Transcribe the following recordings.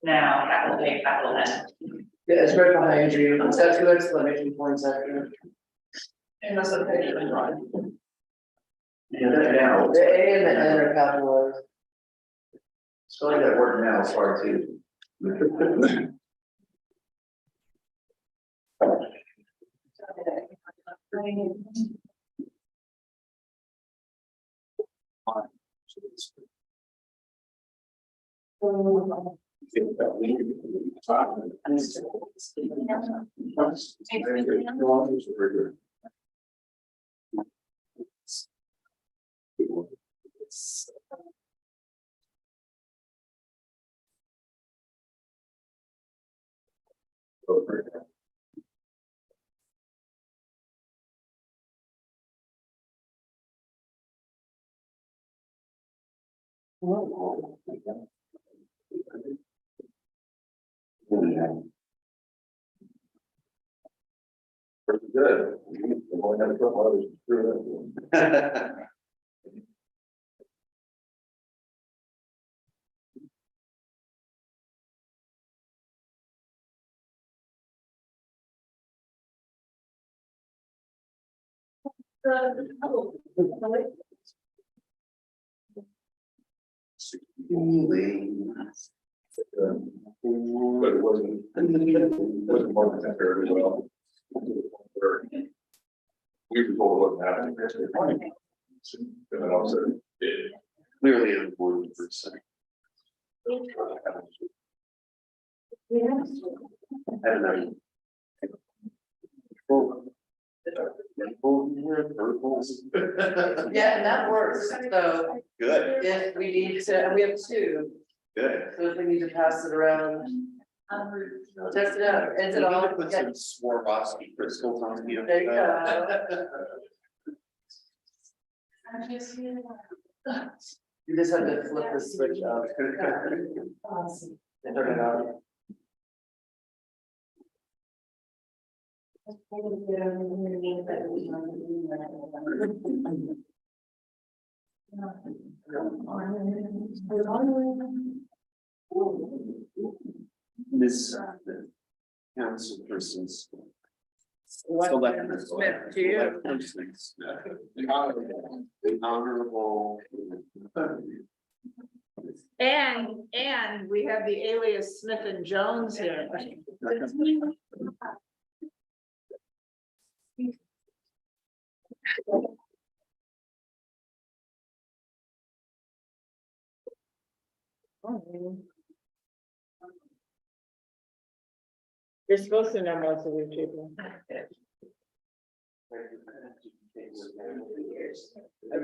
now, capital A, capital N. Yeah, it's right behind you, it's got two exclamation points after. And that's okay, you're right. Yeah, that now, The A and the N are capitalized. spelling that word now is hard too. Pretty good. But it wasn't marketed very well. We were told what happened. And then also, it clearly an important percent. Yeah, and that works, so Good, if we need to, and we have two, good. so if we need to pass it around. Test it out, is it all? Put some Swarovski crystals on the. There you go. You just have to flip the switch out. And turn it on. This council person's. Smith, to you. The honorable. And we have the alias Smith and Jones here. You're supposed to know most of these people. I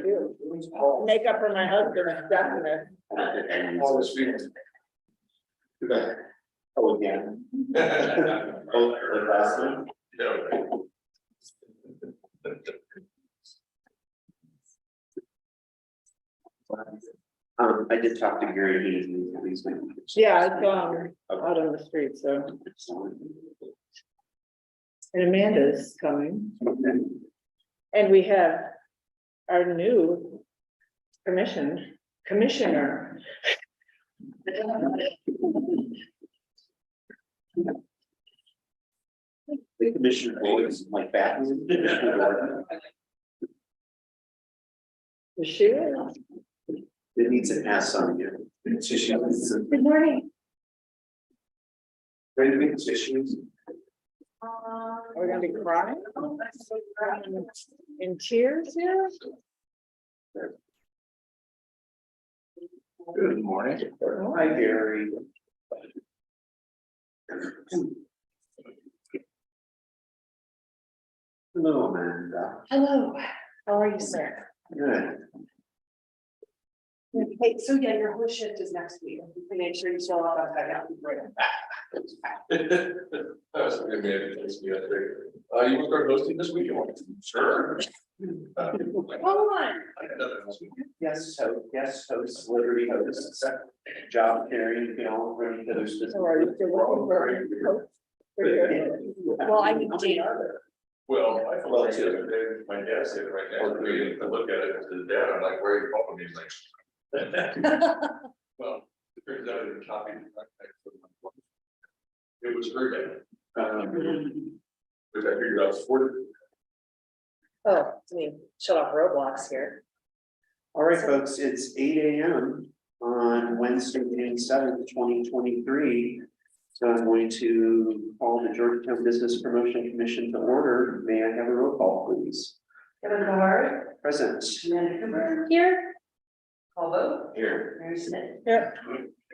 do. Makeup for my husband is definite. All the students. Too bad. Oh, again. Oh, the last one? I did talk to Gary. He's Yeah, it's out on the street, so. And Amanda's coming. And we have our new commissioner. The commissioner always like that. Is she? It needs an S on here. Good morning. Ready to make issues? We're gonna be crying? In tears here? Good morning. Hi, Gary. Hello, Amanda. Hello, how are you, sir? Good. Hey, so yeah, your whole shift is next week. Make sure you show up on time. That was a good man. You want to start hosting this week? Sure. Come on. Yes, host, Liberty hosts, job carrying, ready to host this. Or are you still looking for your- Well, I need data. Well, I thought the other day, my dad said right now, I look at it, and dad, I'm like, where are you calling me? He's like. Well, it turns out it's copied. was hurricane. Which I figured out was 40. Oh, I mean, shut off roadblocks here. All right, folks, it's 8 AM on Wednesday, May 7th, 2023. So I'm going to call the Georgetown Business Promotion Commission to order. May I have a roll call, please? Kevin Howard, Present. Amanda Cooper here. Call vote. Here. Mary Smith. Here.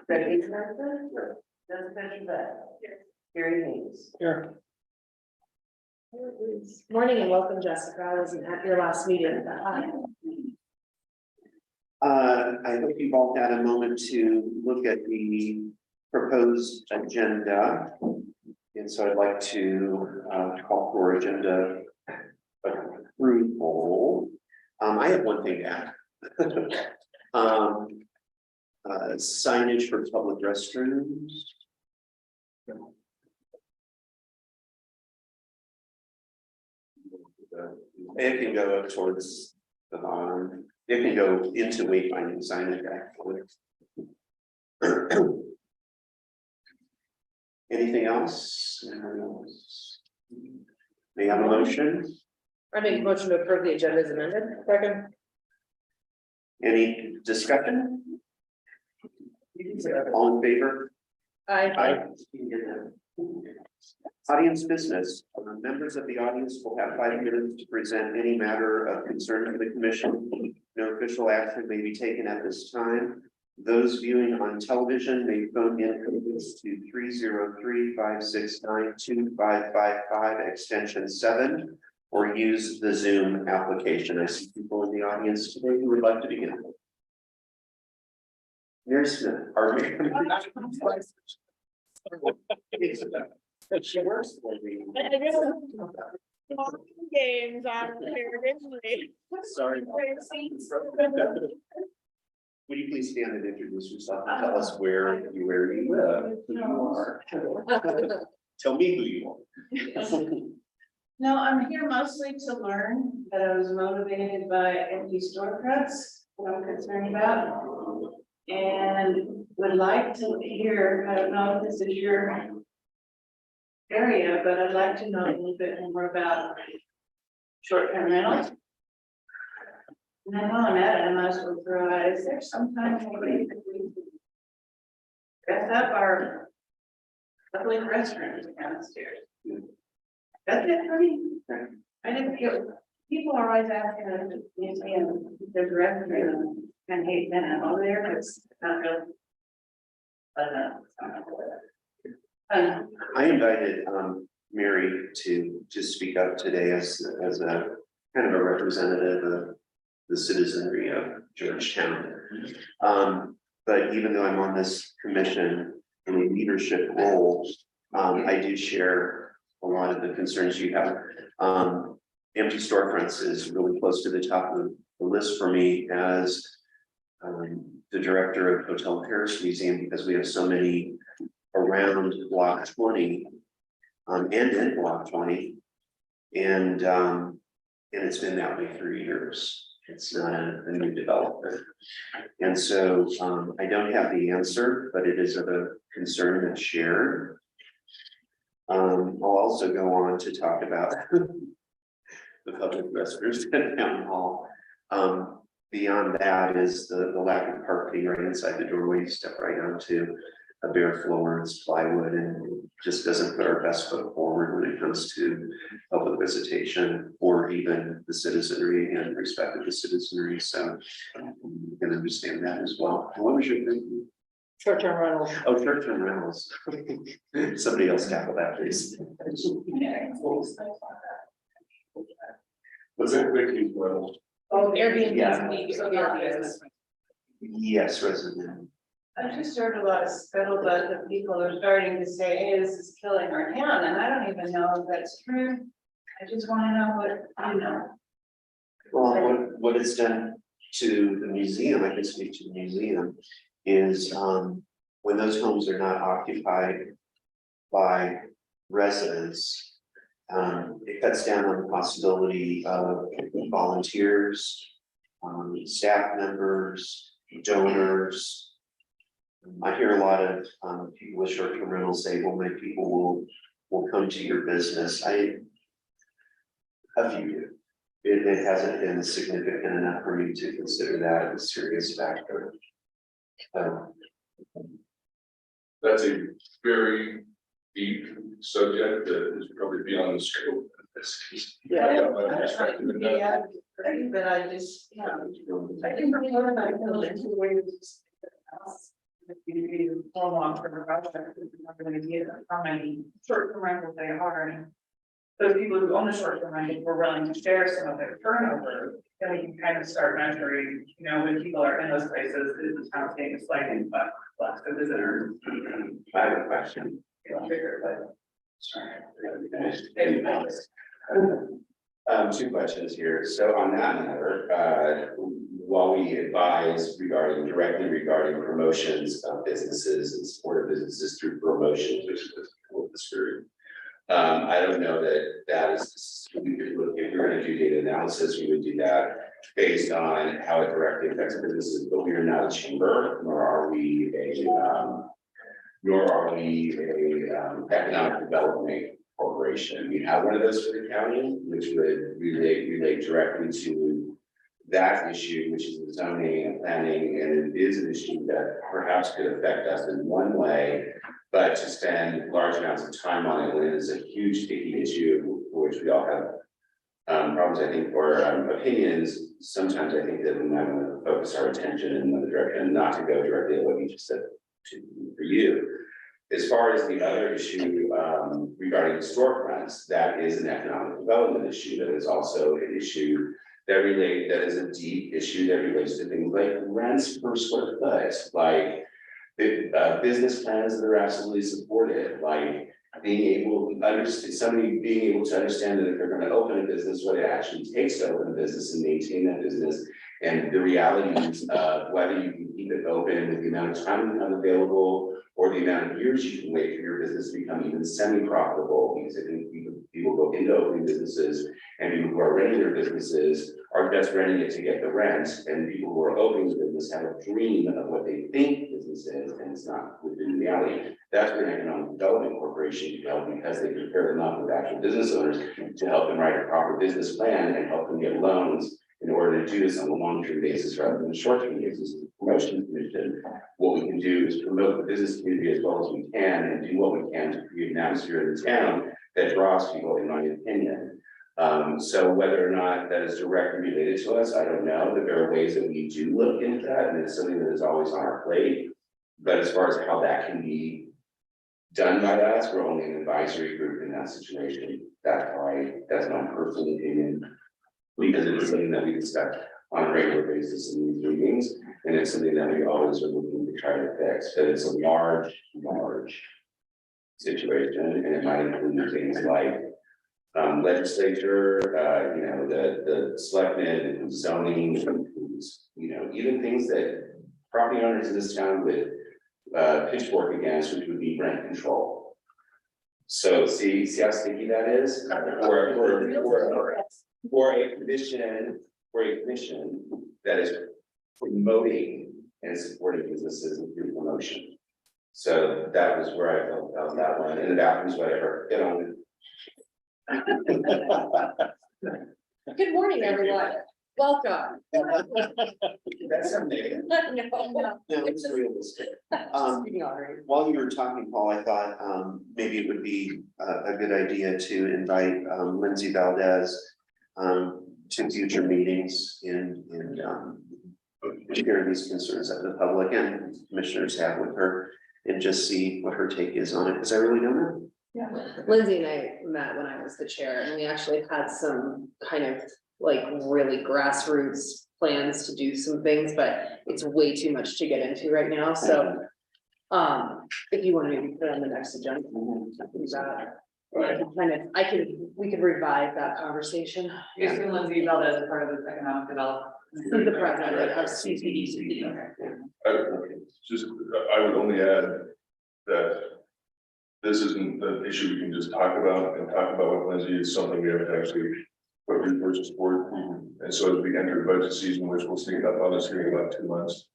Greg Hazelton. Jessica Trevette. Gary Hayes. Here. Morning and welcome, Jessica. I wasn't at your last meeting. I hope you've all had a moment to look at the proposed agenda. And so I'd like to call for agenda approval. I have one thing to add. Signage for public restrooms. It can go up towards the bottom. It can go into wayfinding signage actually. Anything else? May I have a motion? I make a motion to approve the agenda as amended. Second. Any discussion? All in favor? Aye. Audience business. Members of the audience will have 5 minutes to present any matter of concern to the commission. No official action may be taken at this time. Those viewing on television may phone in to 303-569-2555 extension 7 or use the Zoom application. I see people in the audience today who would like to begin. Mary Smith, are we? She works for me. Games on here, Sorry. Would you please stand and introduce yourself and tell us where you live, who you are? Tell me who you are. No, I'm here mostly to learn, but I was motivated by empty storefronts, what I'm concerned about. And would like to hear, I don't know if this is your area, but I'd like to know a little bit more about short-term rentals. And then while I'm at it, I might as well throw out, is there some kind of way that we dress up our lovely restrooms downstairs? That's it for me. I didn't feel, people are always asking us, at the museum, if there's a restroom, and hate that over there, but it's not really. But, I invited Mary to speak up today as a kind of a representative of the citizenry of Georgetown. But even though I'm on this commission in a leadership role, I do share a lot of the concerns you have. Empty storefronts is really close to the top of the list for me as the director of Hotel Paris Museum, because we have so many around block 20 and in block 20. And it's been that way for years. It's not a new development. And so I don't have the answer, but it is of a concern that's shared. I'll also go on to talk about the public restrooms at Town Hall. Beyond that is the lack of parking right inside the doorway. You step right onto a bare floor, it's plywood, and just doesn't put our best foot forward when it comes to public visitation or even the citizenry and respect of the citizenry. So you can understand that as well. What was your thinking? Short-term rentals. Oh, short-term rentals. Somebody else tackle that, please. Was it Vicky's well? Oh, Airbnb. Yeah. Yes, resident. I've just heard a lot of scuttlebutt that people are starting to say, hey, this is killing our town, and I don't even know if that's true. I just want to know what, you know. Well, what it's done to the museum, I can speak to the museum, is when those homes are not occupied by residents, it cuts down on the possibility of volunteers, staff members, donors, I hear a lot of, people with short-term rentals say, well, my people will come to your business. A few do. It hasn't been significant enough for me to consider that a serious factor. That's a very deep subject that is probably beyond the scope of this. Yeah. Yeah, but I just, I didn't really know about it. If you do a long-term project, you're not gonna get how many short-term rentals they are, and those people who own the short-term rental were willing to share some of their turnover, then we can kind of start measuring, you know, when people are in those places, is the town getting a slight impact, less the visitors. I have a question. Bigger, but. Sorry. Two questions here. So on that matter, while we advise directly regarding promotions of businesses and support of businesses through promotions, which is what this group. I don't know that is, we could look, if we were gonna do data analysis, we would do that based on how it directly affects businesses, but we are not a chamber, nor are we a economic development corporation. We have one of those for the county, which would relate directly to that issue, which is the zoning and planning, and it is an issue that perhaps could affect us in one way. But to spend large amounts of time on it when it is a huge sticky issue for which we all have problems, I think, or opinions, sometimes I think that we might want to focus our attention in another direction, not to go directly at what you just said for you. As far as the other issue regarding storefronts, that is an economic development issue. That is also an issue that is a deep issue that relates to things like rents per square foot, like business plans that are absolutely supported, like being able to understand, somebody being able to understand that if they're going to open a business, what it actually takes to open a business and maintain that business, and the realities of whether you can keep it open with the amount of time you have available, or the amount of years you can wait for your business to become even semi-profitable, because I think people go into opening businesses, and people who are renting their businesses are just renting it to get the rent, and people who are opening the business have a dream of what they think business is, and it's not within reality. That's where an economic development corporation can help, because they can pair them up with actual business owners to help them write a proper business plan and help them get loans in order to do this on a long-term basis rather than a short-term basis. Promotion commission, what we can do is promote the business community as well as we can and do what we can to create an atmosphere in the town that draws people, in my opinion. So whether or not that is directly related to us, I don't know, but there are ways that we do look into that, and it's something that is always on our plate. But as far as how that can be done by us, we're only an advisory group in that situation. That's my personal opinion, because it is something that we discuss on a regular basis in these meetings, and it's something that we always are looking to try to fix. But it's a large situation, and it might include things like legislature, you know, the selectmen, and zoning, you know, even things that property owners in this town would pitchfork against, which would be rent control. So see how sticky that is, or a commission that is promoting and supporting businesses through promotion. So that was where I felt about that one, and the bathrooms, whatever, get on it. Good morning, everyone. Welcome. That's something. No, It's realistic. just being honored. While you were talking, Paul, I thought maybe it would be a good idea to invite Lindsay Valdez to future meetings and share these concerns that the public and commissioners have with her, and just see what her take is on it, because I really don't know. Lindsay and I met when I was the chair, and we actually had some kind of like really grassroots plans to do some things, but it's way too much to get into right now, so. If you want to maybe put it on the next agenda, I can do that. Or we could revive that conversation. You're seeing Lindsay Valdez as part of this economic development. She's the president of CCDC. I would only add that this isn't an issue we can just talk about with Lindsay. It's something we have to actually put resources forward. And so as we enter budget season, which we'll see up on this here in about 2 months,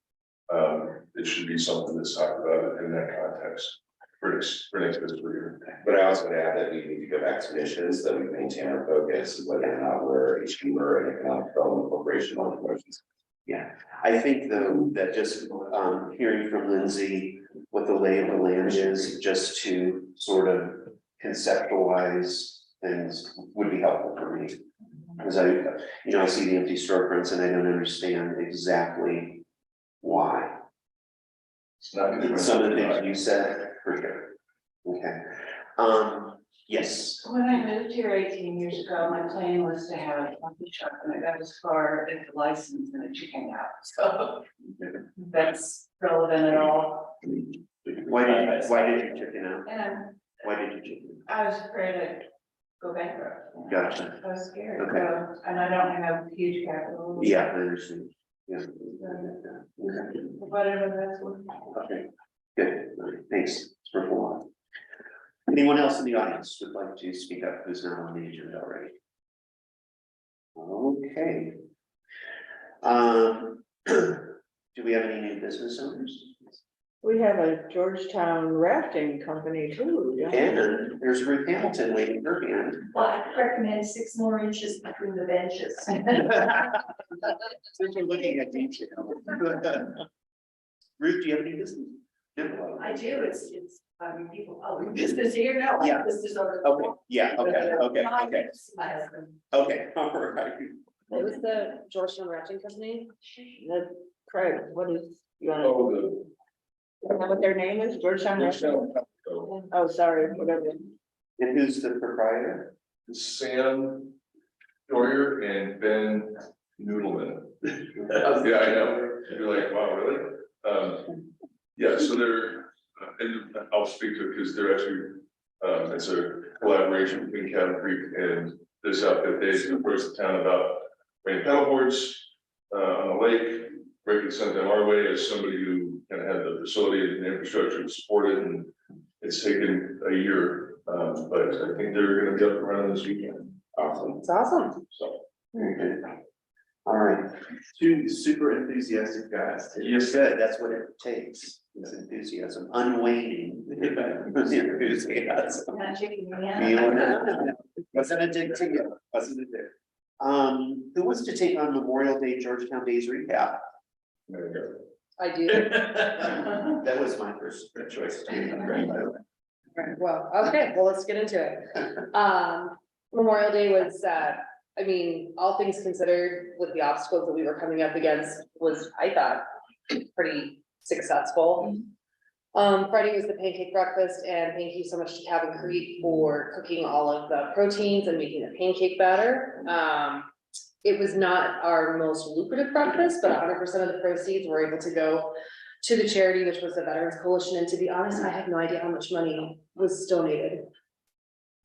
it should be something that's talked about in that context for next fiscal year. But I also would add that we need to go back to missions, that we maintain our focus, whether or not we're a chamber and economic development corporation on promotions. Yeah, I think though that just hearing from Lindsay what the lay of the land is, just to sort of conceptualize things would be helpful for me. Because I see the empty storefronts and I don't understand exactly why. It's not. Some of the things you said, for sure. Okay, yes, When I moved here 18 years ago, my plan was to have a coffee shop and I got as far as the license and a chicken house, so. That's relevant at all. why did you chicken out? And Why did you chicken? I was afraid to go bankrupt. Gotcha. I was scared, Okay. so, and I don't have huge capital. Yeah, I understand. Yeah. Whatever that's worth. Okay, good, all right, thanks for following. Anyone else in the audience would like to speak up who's not on the agenda already? Okay. Do we have any new business owners? We have a Georgetown rafting company too. don't we? And there's Ruth Hamilton waiting her hand. Well, I recommend 6 more inches between the benches. Since we're looking at detail. Ruth, do you have any business? No? I do, it's, people, oh, business here, no. Yeah. This is over. Okay, yeah, okay, My okay, husband. okay, all right. What was the Georgetown Rafting Company? The Craig, what is, you wanna, Oh, know what their name is? Georgetown rafting? Oh, sorry, whatever. And who's the proprietor? Sam Dwyer and Ben Noodleman. Yeah, I know, you're like, wow, really? Yeah, so they're, and I'll speak to it because they're actually, it's a collaboration between Cabin Creek and this outfit. They approached the town about bringing paddleboards on the lake. Rick had sent them our way as somebody who kind of had the facility and the infrastructure to support it, and it's taken a year. But I think they're gonna be up and running this weekend. Awesome. It's awesome. So, Very good. All right, two super enthusiastic guys. Yes. Good, that's what it takes, is enthusiasm, unwaning enthusiasm. Not chicken, Wasn't a dig to you, wasn't it there? Who wants to take on Memorial Day Georgetown Days recap? there you go. I do. That was my first choice too, by the way. Right, well, okay, well, let's get into it. Memorial Day was, I mean, all things considered, with the obstacles that we were coming up against, was, I thought, pretty successful. Friday was the pancake breakfast, and thank you so much to Cabin Creek for cooking all of the proteins and making the pancake batter. It was not our most lucrative breakfast, but 100% of the proceeds were able to go to the charity, which was the Veterans Coalition, and to be honest, I have no idea how much money was donated.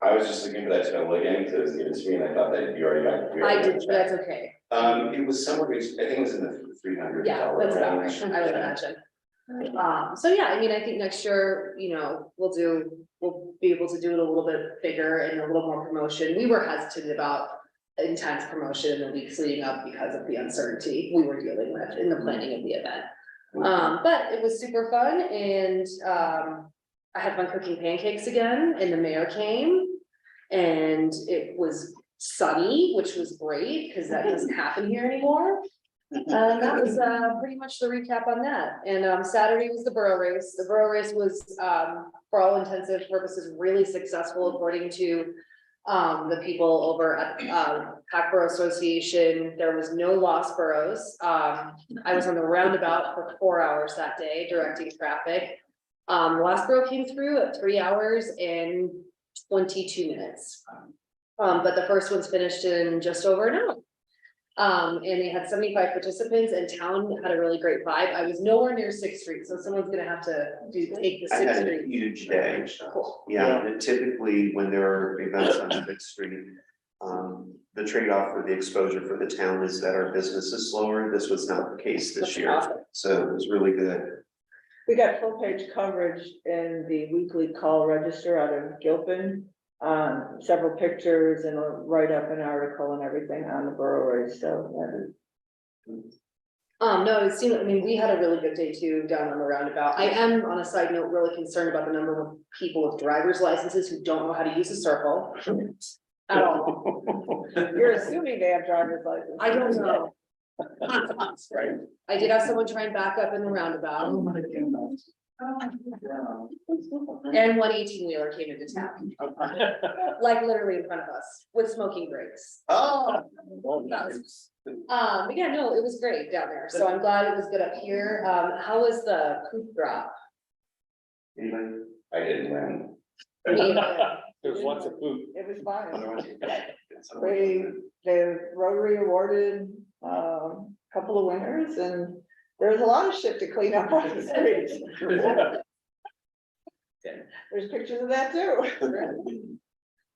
I was just looking for that total again, because it was given to me, and I thought that you already got. I did, but that's okay. It was somewhere, I think it was in the $300. Yeah, that's about right, I would imagine. So yeah, I mean, I think next year, you know, we'll be able to do it a little bit bigger and a little more promotion. We were hesitant about intense promotion in the weeks leading up because of the uncertainty we were dealing with in the planning of the event. But it was super fun, and I had fun cooking pancakes again, and the mayor came. And it was sunny, which was great, because that doesn't happen here anymore. That was pretty much the recap on that. And Saturday was the borough race. The borough race was, for all intensive purposes, really successful according to the people over at Packborough Association. There was no lost boroughs. I was on the roundabout for 4 hours that day, directing traffic. The last borough came through at 3 hours and 22 minutes. But the first one's finished in just over an hour. And they had 75 participants, and town had a really great vibe. I was nowhere near 6th Street, so someone's gonna have to take the I 6th had a Street. huge day. Cool. Yeah, and typically when there are events on Sixth Street, the trade-off for the exposure for the town is that our business is slower. This was not the case this That's year, awesome. so it was really good. We got full page coverage in the weekly call register out of Gilpin. Several pictures and a write-up, an article and everything on the borough race, so. No, it seemed, I mean, we had a really good day too down on the roundabout. I am, on a side note, really concerned about the number of people with driver's licenses who don't know how to use a circle. At all. You're assuming they have driver's license. I don't know. Right. I did have someone try and back up in the roundabout, my goodness. and one 18-wheeler came into town, like literally in front of us, with smoking brakes. Oh. But yeah, no, it was great down there, so I'm glad it was good up here. How was the coop drop? Anybody? I didn't win. I mean, There's lots of food. It was fine. Otherwise, The Rotary awarded, couple of winners and there's a lot of shit to clean up on the streets. There's pictures of that too.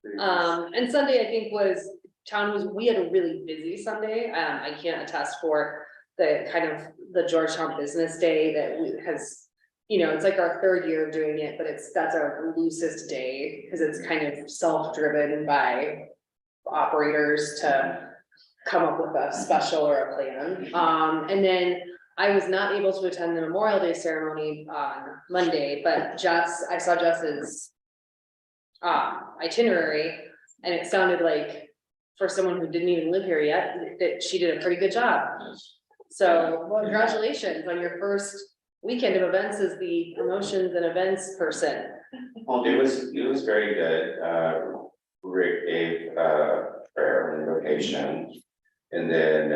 And Sunday, I think we had a really busy Sunday. I can't attest for the kind of the Georgetown Business Day has, it's like our third year of doing it, but that's our loosest day, because it's kind of self-driven by operators to come up with a special or a plan. And then I was not able to attend the Memorial Day ceremony on Monday, but I saw Jess's itinerary, and it sounded like, for someone who didn't even live here yet, that she did a pretty good job. So congratulations on your first weekend of events as the promotions and events person. It was very good. Rick gave prayer and invocation. And then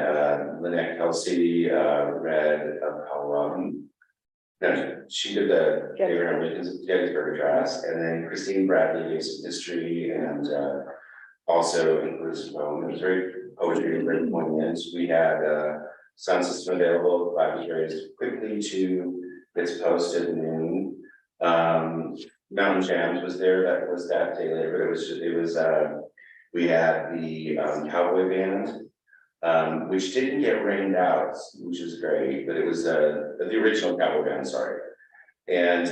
Lynette Kelsey read a poem. No, she did the Abraham Lincoln's Gettysburg Address, and then Christine Bradley gave some history and also includes a poem. It was very poetry, very poignant. We had sound system available. I was raised quickly to its post at noon. Mountain Jams was there. That was that day later, but it was we had the cowboy band, which didn't get rained out, which is great, but it was the original cowboy band, sorry. And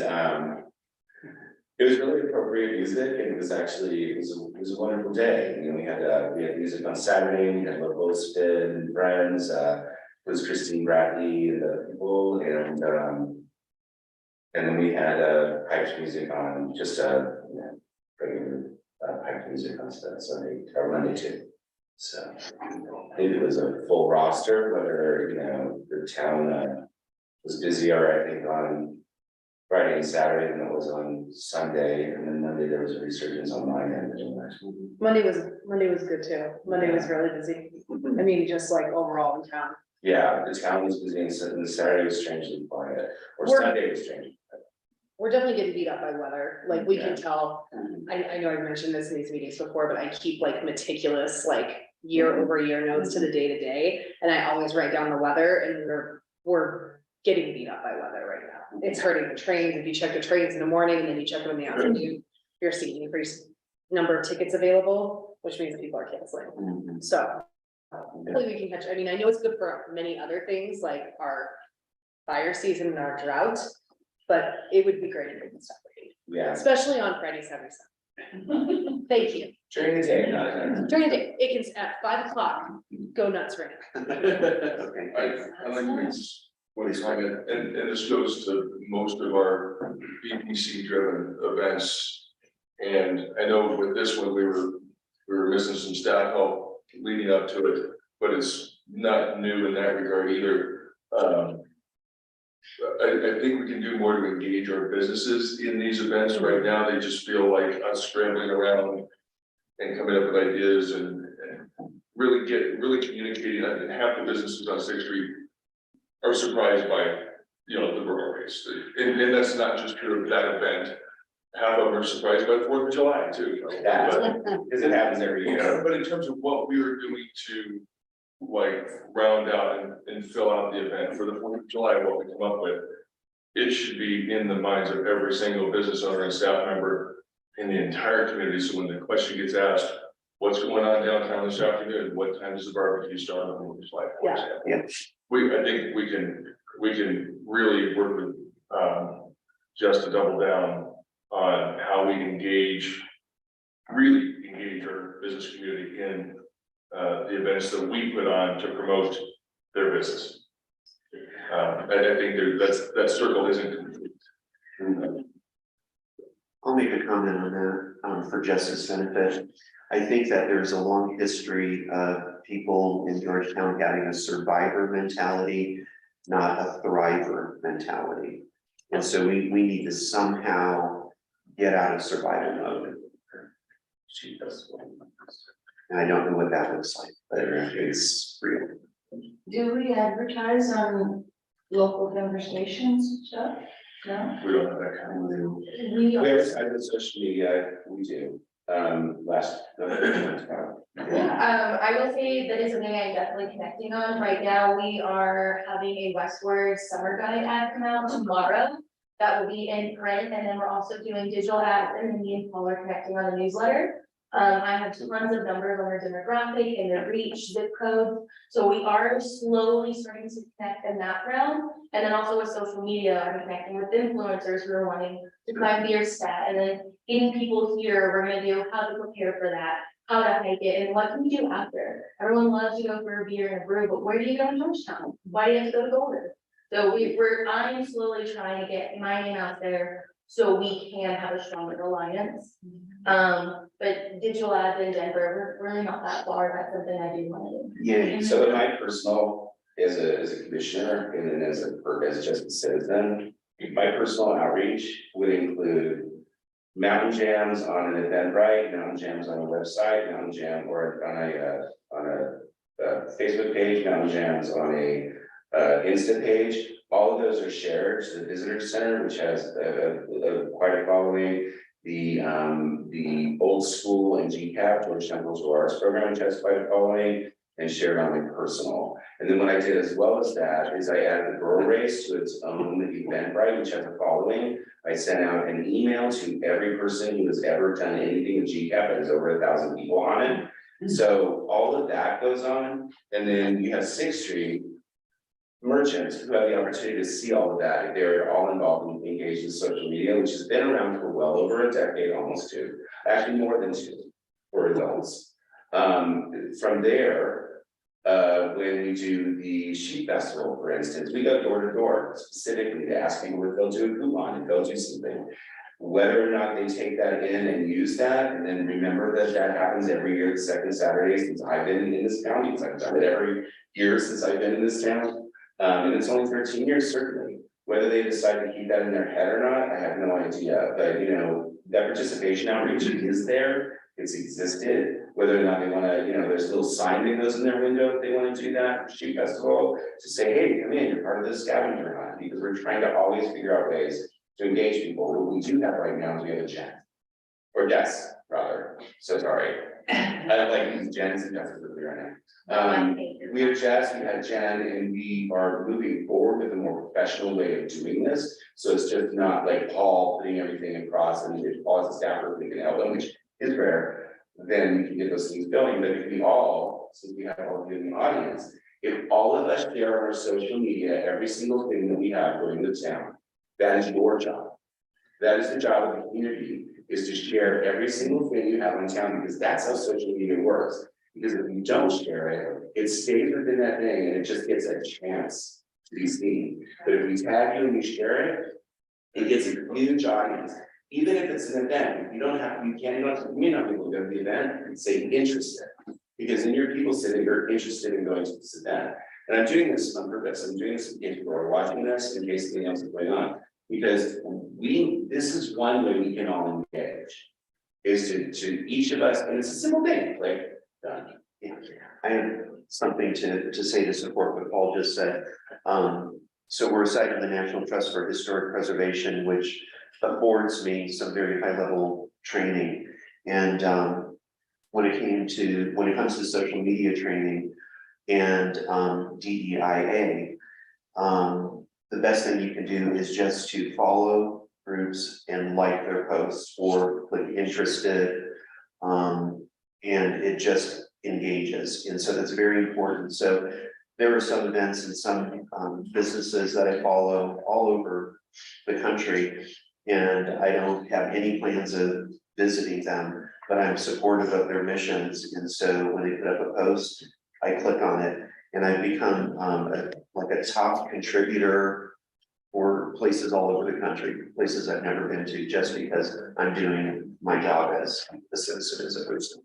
it was really appropriate music, and it was a wonderful day. We had music on Saturday, we had local spin and friends, it was Christine Bradley and the people, and then we had piped music on, just regular piped music on Sunday or Monday too. So I think it was a full roster, whether, the town was busier, I think, on Friday and Saturday than it was on Sunday, and then Monday there was a resurgence on my end. Monday was good too. Monday was really busy. I mean, just like overall in town. Yeah, the town was busy and Saturday was strangely quiet, or We're- Sunday was strangely quiet. We're definitely getting beat up by weather, like we Yeah. can tell. I know I've mentioned this in these meetings before, but I keep like meticulous, like year over year notes to the day to day. And I always write down the weather, and we're getting beat up by weather right now. It's hurting the trains. If you check the trains in the morning and then you check them in the afternoon, you're seeing an increased number of tickets available, which means that people are canceling. So hopefully we can catch, I mean, I know it's good for many other things like our fire season and our drought, but it would be great if we could stop rain, Yeah, especially on Friday, Saturday, Sunday. Thank you. during the day, not at night. During the day, it can, at 5 o'clock, go nuts rain. Okay. I like to make one comment, and this goes to most of our BPC driven events. And I know with this one, we were missing some staff help leading up to it, but it's not new in that regard either. I think we can do more to engage our businesses in these events. Right now, they just feel like us scrambling around and coming up with ideas and really communicating. And half the businesses on 6th Street are surprised by, the rural race. And that's not just true of that event. Half of them are surprised by the 4th of July too. That, because it happens every year. But in terms of what we were doing to like round out and fill out the event for the 4th of July, what we come up with, it should be in the minds of every single business owner and staff member in the entire community. So when the question gets asked, what's going on downtown this afternoon? What time does the barbecue start on 4th of July? For example? Yeah. I think we can really work with just to double down on how we really engage our business community in the events that we put on to promote their business. I think that circle isn't complete. I'll make a comment on that, for Justice benefit. I think that there's a long history of people in Georgetown having a survivor mentality, not a thriver mentality. And so we need to somehow get out of survival mode. And I don't know what that looks like, but it's real. Do we advertise on local conversations and stuff? No? We don't have that kind of. We We have the social media, we do, last. I will say that is something I'm definitely connecting on. Right now, we are having a Westward summer guide ad come out tomorrow. That will be in print, and then we're also doing digital ads, and then me and Paul are connecting on a newsletter. I have tons of numbers on our demographic and their reach, zip code. So we are slowly starting to connect in that realm. And then also with social media, I'm connecting with influencers who are wanting to climb beer stat, and then getting people here. We're gonna do how to prepare for that, how to hike it, and what can we do after. Everyone loves to go for a beer and a brew, but where do you go in Georgetown? Why do you have to go to Golden? So I'm slowly trying to get my name out there so we can have a stronger alliance. But digital ads in Denver, we're really not that far. That's something I do want to do. Yeah, So in my personal, as a commissioner and then as just a citizen, my personal outreach would include mountain jams on an Eventbrite, mountain jams on a website, mountain jam or on a Facebook page, mountain jams on a Insta page. All of those are shared to the visitor center, which has quite a following. The old school and GCAP, Georgetown Cultural Arts Program, which has quite a following, and shared on my personal. And then what I did as well as that is I added the Burro Race to its own Eventbrite, which has a following. I sent out an email to every person who has ever done anything with GCAP, that has over 1,000 people on it. So all of that goes on, and then you have 6th Street merchants who have the opportunity to see all of that if they're all involved and engaged in social media, which has been around for well over a decade, almost 2, actually more than 2 for adults. From there, when we do the Sheep Festival, for instance, we go door to door specifically to ask people if they'll do a coupon, if they'll do something. Whether or not they take that in and use that, and then remember that that happens every year, the second Saturday since I've been in this county, because I've done it every year since I've been in this town. And it's only 13 years, certainly. Whether they decide to keep that in their head or not, I have no idea. But you know, that participation outreach is there, it's existed. Whether or not they want to, you know, there's a little sign that goes in their window if they want to do that, Sheep Festival, to say, hey, come in, you're part of this scavenger hunt, because we're trying to always figure out ways to engage people. What we do have right now is we have a Jen, or Jess, rather. So sorry. I don't like these Jens and Jesses with me right now. We have Jess, we had Jen, and we are moving forward with a more professional way of doing this. So it's just not like Paul putting everything across, and if Paul as a staffer, we can help them, which is rare, then we can get those things going. But if we all, since we have all of you in the audience, if all of us share on our social media every single thing that we have going to town, that is your job. That is the job of the community, is to share every single thing you have in town, because that's how social media works. Because if you don't share it, it stays within that thing and it just gets a chance to be seen. But if we tag you and you share it, it gets a huge audience. Even if it's an event, you don't have, you may not be able to go to the event and say interested. Because then your people say that you're interested in going to this event. And I'm doing this on purpose. I'm doing this in case people are watching this, in case anything else is going on. Because this is one way we can all engage. Is to each of us, and it's a simple thing, like, done. Yeah, I have something to say to support what Paul just said. So we're a site of the National Trust for Historic Preservation, which affords me some very high level training. And when it comes to social media training and DEIA, the best thing you can do is just to follow groups and like their posts or click interested. And it just engages. And so that's very important. So there are some events and some businesses that I follow all over the country. And I don't have any plans of visiting them, but I'm supportive of their missions. And so when they put up a post, I click on it And I've become, like a top contributor for places all over the country, places I've never been to, just because I'm doing my job as a citizen, as a person.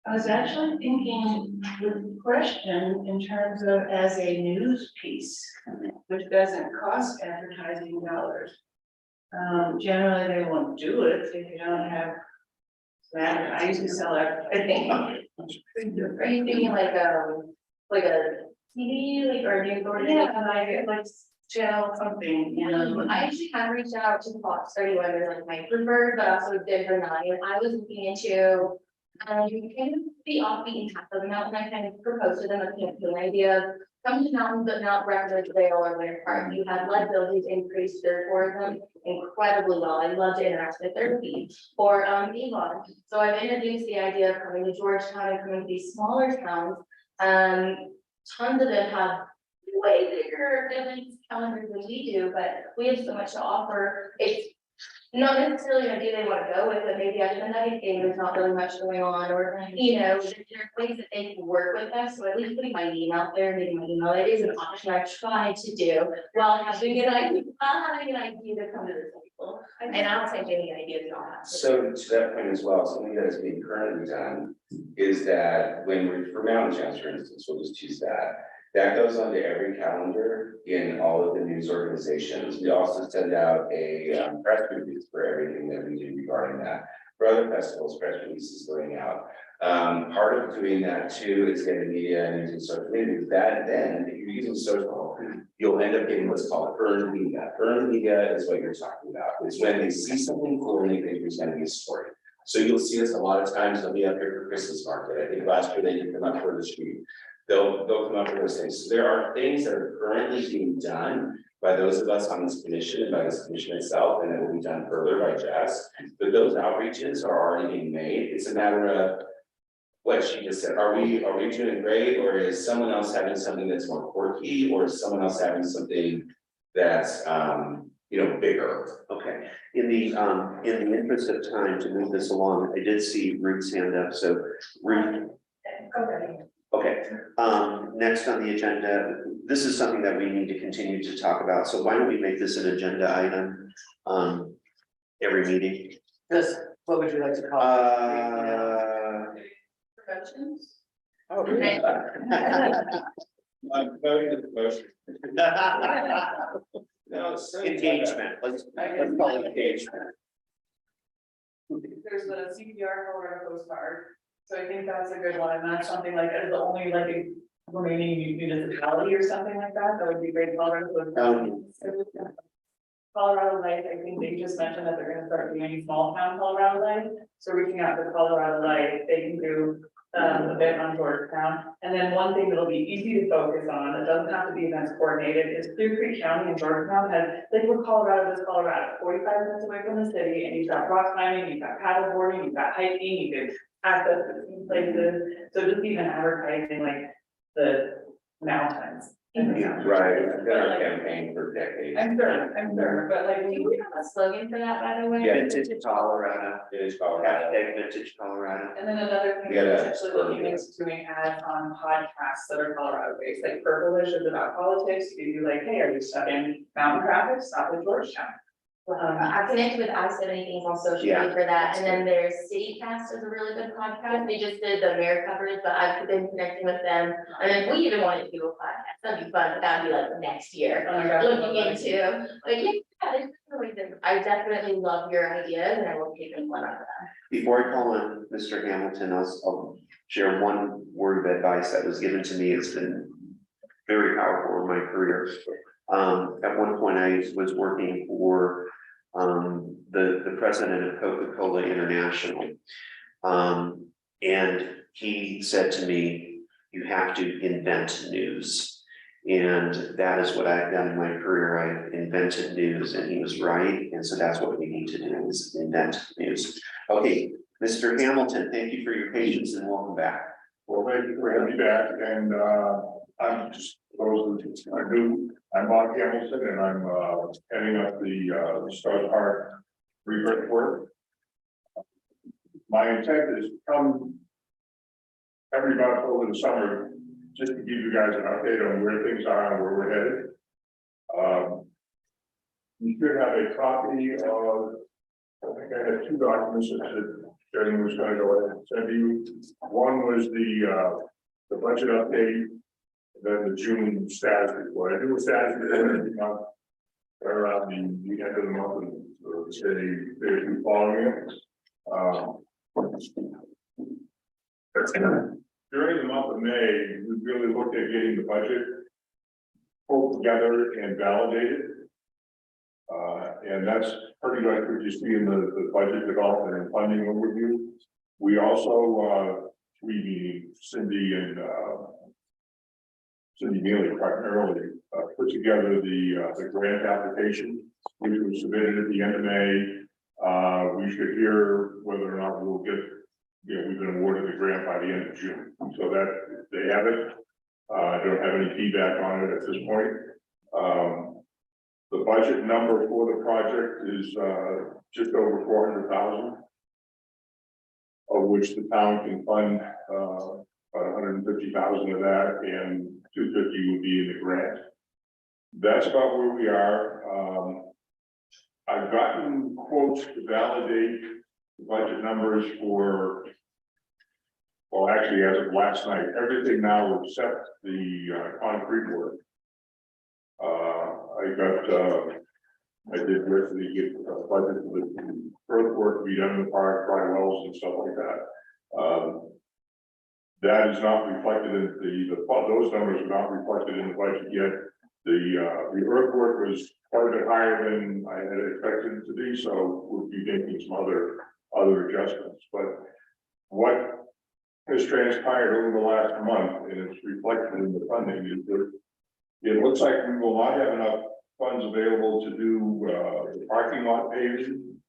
I was actually thinking the question in terms of as a news piece, which doesn't cost advertising dollars. Generally, they won't do it if you don't have that. I used to sell everything. Are you thinking like a TV, like, or news organization? Like channel something, you know. I actually have reached out to Fox 31, they're like my preferred, but also Denver 9. I was looking into, kind of the offbeat path of the mountain. I kind of proposed to them a campaign idea of come to mountain, but not Breckenridge Vale or Winter Park. You have lead buildings increase their tourism incredibly well. I love to interact with their feed or Avon. So I've introduced the idea of coming to Georgetown and coming to these smaller towns. Tons of them have way bigger events calendars than we do, but we have so much to offer. It's not necessarily an idea they want to go with, but maybe after the night game, there's not really much going on, or, you know, there are ways that they can work with us. So at least putting my name out there, maybe my email, it is an option I try to do while having an idea to come to the table. And I'll take any ideas you all have. So to that point as well, something that is being currently done is that when we're, for mountain towns, for instance, we'll just choose that. That goes onto every calendar in all of the news organizations. We also send out a press release for everything that we do regarding that. For other festivals, press releases going out. Part of doing that too is getting media and using social media. That then, if you're using social, you'll end up getting what's called earned media. Earned media is what you're talking about. It's when they see something cool and they think there's going to be a story. So you'll see us a lot of times. They'll be up here for Christmas market. I think last year they did come up for the street. They'll come up with those things. So there are things that are currently being done by those of us on this commission and by this commission itself, and it will be done further by Jess. But those outreaches are already being made. It's a matter of what she just said. Are we doing great, or is someone else having something that's more quirky, or is someone else having something that's bigger? Okay, in the interest of time to move this along, I did see Ruth's hand up, so Ruth. Okay, next on the agenda, this is something that we need to continue to talk about, so why don't we make this an agenda item, every meeting? What would you like to call Promotions? it? Okay. I'm voting the motion. No, it's so Engagement, let's call it engagement. There's the CPR Colorado Coast Guard, so I think that's a good one, and that's something like, as the only like a remaining municipality or something like that, that would be great. Colorado Coast Guard. Colorado Light, I think they just mentioned that they're gonna start doing small town Colorado Light, so reaching out to Colorado Light, they can do a bit on Georgetown. And then one thing that'll be easy to focus on, it doesn't have to be events coordinated, is Clear Creek County and Georgetown has, like where Colorado is Colorado, 45 minutes away from the city, and you've got rock climbing, you've got paddle boarding, you've got hiking, you can access to these places. So just even advertising like the mountains. Yeah. Right, I've done our campaign for decades. I'm sure, but like, Do we have a slogan for that, by the way? Yeah. Vintage Colorado, It is Colorado. hashtag vintage Colorado. and then another thing, Yeah, we're that's actually looking into doing ads on podcasts that are Colorado based, like Purplish is about politics, you do like, hey, are you stuck in mountain traffic, stop at Georgetown. I connected with I-70 things on social media for that, and then there's CityCast is a really good podcast. They just did the mayor coverage, but I've been connecting with them. And then we even wanted to do a podcast, that'd be fun, but that'd be like next year. Oh my gosh. Looking into, like, yeah, there's really good. I definitely love your ideas, and I will take them one on that. Before I call on Mr. Hamilton, I'll share one word of advice that was given to me. It's been very powerful in my career. At one point, I was working for the president of Coca-Cola International. And he said to me, you have to invent news. And that is what I've done in my career. I've invented news, and he was right. And so that's what we need to do, is invent news. Okay, Mr. Hamilton, thank you for your patience and welcome back. Well, thank you for having me back, and I'm just, those who are new, I'm Mark Hamilton, and I'm heading up the Star Park rebirth work. My intent is to come every month over the summer just to give you guys an update on where things are and where we're headed. You should have a copy of, I think I had two documents that Jeremy was gonna go ahead and send you. One was the budget update, then the June status report. I do a status report every month, around the end of the month, and say they're following it. During the month of May, we really looked at getting the budget pulled together and validated. And that's pretty much what you see in the budget development and funding overview. We also, we, Cindy and Cindy Neely primarily, put together the grant application, which was submitted at the end of May. We should hear whether or not we'll get, we've been awarded the grant by the end of June, so that they have it. I don't have any feedback on it at this point. The budget number for the project is just over 400,000, of which the town can fund about 150,000 of that, and 250 would be in the grant. That's about where we are. I've gotten quotes to validate the budget numbers for, well, actually, as of last night, everything now except the concrete work. I did recently get a budget for the earthwork to be done in the park, dry wells and stuff like that. That is not reflected in those numbers are not reflected in the budget yet. The earthwork was quite a bit higher than I had expected it to be, so we'll be making some other adjustments. But what has transpired over the last month, and it's reflected in the funding, is that it looks like we will not have enough funds available to do the parking lot paving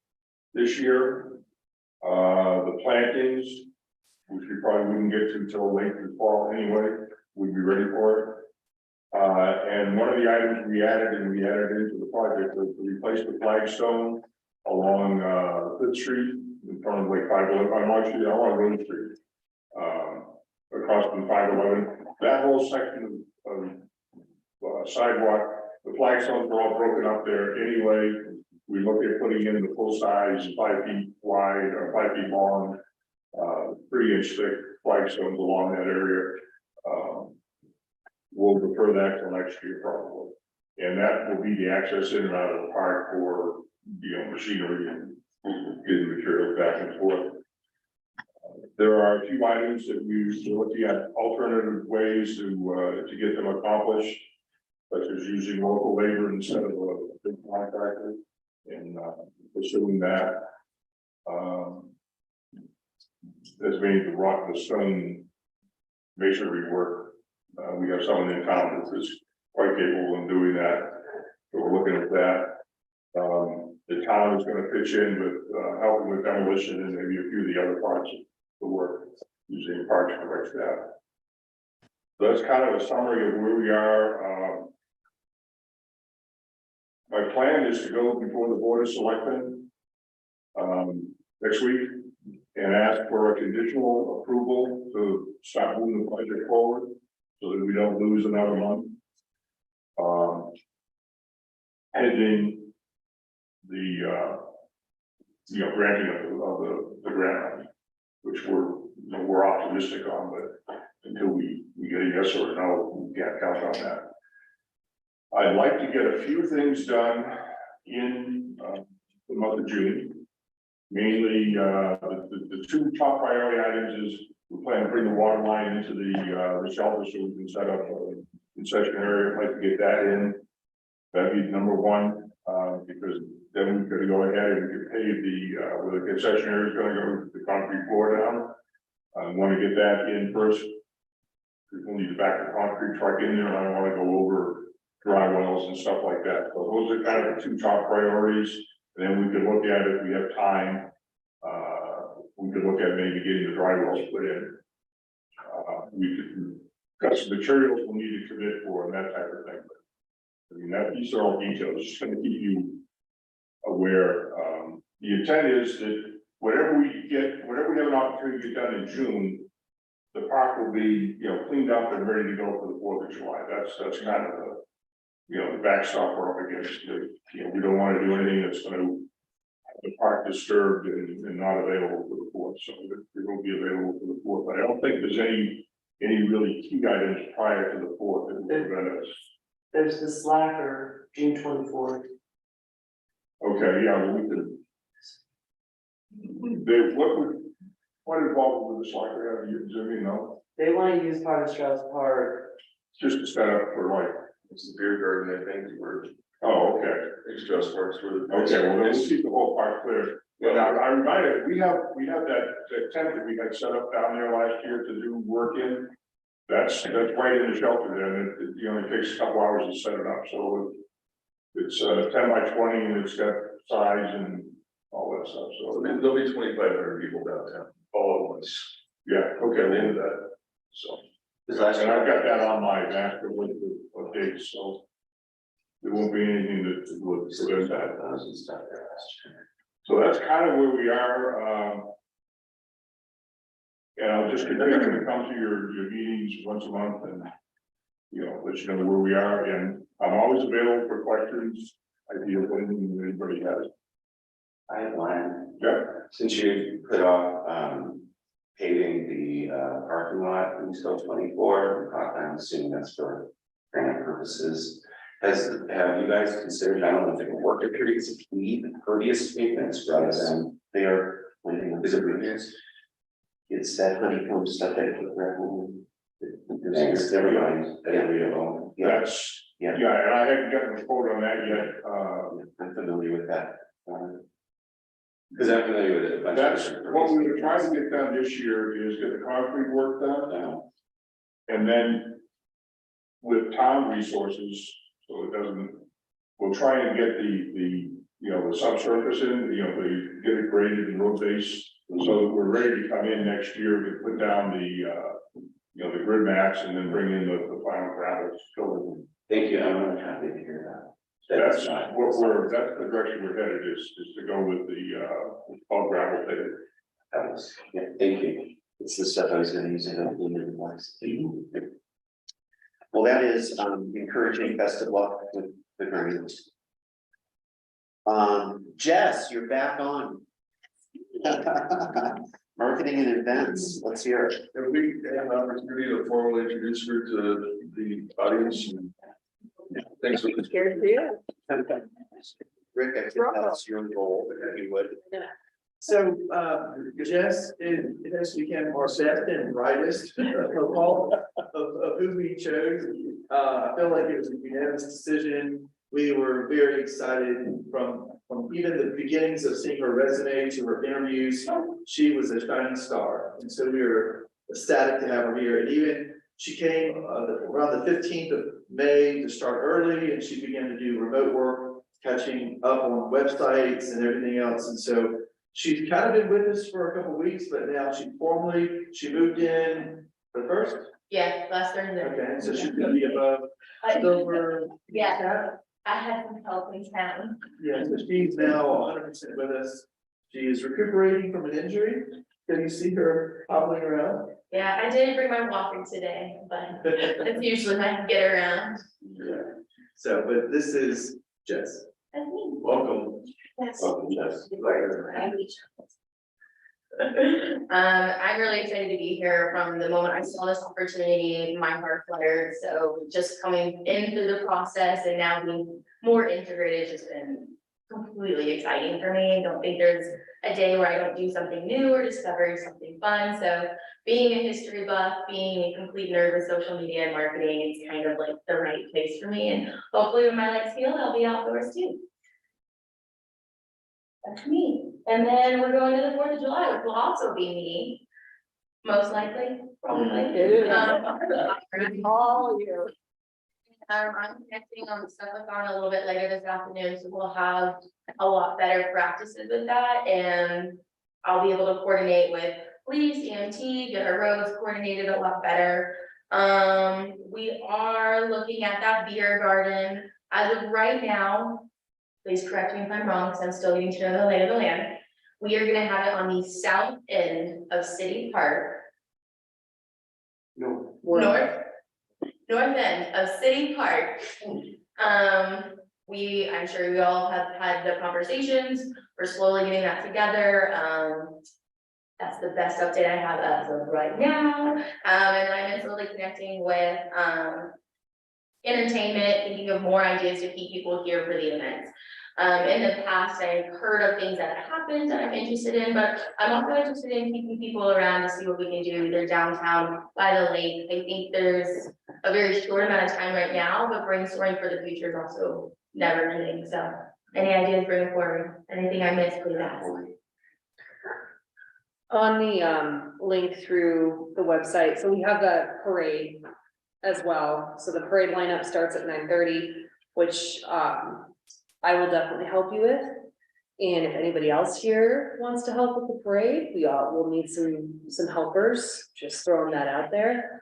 this year. The plantings, which we probably wouldn't get to until late in the fall anyway, we'd be ready for it. And one of the items we added into the project was to replace the flagstone along 5th Street in front of Lake 511, on March Street, along Road Street. Across from 511, that whole section of sidewalk, the flagstones were all broken up there anyway. We looked at putting in the full size, 5 feet wide or 5 feet long, 3-inch thick flagstones along that area. We'll defer that till next year probably. And that will be the access in and out of the park for, machinery and getting materials back and forth. There are a few items that we're looking at alternative ways to get them accomplished, such as using local labor instead of a big contractor, and pursuing that. That's made the stone masonry work. We have someone in town that is quite capable of doing that, so we're looking at that. The town is going to pitch in with helping with demolition and maybe a few of the other parts of the work using parts for right staff. So that's kind of a summary of where we are. My plan is to go before the Board of Selectmen next week and ask for a conditional approval to start moving the project forward so that we don't lose another month. Pending the granting of the grant money, which we're optimistic on, but until we get a yes or a no, we can't count on that. I'd like to get a few things done in the month of June. Mainly, the two top priority items is we plan to bring the water line into the shelter so we can set up a concession area. I'd like to get that in. That'd be number one, because then we're going to go ahead and get paid where the concession area is going to go, the concrete floor down. I want to get that in first. We'll need to back the concrete truck in there, and I don't want to go over dry wells and stuff like that. So those are kind of the two top priorities. And then we could look at it if we have time. We could look at maybe getting the dry wells put in. We could got some materials we'll need to commit for and that type of thing. I mean, these are all details, just going to keep you aware. The intent is that whatever we have an opportunity to get done in June, the park will be, cleaned up and ready to go for the 4th of July. That's kind of the backstop we're up against. We don't want to do anything that's going to have the park disturbed and not available for the 4th, so it will be available for the 4th. But I don't think there's any really key items prior to the 4th that will prevent us. There's the Slacker, June 24th. Okay, yeah, well, we could. What involved with the soccer, have They want to use part of Strauss Park. just to set up for like, It's the beer garden, I think, where oh, okay, extra parks were. okay, well, then we'll keep the whole park clear. But now, I reminded, we have that tent that we had set up down there last year to do work in. That's right in the shelter there, and it only takes a couple hours to set it up, so it's 10 by 20 and it's got size and all that stuff, so. There'll be 2,500 people downtown, all at once, Yeah, okay, at the end then of that, so. This last and year, I've got that on my master list of dates, so. There won't be anything that would prevent that. 5,000 stuff there last year. So that's kind of where we are, and I'll just continue to come to your meetings once a month and, let you know where we are, and I'm always available for questions, ideas, anything anybody has. I have one. Yeah. Since you put off, paving the, parking lot in Still 24, I'm assuming that's for grant purposes. Have you guys considered, I don't know if they can work at periods of heat, pervious pavements rather than, They are planning, is it previous? it's that honeycomb stuff that put gravel. Thanks, never mind, I didn't read it all. That's, Yeah. and I haven't gotten a quote on that yet, I'm familiar with that. Because I'm familiar with it. a bunch of that's different what we were pervious trying to get done this year, is get the concrete work done. pavements. And then with town resources, so it doesn't, we'll try and get the subsurface in, get it graded and road base. So that we're ready to come in next year to put down the grid max and then bring in the final gravel fill. Thank you, I'm really happy to hear that. That's not- that's the direction we're headed, is to go with the all gravel pit. That was, yeah, thank you. It's the stuff I was gonna use it up in the last. Well, that is encouraging. Best of luck with the grant. Jess, you're back on. Marketing and events, let's hear it. If we have an opportunity to formally introduce her to the audience. Thanks for this. Scared for you. Rick, I think that's your goal, if you would. So, Jess is became our best and brightest of all of who we chose. I feel like it was a unanimous decision. We were very excited from even the beginnings of seeing her resume to her interviews. She was a shining star, and so we were ecstatic to have her here. And even she came around the 15th of May to start early, and she began to do remote work, catching up on websites and everything else. And so she's kind of been with us for a couple of weeks, but now she moved in the first. Yeah, last Thursday. Okay, so she's gonna be above silver. Yeah, I had some help in town. Yeah, so she's now 100% with us. She is recuperating from an injury. Can you see her hobbling around? Yeah, I didn't bring my walker today, but that's usually when I can get around. Yeah. So, but this is Jess. That's me. Welcome. Yes. Welcome, Jess. I'm really excited to be here. From the moment I saw this opportunity, my heart fluttered. So just coming in through the process and now being more integrated has just been completely exciting for me. I don't think there's a day where I don't do something new or discover something fun. So being a history buff, being a complete nerd with social media and marketing, it's kind of like the right place for me. And hopefully when my legs heal, I'll be outdoors too. That's me. And then we're going to the 4th of July, which will also be me. Most likely, probably. It is. All you. I'm connecting on the Subathon a little bit later this afternoon, so we'll have a lot better practices with that, and I'll be able to coordinate with police, EMT, get our roads coordinated a lot better. We are looking at that beer garden. As of right now, please correct me if I'm wrong, because I'm still getting to know the lay of the land. We are gonna have it on the south end of City Park. north end of City Park. I'm sure we all have had the conversations, we're slowly getting that together, that's the best update I have as of right now. And I'm slowly connecting with, entertainment, thinking of more ideas to keep people here for the events. In the past, I've heard of things that have happened that I'm interested in, but I'm also interested in keeping people around to see what we can do either downtown by the lake. I think there's a very short amount of time right now, but brainstorming for the future is also never ending. So any ideas bring forward? Anything I missed, please ask. On the link through the website, so we have the parade as well. So the parade lineup starts at 9:30, which I will definitely help you with. And if anybody else here wants to help with the parade, we all will need some helpers, just throwing that out there.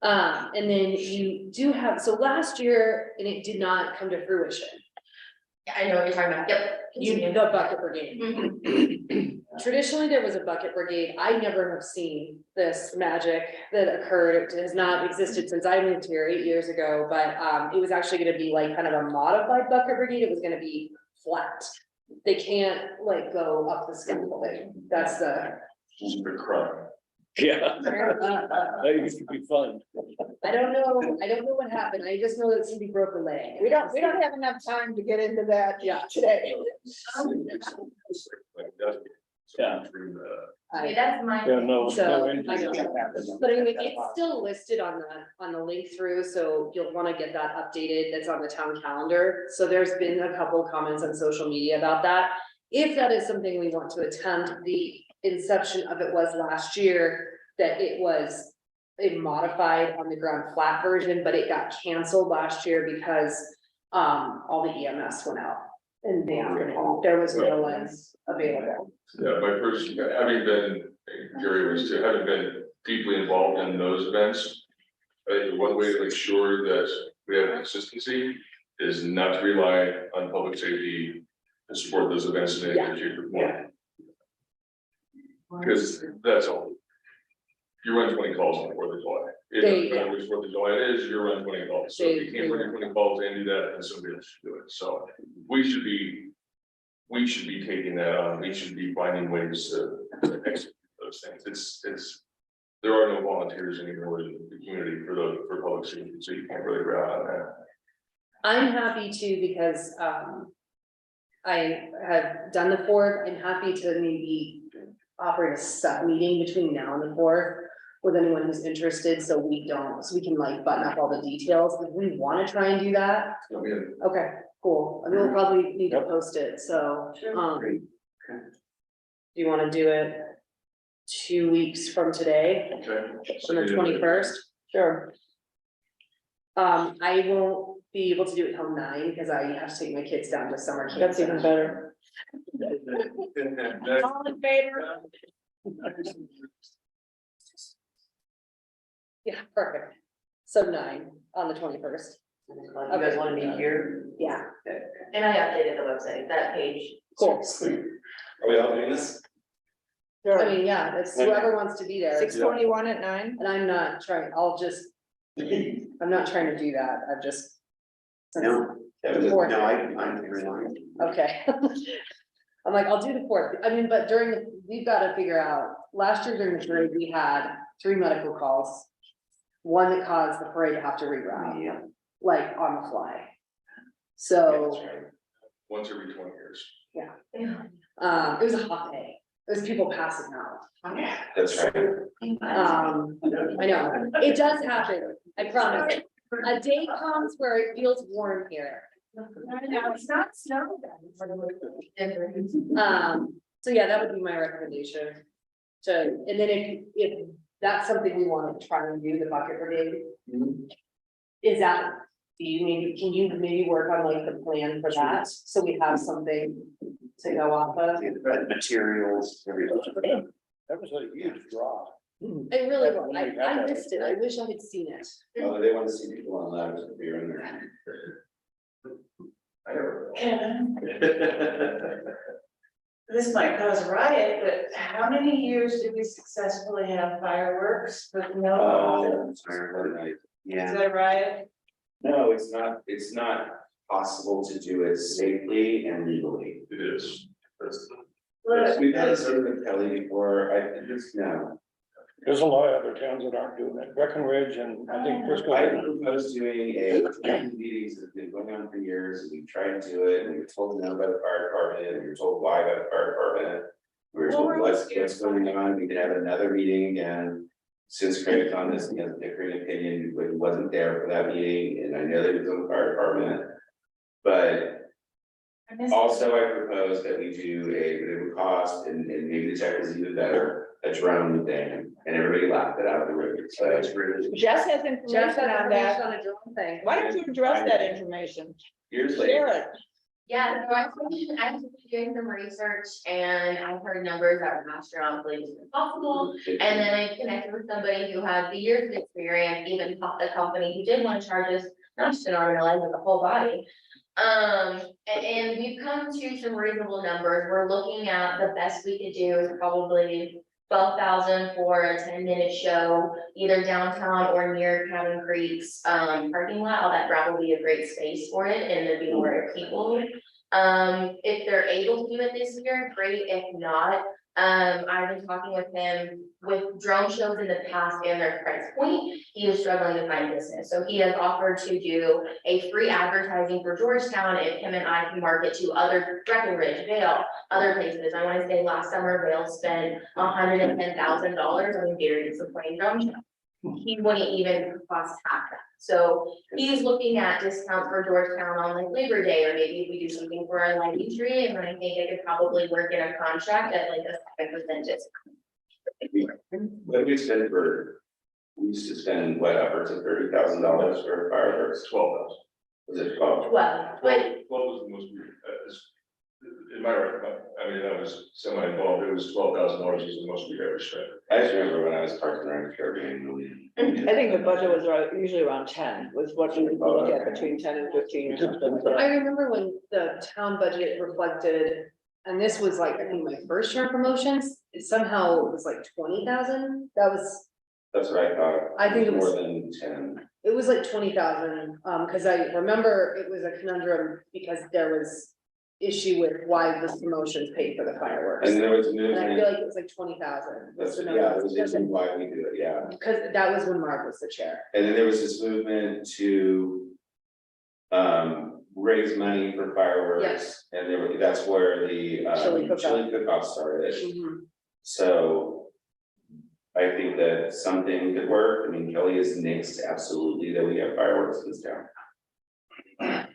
And then you do have, so last year, and it did not come to fruition, Yeah, I know what you're talking about. Yep. the bucket brigade. Mhm. Traditionally, there was a bucket brigade. I never have seen this magic that occurred. It has not existed since I moved here 8 years ago, but it was actually gonna be like kind of a modified bucket brigade. It was gonna be flat. They can't like go up the scaffolding. That's the, Just a big crowd. Yeah. That used to be fun. I don't know what happened. I just know that somebody broke a leg. We don't have enough time to get into that Yeah. today. Like, that's- Yeah. Okay, that's my. Yeah, no. So, no I injuries know. happened. But anyway, it's still listed on the link through, so you'll wanna get that updated, that's on the town calendar. So there's been a couple comments on social media about that. If that is something we want to attend, the inception of it was last year, that it was a modified on the ground flat version, but it got canceled last year because all the EMS went out. And there was no ones available. Yeah, my first, having been, Gary was too, having been deeply involved in those events. I think one way to make sure that we have consistency is not to rely on public safety to support those events in any way, shape, or form. Because that's all. You run 20 calls on the 4th of July. It doesn't matter which 4th of July it is, you run 20 calls. So if you can't run 20 calls and do that, then somebody else should do it. So we should be taking that on. We should be finding ways to execute those things. It's, there are no volunteers anymore in the community for public safety, so you can't really rely on that. I'm happy to because I have done the 4th. I'm happy to maybe operate a sub meeting between now and the 4th with anyone who's interested, so we can like button up all the details. If we want to try and do that, I mean, okay, cool. I mean, we'll probably need to post it, so. Great. Do you want to do it 2 weeks from today, okay. on the 21st? Sure. I won't be able to do it till 9 because I have to take my kids down to summer camp. That's even better. Next. All in favor? Yeah, perfect. So 9 on the 21st. You guys wanna meet here? Yeah, And I updated the website, that page. cool. Are we all doing this? I mean, yeah, it's whoever wants to be there. 6:21 at 9? And I'm not trying, I'm not trying to do that. I've just. No, Fourth. no, I'm relying. Okay. I'm like, I'll do the 4th. I mean, but we've got to figure out, last year during the parade, we had 3 medical calls. One that caused the parade to have to reroute, Yeah. like on the fly. So, Once every 20 years. it was a hot day. It was people passing out. That's right. I know, it does happen, I promise. A day comes where it feels warm here. It's not snow So yeah, that would be my recommendation. And then if that's something we want to try and do, the bucket brigade. Is that, can you maybe work on like the plan for that, so we have something to go off of? Materials, everything. That was a huge draw. It really was, I missed it, I wish I had seen it. Oh, they want to see people on ladders with beer in there. I never. this might cause a riot, but how many years did we successfully have fireworks with no? Is Yeah, that a riot? No, it's not possible to do it safely and legally. It is. Look, We've had this with Kelly before, I just, no. There's a lot of other towns that aren't doing it, Breckenridge and I think Frisco. I proposed doing meetings that have been going on for years, and we tried to do it, and we were told no by the fire department, and we were told why by the fire department. We were told what's going on, we could have another meeting again. Since Craig's on this, he has a different opinion, but he wasn't there for that meeting, and I know that he was on the fire department. But I missed it. also I proposed that we do it would cost, and maybe the check was even better, a drone thing, and everybody laughed it out of the room, so it's really. Jess has Jeff information has on that. information on a drone thing. Why don't you address that information? Years Share later. it. Yeah, so I've been doing some research and I've heard numbers that were astronomically impossible. And then I connected with somebody who had the years of experience, even taught the company who did want to charge us, not just an arm and a leg, but the whole body. And we've come to some reasonable numbers. We're looking at the best we could do is probably 12,000 for a 10-minute show, either downtown or near Cabin Creek's parking lot. All that gravel will be a great space for it and there'd be more people. If they're able to do it this year, great. If not, I've been talking with him with drone shows in the past and their price point. He was struggling to find business. So he has offered to do a free advertising for Georgetown if him and I can market to other Breckenridge, Vale, other places. I want to say last summer Vale spent $110,000 on Gary's plane drone show. He wouldn't even cost half that. So he's looking at discounts for Georgetown on like Labor Day, or maybe if we do something for our lighting tree, and then I think I could probably work in a contract at like a 7% discount. What do we spend for, we used to spend what, upwards of $30,000 for fireworks, 12,000. was it 12? Well, but 12 was the most, in my record, I mean, I was semi-involved, it was $12,000 was the most we've ever spent. I just remember when I was Parks and Rec Caribbean. I think the budget was usually around 10, was what we look at, between 10 and 15 or something. I remember when the town budget reflected, and this was like, I think my first year of promotions, it somehow was like 20,000. That was, That's what I thought. I think it was- more than 10. it was like 20,000, cause I remember it was a conundrum because there was issue with why the promotions paid for the fireworks. And there was And I feel movement, like it was like 20,000. that's, yeah, there was a reason why we do it, yeah. Cause that was when Mark was the chair. And then there was this movement to raise money for fireworks. Yes. And that's where the Chili cook-off. chili cook-off started. So I think that something could work. I mean, Kelly is nixed absolutely that we have fireworks in this town.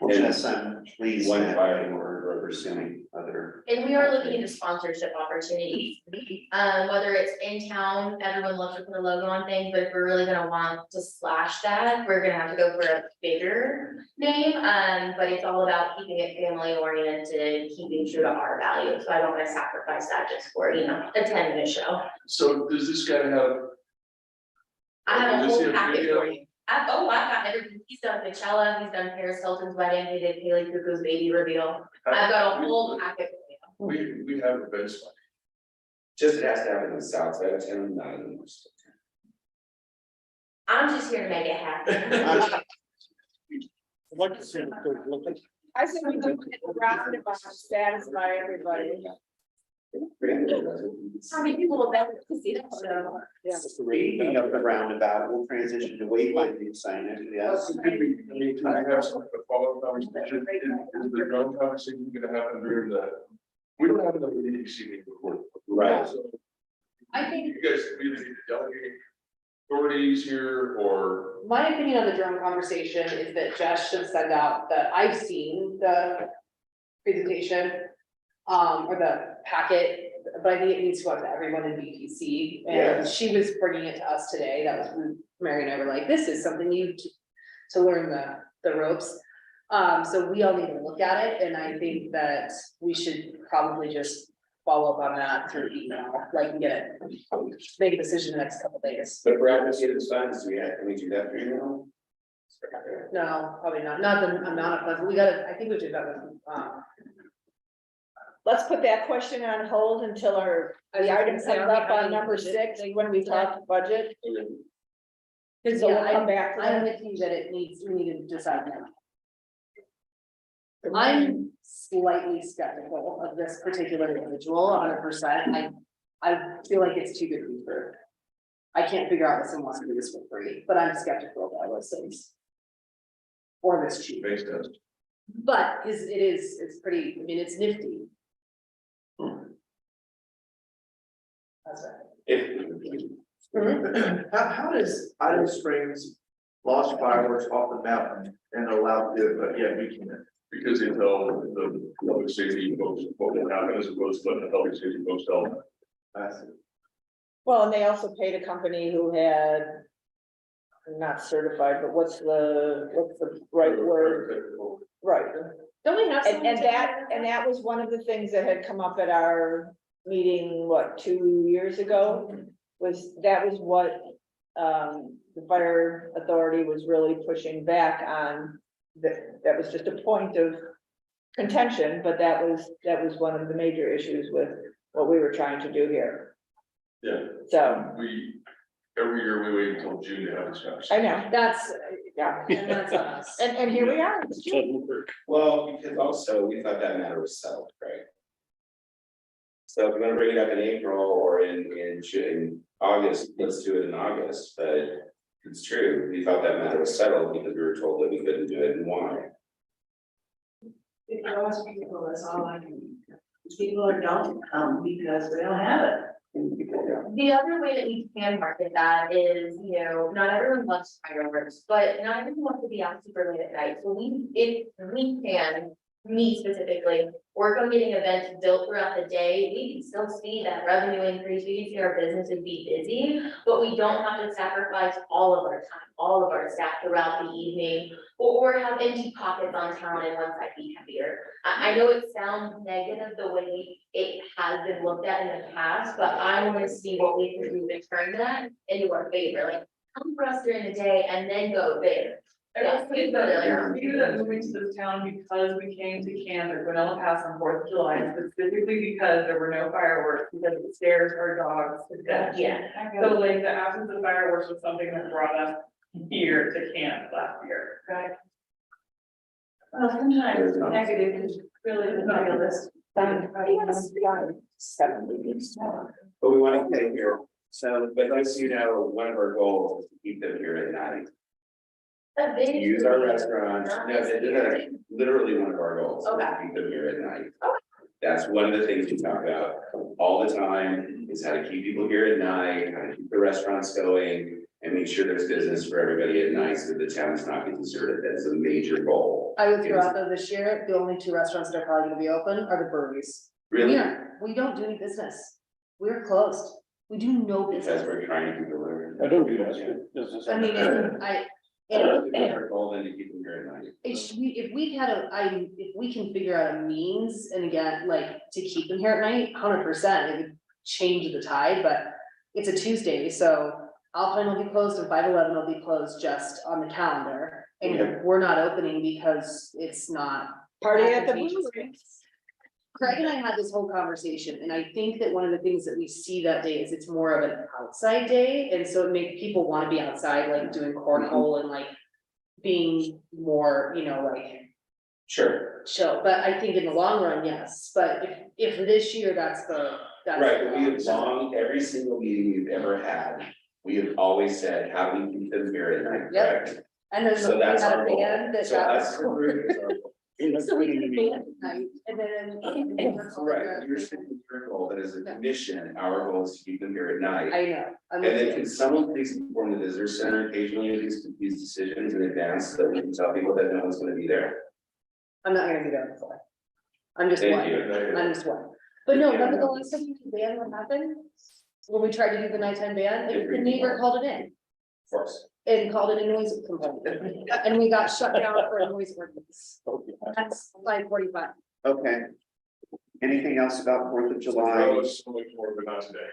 well, Jess, I'm pleased One that fire. we're pursuing other. and we are looking into sponsorship opportunities. Whether it's in town, everyone loves to put a logo on things, but if we're really gonna want to slash that, we're gonna have to go for a bigger name. But it's all about keeping it family oriented, keeping true to our values. So I don't wanna sacrifice that just for, a 10-minute show. So does this guy have? I have a Does he whole have packet video? for you. I've got everything. He's done Coachella, he's done Paris Hilton's wedding, he did Haley Cuckoo's baby reveal. I've got a whole packet for you. We have events. Just it has to happen in the south side of town, not in the north side I'm just here to make it happen. I'd like to see it look like. I think we do it roundabout, satisfy everybody. of town. How many people will bet to see that show? Yeah. Speaking of the roundabout, we'll transition to wayfinding signage, yes. Could we have some follow-up conversation? Is the drone conversation gonna happen during the? We don't have another meeting this evening before. Right. So I think you guys either need to delegate authorities here or. my opinion on the drone conversation is that Jess should send out I've seen the presentation. Or the packet, but I think it needs to go out to everyone in BPC, and Yes. she was bringing it to us today, that was when Mary and I were like, this is something to learn the ropes. So we all need to look at it, and I think that we should probably just follow up on that through email, like make a decision in the next couple days. But for advocacy of the signs, can we do that for you now? No, probably not the amount of funds, I think we did that with, let's put that question on hold until I was the just item gonna say, comes are we up on having number budget 6, thing when we today? talk budget. Cause So yeah, we'll come back to I'm that. with you that we need to decide now. I'm slightly skeptical of this particular individual, 100%. I feel like it's too good to be true. I can't figure out if someone wants to do this for free, but I'm skeptical about those things. Or this cheap, Makes sense. but it's pretty, I mean, it's nifty. That's right. How does Idaho Springs launch fireworks off the mountain and allow to do it, but yeah, we can. Because they tell the public safety folks what will happen as opposed to letting the public safety folks tell them. Well, and they also paid a company who had, not certified, but what's the right word? Right. Don't we have? someone And take care of that was one of the things that had come up at our meeting, what, 2 years ago? That was what, the fire authority was really pushing back on. That was just a point of contention, but that was one of the major issues with what we were trying to do here. Yeah. So, Every year we wait until June to have this I conversation. know, That's, yeah, and that's us. and here we are. It's June. Well, because also we thought that matter was settled, right? So if we're gonna bring it up in April or in August, let's do it in August, but it's true, we thought that matter was settled because we were told that we couldn't do it and why. If you ask people, that's all I can. People don't come because they don't have it. The other way that we can market that is, not everyone loves fireworks, but not everyone wants to be out super late at night. So if we can, me specifically, work on getting events built throughout the day, we can still see that revenue increase, we can see our businesses be busy, but we don't have to sacrifice all of our time, all of our staff throughout the evening, or have empty pockets on town and one side be heavier. I know it sounds negative the way it has been looked at in the past, but I want to see what we can do to turn that into our favor, like come for us during the day and then go there. Yeah, we go there. We ended up moving to this town because we came to camp at Guanella Pass on 4th of July, specifically because there were no fireworks, because it scares our dogs to death. Yeah. So like the absence of fireworks was something that brought us here to camp last year. Right. Well, sometimes negative is really unrealistic. But we want to stay here, so, but as you know, one of our goals is to keep them here at night. Use our restaurants, no, that's literally one of our goals, is to Okay. keep them here at night. That's one of the things we talk about all the time, is how to keep people here at night, how to keep the restaurants going. And make sure there's business for everybody at night, so the town's not getting deserted, that's a major goal. I would throw out though this year, the only 2 restaurants that are probably gonna be open are the breweries. Really, We don't do any business. We're closed. We do no because business. we're trying to deliver. I don't do that business. I mean, It's our goal then to keep them here at night. if we can figure out a means, and again, like, to keep them here at night, 100%, it would change the tide, but it's a Tuesday, so Alpine will be closed and 511 will be closed just on the calendar. And we're not opening because it's not. Party at the advantageous. brewery. Craig and I had this whole conversation, and I think that one of the things that we see that day is it's more of an outside day, and so it makes people wanna be outside, like doing cornhole and like. Being more, like Sure, chill, but I think in the long run, yes, but if this year, that's. right, but we have long, every single meeting we've ever had, we have always said, how do we keep them here at night, Yep. correct? And then So we that's had our a goal. band that So got. that's the root is our goal. So we did a band night, and then. Correct, you're saying your goal, but as a commission, our goal is to keep them here at night. I know. I'm And then with can you. someone please inform the visitor center occasionally of these decisions in advance, so that we can tell people that no one's gonna be there? I'm not gonna be there before. I'm just Thank one, you. I'm just one, but no, remember the last time the band, what happened? When we tried to do the nighttime band, the neighbor called it in. Of course. And called it a noise complaint, and we got shut down for a noise ordinance. That's 5:45. Okay. Anything else about 4th of Oh, July it's so much more, but not today.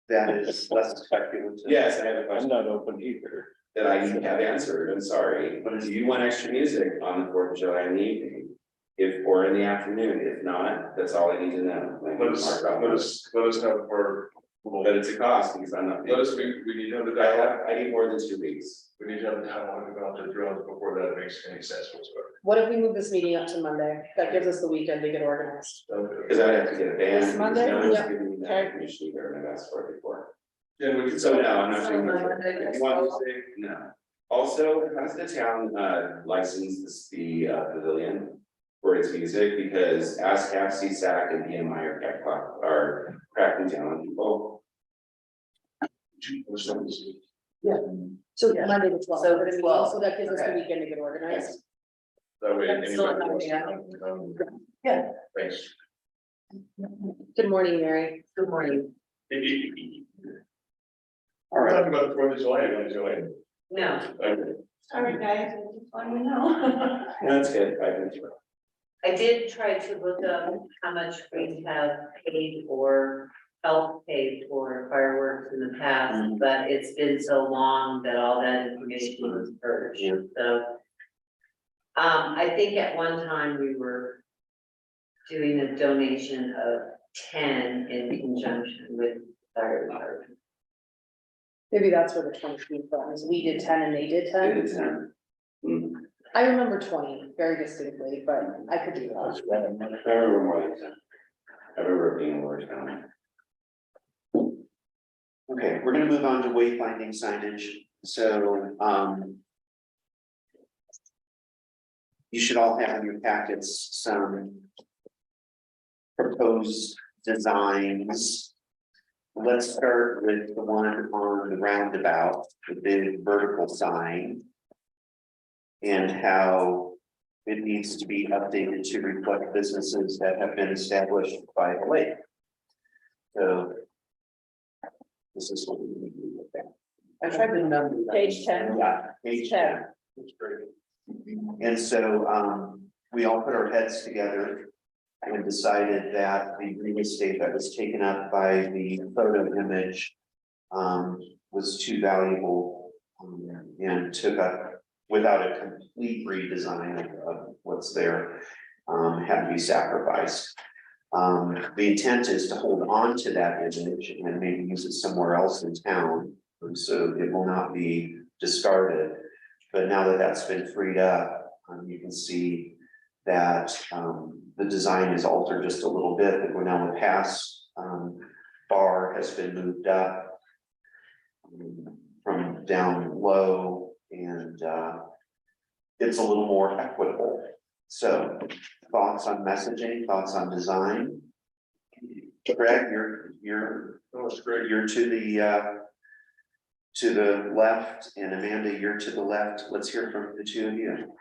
that is less speculative? Yes, I have a I'm question not open either. that I have answered, I'm sorry, but do you want extra music on the 4th of July in the evening? or in the afternoon, if not, that's all I need to know. Like, Let us have our, But it's a cost because I'm not. we need to have the I dialogue, need more than 2 weeks. we need to have the dialogue about the drones before that makes any sense whatsoever. What if we move this meeting up to Monday? That gives us the weekend to get organized. Because I have to get a band. This Monday? because no one's Yeah. giving me that information either, and I've asked for it before. Yeah, we can. So no, I'm not So saying. Monday, If you want to say, no. Also, has the town licensed the pavilion for its music? Because ASCAP, CSAC, and EMI are cracking down on people. So Yeah. Monday the 12th, So we're gonna meet, 12th. so that gives us the Okay. weekend to get organized. That way. That's still anybody not wants to me, come, Yeah. Thanks. Good morning, Mary. Good morning. All right. Talking about the 4th of July, you want to join? No. Okay. Sorry, guys, I just want to know. That's good, I think. I did try to look up how much we have paid or helped pay for fireworks in the past, but it's been so long that all that information was purged, so. I think at one time we were doing a donation of 10 in conjunction with fire department. Maybe that's where the 20 came from, is we did 10 and they did 10. It's, I remember 20 very distinctly, but I could do that. I remember more than 10. I remember being worse down. Okay, we're gonna move on to wayfinding signage, so, you should all have in your packets some proposed designs. Let's start with the one on the roundabout, the big vertical sign. And how it needs to be updated to reflect businesses that have been established by the lake. So. This is what we need to look at. I tried to number. that. Page 10. Yeah, page 10. And so, we all put our heads together and decided that the real estate that was taken up by the photo image was too valuable, and took up, without a complete redesign of what's there, had to be sacrificed. The intent is to hold on to that image and maybe use it somewhere else in town, so it will not be discarded. But now that that's been freed up, you can see that the design is altered just a little bit. The Guanella Pass bar has been moved up from down low, and it's a little more equitable. So, thoughts on messaging, thoughts on design? Greg, you're to the left, and Amanda, you're to the left. Let's hear from the two of you.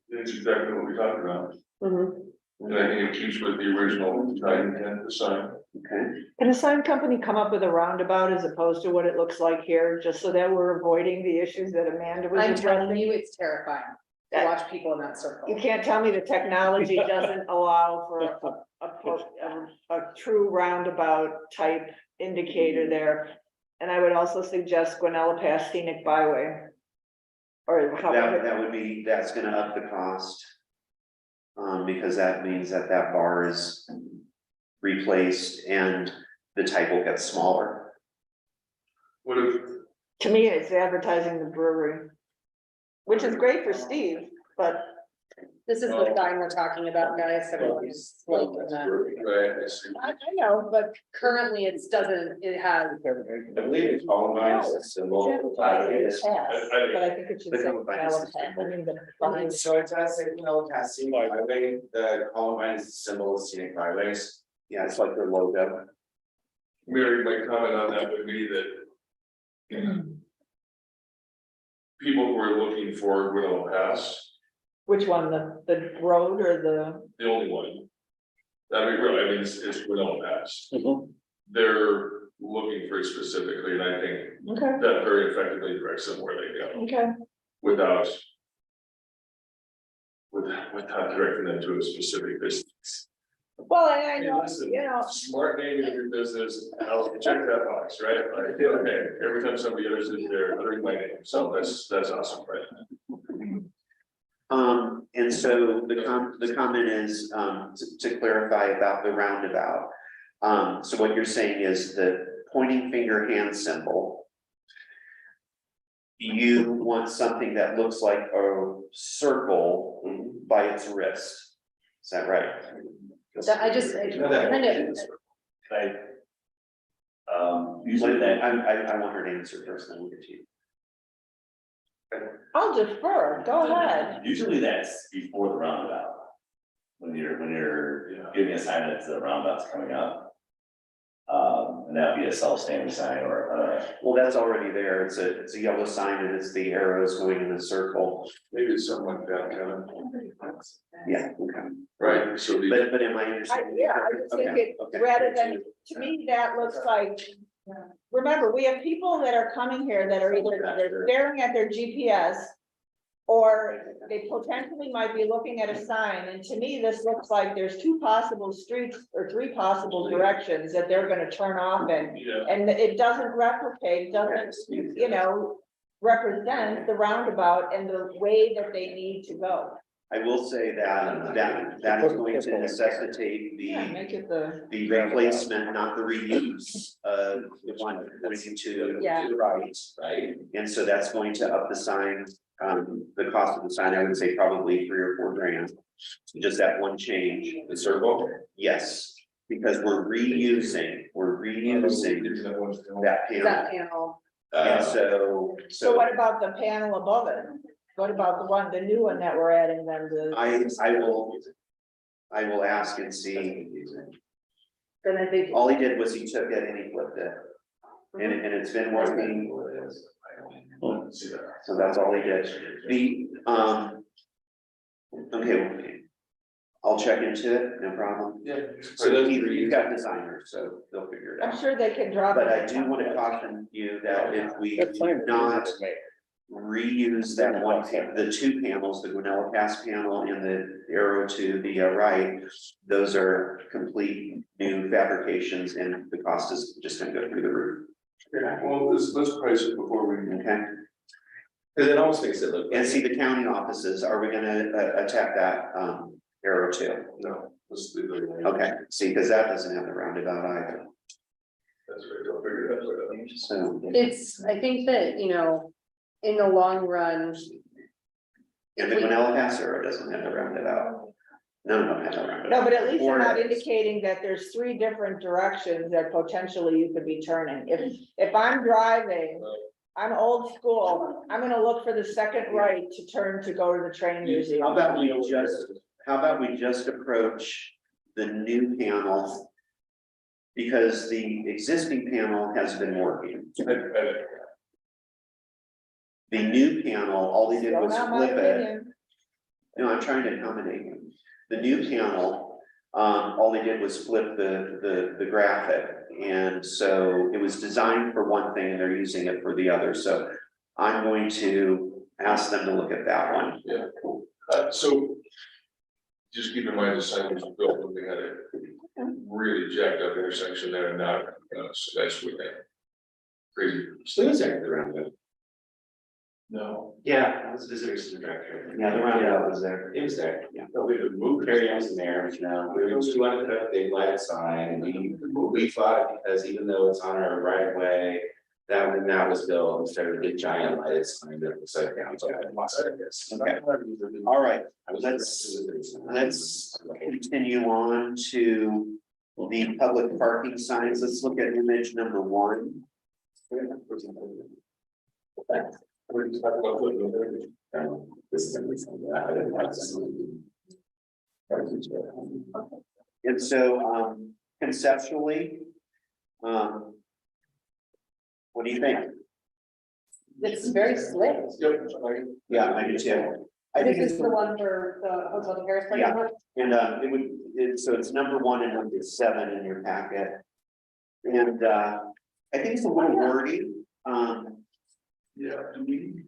It's exactly what we talked about, Mhm. and I think it keeps with the original design intent of the sign. Okay, Can a sign company come up with a roundabout as opposed to what it looks like here, just so that we're avoiding the issues that Amanda was I'm telling addressing? you, it's terrifying to watch people in that circle. You can't tell me the technology doesn't allow for a true roundabout type indicator there. And I would also suggest Guanella Pass Scenic Byway. Or how about that would be, that's gonna up the cost. Because that means that that bar is replaced and the type will get smaller. What if, to me, it's advertising the brewery. Which is great for Steve, but This is the sign we're talking about, guys. Everyone's like, right, I see. I know, but currently it doesn't, it has. I believe it's Columbine, it's a symbol. but I think it should The say Columbine Guanella is- Pass. I mean, the sign. So it's not saying, Pass Scenic Byway, the Columbine is the symbol of scenic byways. Yeah, it's like their logo. Mary, my comment on that would be that people who are looking for Guanella Pass, Which one, the road or the only one. I mean, really, I mean, it's Guanella Pass. They're looking for it specifically, and I think okay, that very effectively directs them where they go okay. without directing them to a specific business. Well, I Hey, know, listen, you know, smart name of your business, I'll check that box, right? Like, okay, every time somebody utters it, they're uttering my name, so that's awesome, right? And so the comment is, to clarify about the roundabout. So what you're saying is the pointing finger hand symbol. You want something that looks like a circle by its wrist. Is that right? I just, I kind of, Usually I want her to answer first, then we'll get to you. I'll defer, go ahead. Usually that's before the roundabout. When you're giving a sign that the roundabout's coming up. And that'd be a self-standing sign or, Well, that's already there. It's a yellow sign and it's the arrows going in a circle. Maybe it's something like that, Kevin. Yeah, okay. Right, so the. But am I understanding? Yeah, I just think Okay, it, okay. rather than, to me, that looks like. Remember, we have people that are coming here that are either, they're staring at their GPS. Or they potentially might be looking at a sign, and to me, this looks like there's two possible streets or three possible directions that they're gonna turn off in. Yeah. And it doesn't replicate, doesn't, you know, represent the roundabout and the way that they need to go. I will say that is going to necessitate Yeah, make it the replacement, not the reuse of the one pointing to Yeah. the right. Right? And so that's going to up the sign, the cost of the sign, I would say probably $3 or $4 grand. Just that one change, The circle? yes, because we're reusing that panel. that panel, And so So what about the panel above it? What about the new one that we're adding then to? I will ask and see. then I think. All he did was he took it and he flipped it. And it's been working. So that's all he did. Okay. I'll check into it, no problem. Yeah. So you've got designers, so they'll figure it I'm out. sure they can drop. But it. I do want to caution you that if we That's fine. do not reuse that one, the two panels, the Guanella Pass panel and the arrow to the right, those are complete new fabrications and the cost is just gonna go through the roof. Well, let's price it before we. Okay, Cause it almost makes it look. and see the county offices, are we gonna attack that arrow too? No, let's leave it. Okay, see, because that doesn't have the roundabout either, That's right, I'll figure it out. so. It's, I think that, you know, in the long run, And the Guanella Pass arrow doesn't have the roundabout. None of them have the roundabout. No, but at least Or you're not it's- indicating that there's three different directions that potentially you could be turning. If I'm driving, I'm old school, I'm gonna look for the second right to turn to go to the train museum. How about we just approach the new panel? Because the existing panel has been working. The new panel, all they did Still was not my flip it. opinion. No, I'm trying to accommodate you. The new panel, all they did was flip the graphic. And so it was designed for one thing and they're using it for the other. So I'm going to ask them to look at that one. Yeah, so. Just keep in mind the sign was built when they had a really jacked up intersection there and not, so that's what that. Crazy. Still is there, the roundabout. No. Yeah, I was visitor director. Yeah, the roundabout was there. It was there. Yeah. But we would move areas in there, you know, we wanted to put up a big lighted sign and we thought because even though it's on our right of way. That when that was built, instead of a big giant lighted sign that was like council had lost it, I guess. Okay. All right, let's continue on to the public parking signs. Let's look at image number 1. We're just talking about putting it there. This is everything that I didn't have. And so conceptually, what do you think? it's very slick. Yep, Yeah, I do too. I think This it's, is the one for the Hotel de Paris. Yeah. and so it's number 1 and number 7 in your packet. And I think it's a little wordy. yeah, do we?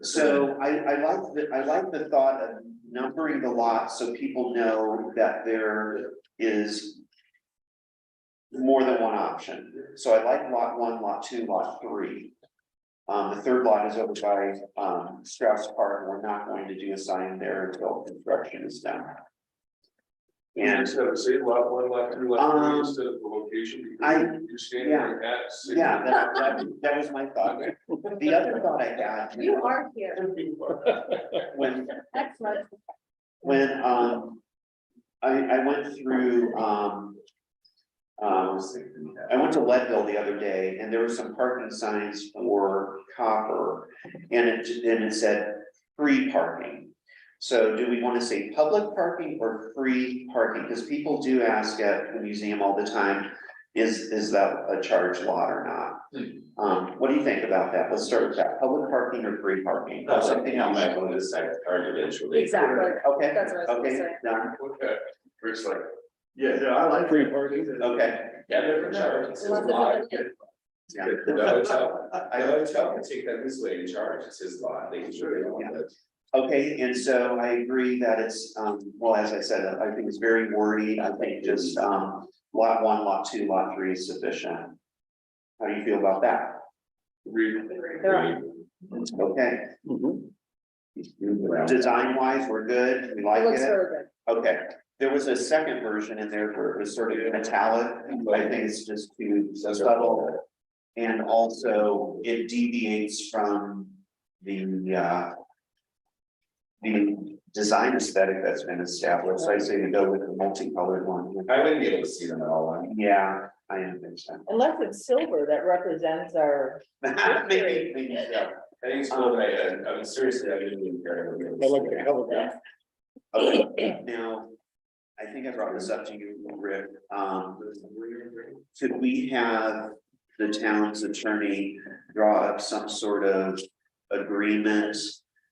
So I like the thought of numbering the lot so people know that there is more than one option. So I like lot 1, lot 2, lot 3. The third lot is over by, Strauss Park, and we're not going to do a sign there until construction is done. You And, just have to say lot one, lot two, lot three instead of the location. because You're standing there at. six. yeah, that was my thought. The other thought I had. You are here. When, Excellent. when, I went through, I went to Leadville the other day, and there were some parking signs for Copper, and it said free parking. So do we want to say public parking or free parking? Because people do ask at the museum all the time, is that a charge lot or not? What do you think about that? Let's start with that, public parking or free parking, or something else? might want to decide the charge eventually. Exactly. Okay, That's what I was gonna okay, say. done, Okay, Rick's like, Yeah, no, I like. Free parking. okay, Yeah, different charge. It's his Unless lot. it's- yeah. The hotel can take that this way and charge, it's his lot, they can sure they want that. Okay, and so I agree that it's, well, as I said, I think it's very wordy, I think just, lot one, lot two, lot three is sufficient. How do you feel about that? Okay, design wise, we're good, we like It looks it, really good. okay. There was a second version in there where it was sort of metallic, I think it's just too subtle. And also it deviates from the design aesthetic that's been established, so I say to go with the multicolored one. I wouldn't be able to see them at all. Yeah, I understand. Unless it's silver that represents our, Maybe, yeah. I think it's cool, but I mean, seriously, I didn't even care. I like the helicopter. Okay, now, I think I brought this up to you, Rick, could we have the town's attorney draw up some sort of agreement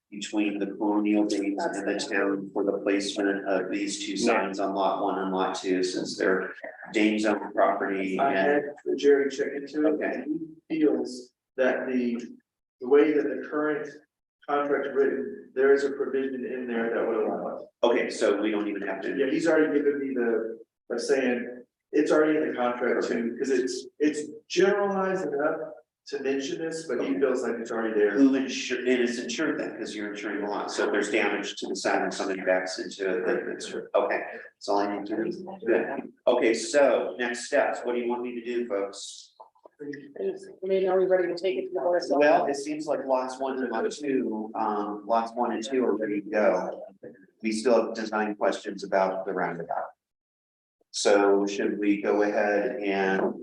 between the colonial days and the town for the placement of these two signs on lot one and lot two, since they're Dame's own property I and, had Jerry check into it, Okay. and he feels that the way that the current contract's written, there is a provision in there that would allow it. okay, so we don't even have to. Yeah, he's already given me by saying, it's already in the contract too, because it's generalized enough to mention this, but he feels like it's already there. Who insure, it is insured then, because you're insuring the lot, so if there's damage to the sign and somebody backs into it, then it's, okay, that's all I need to do. Good. Okay, so next steps, what do you want me to do, folks? I mean, are we ready to take it to the board? of Well, it seems like lots one and lot two, lots one and two are ready to go. We still have design questions about the roundabout. So should we go ahead and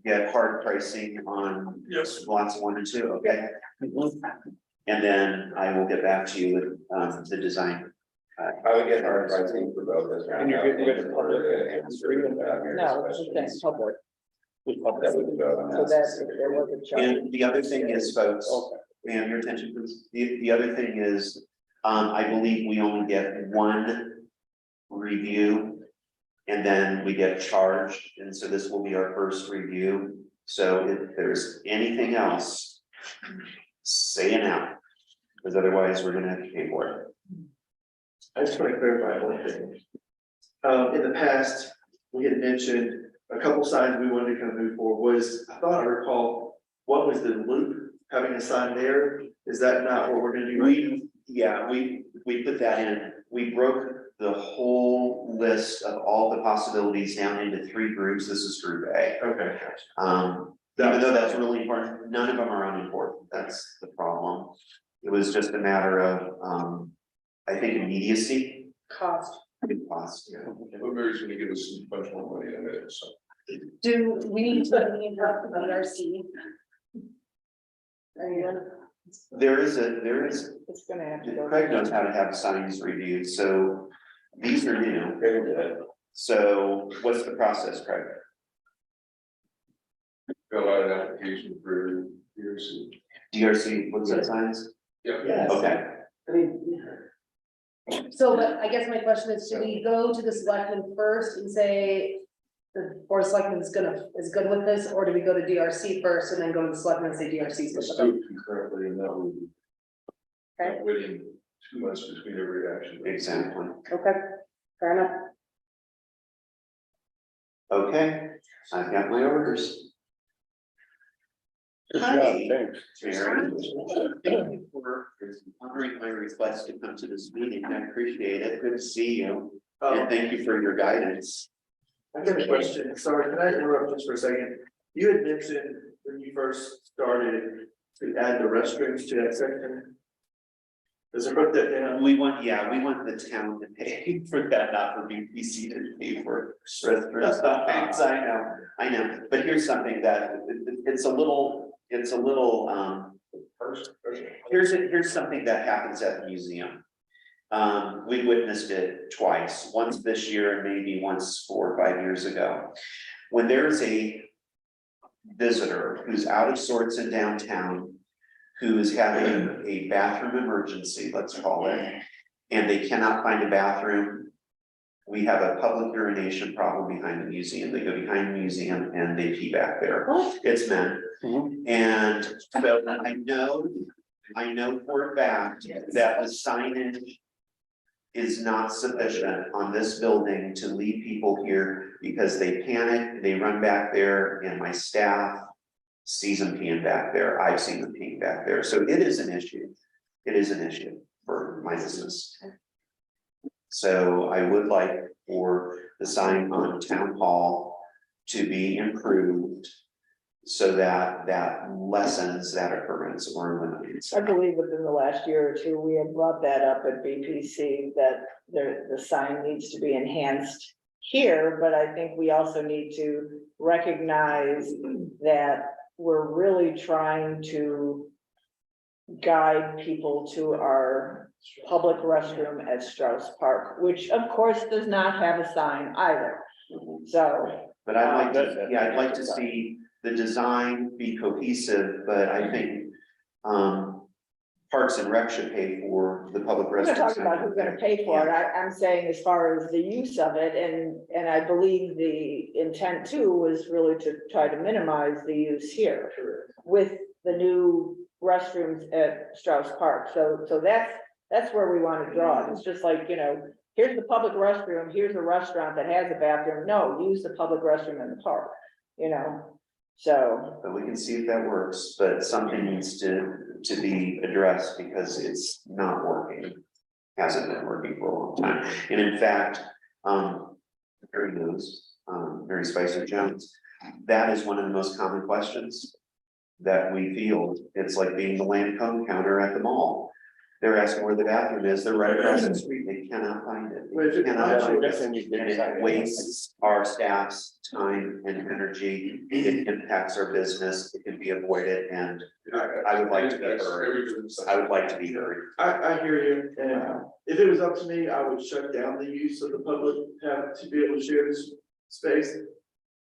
get hard pricing on yes, lots one and two, okay? And then I will get back to you with the design. I would get hard pricing for both those. And you're good with public? no, it's the same public, That would go on so that. that's if there was a charge. And the other thing is, folks, may I have your attention, please? The other thing is, I believe we only get one review. And then we get charged, and so this will be our first review. So if there's anything else, say it now, because otherwise we're gonna have to pay for it. I just want to clarify one thing. In the past, we had mentioned a couple signs we wanted to kind of move forward was, I thought I recall, one was the loop, having a sign there. Is that not what we're gonna do? We put that in, we broke the whole list of all the possibilities down into 3 groups. This is group A. Okay. Even though that's really important, none of them are unimportant. That's the problem. It was just a matter of, I think immediacy. Cost. Cost, yeah. but Mary's gonna give us a bunch more money in a minute, so. Do we need to interrupt the BRC? There is, It's gonna have to go. Craig knows how to have signs reviewed, so these are new. So what's the process, Craig? Fill out an application for years. DRC, what's that signs? Yeah. Okay, So, but I guess my question is, should we go to the selectmen first and say the board of selectmen is good with this, or do we go to DRC first and then go to the selectmen and say DRC is good Let's with do it? it concurrently and that would. Okay. Waiting 2 months between every action. exactly. Okay, fair enough. Okay, I've got my orders. Hi. Thanks. Mary. Thank you for honoring my request to come to this meeting. I appreciate it. Good to see you. And thank you for your guidance. I got a question, sorry, can I interrupt just for a second? You had mentioned when you first started to add the restrooms to that section. Does it put that down? We want the town to pay for that, not for BPC to pay for restrooms. Thanks, I know, but here's something that, it's a little, here's something that happens at the museum. We witnessed it twice, once this year and maybe once 4 or 5 years ago. When there's a visitor who's out of sorts in downtown, who is having a bathroom emergency, let's call it, and they cannot find a bathroom, we have a public urination problem behind the museum. They go behind the museum and they pee back there. It's men. And so I know for a fact that the signage is not sufficient on this building to lead people here because they panic, they run back there, and my staff sees them peeing back there. I've seen them peeing back there. So it is an issue. It is an issue for my business. So I would like for the sign on Town Hall to be improved so that lessens that occurrence or eliminates. I believe within the last year or two, we have brought that up at BPC, that the sign needs to be enhanced here, but I think we also need to recognize that we're really trying to guide people to our public restroom at Strauss Park, which of course does not have a sign either. So. But I'd like to see the design be cohesive, but I think Parks and Rec should pay for the public We're gonna restrooms. talk about who's gonna pay for it. I'm saying as far as the use of it, and I believe the intent too was really to try to minimize the use here with the new restrooms at Strauss Park. So that's where we want to draw it. It's just like, here's the public restroom, here's a restaurant that has a bathroom. No, use the public restroom in the park, so. But we can see if that works, but something needs to be addressed because it's not working. Hasn't been working for a long time. And in fact, Mary knows, Mary Spicer Jones, that is one of the most common questions that we field. It's like being the Lancome counter at the mall. They're asking where the bathroom is. They're right across the street. They cannot find it. They cannot find it. And it wastes our staff's time and energy. It impacts our business. It can be avoided, and I would like to be heard. I would like to be heard. I hear you, and if it was up to me, I would shut down the use of the public to be able to share this space.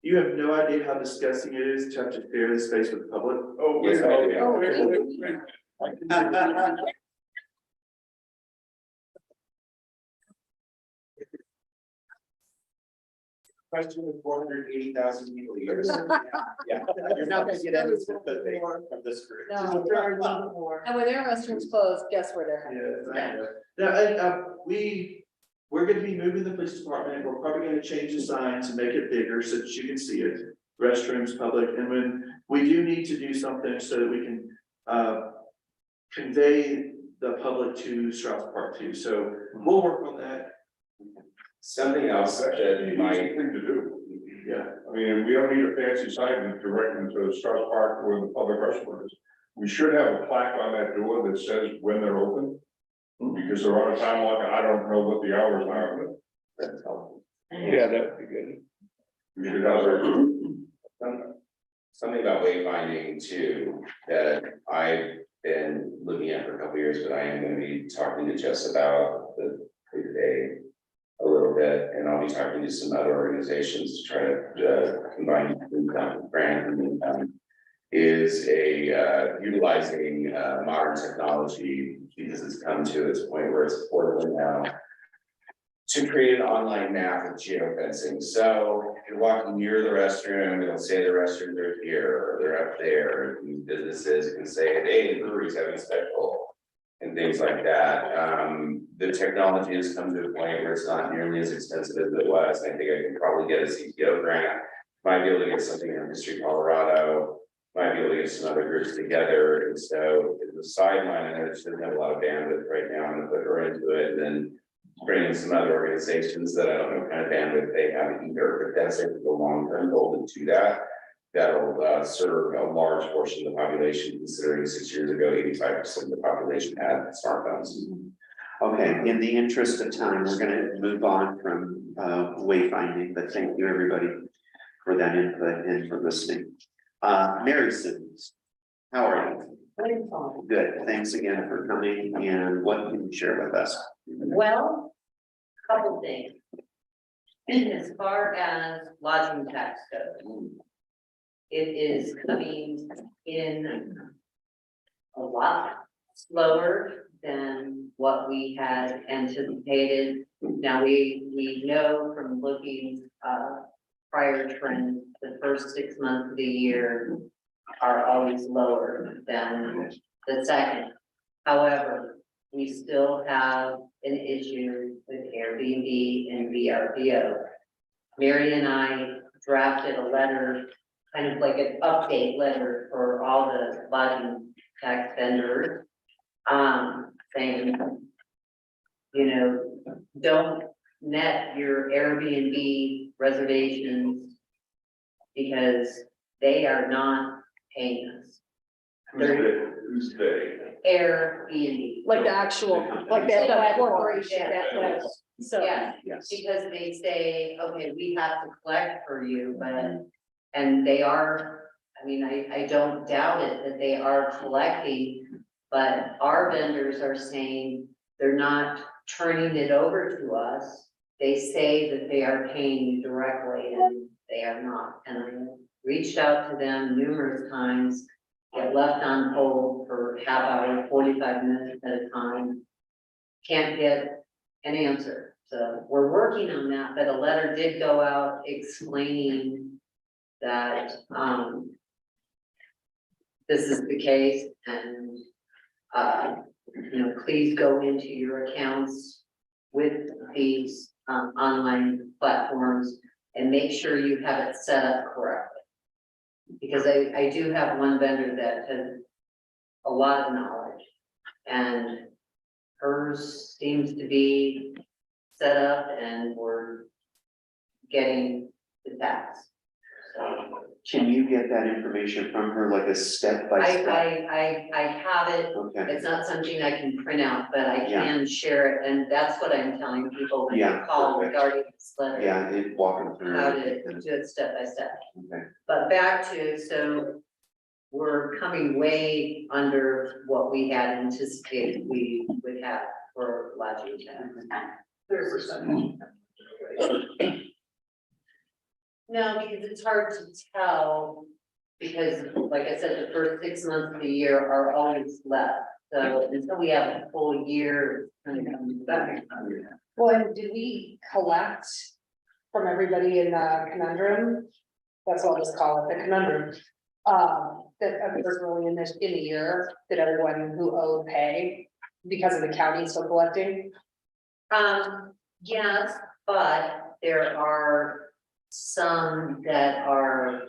You have no idea how disgusting it is to have to share the space with the public. Oh, Yes, wait. Question with 480,000 people here. Yeah, you're not gonna get any sympathy from this group. No. And when their restrooms close, guess where they're headed? Yeah, now, we're gonna be moving the police department. We're probably gonna change the sign to make it bigger so that you can see it. Restrooms, public, and when we do need to do something so that we can convey the public to Strauss Park too. So we'll work on that. Something else that you Easy might, thing to do. Yeah. I mean, we don't need a fancy sign to direct them to Strauss Park where the public restroom is. We should have a plaque on that door that says when they're open. Because they're on a time lock, and I don't know what the hours are, but That's helpful. Yeah, that'd be good. we should have. something about wayfinding too, that I've been looking at for a couple of years, but I am gonna be talking to Jess about the day a little bit, and I'll be talking to some other organizations to try to combine grant and is utilizing modern technology, because it's come to its point where it's affordable now, to create an online map of geofencing. So if you're walking near the restroom, it'll say the restrooms are here, or they're up there, and businesses can say, hey, the brewery's having a special, and things like that. The technology has come to a point where it's not nearly as expensive as it was. I think I can probably get a CTO grant, might be able to get something in History Colorado, might be able to get some other groups together, and so the sideline, I know she doesn't have a lot of bandwidth right now, I'm gonna put her into it, and then bring in some other organizations that I don't know what kind of bandwidth they have either, but that's like the long-term goal to do that. That'll serve a large portion of the population, considering 6 years ago, 85% of the population had smartphones. Okay, in the interest of time, we're gonna move on from wayfinding, but thank you, everybody, for that input and for listening. Mary Simmons, how are you? Good, thanks again for coming, and what can you share with us? Well, couple things. As far as lodging tax goes, it is coming in a lot slower than what we had anticipated. Now, we know from looking, prior trends, the first 6 months of the year are always lower than the second. However, we still have an issue with Airbnb and VRBO. Mary and I drafted a letter, kind of like an update letter for all the lodging tax vendors. Saying, you know, don't net your Airbnb reservations because they are not paying us. Who's they? Airbnb. Like the actual, like that corporation, Yeah. so. Yeah, Yes. because they say, okay, we have to collect for you, but, and they are, I mean, I don't doubt it that they are collecting, but our vendors are saying they're not turning it over to us. They say that they are paying you directly and they are not. And I reached out to them numerous times, get left on hold for half hour, 45 minutes at a time. Can't get an answer. So we're working on that, but a letter did go out explaining that, this is the case and, you know, please go into your accounts with these, online platforms and make sure you have it set up correctly. Because I do have one vendor that has a lot of knowledge and hers seems to be set up and we're getting the tax. So Can you get that information from her, like a step by step? I have it. Okay, It's not something I can print out, but I Yeah. can share it, and that's what I'm telling people when Yeah, they call perfect. regarding this letter. yeah, it walking through. How to do it step by step. Okay. But back to, so we're coming way under what we had anticipated we would have for lodging tax. 30%. No, because it's hard to tell, because like I said, the first 6 months of the year are always left. So until we have a full year, it's kind of comes back. Well, and did we collect from everybody in the conundrum? That's what I'll just call it, the conundrum. That personally in the year, did everyone who owed pay because of the county still collecting? Yes, but there are some that are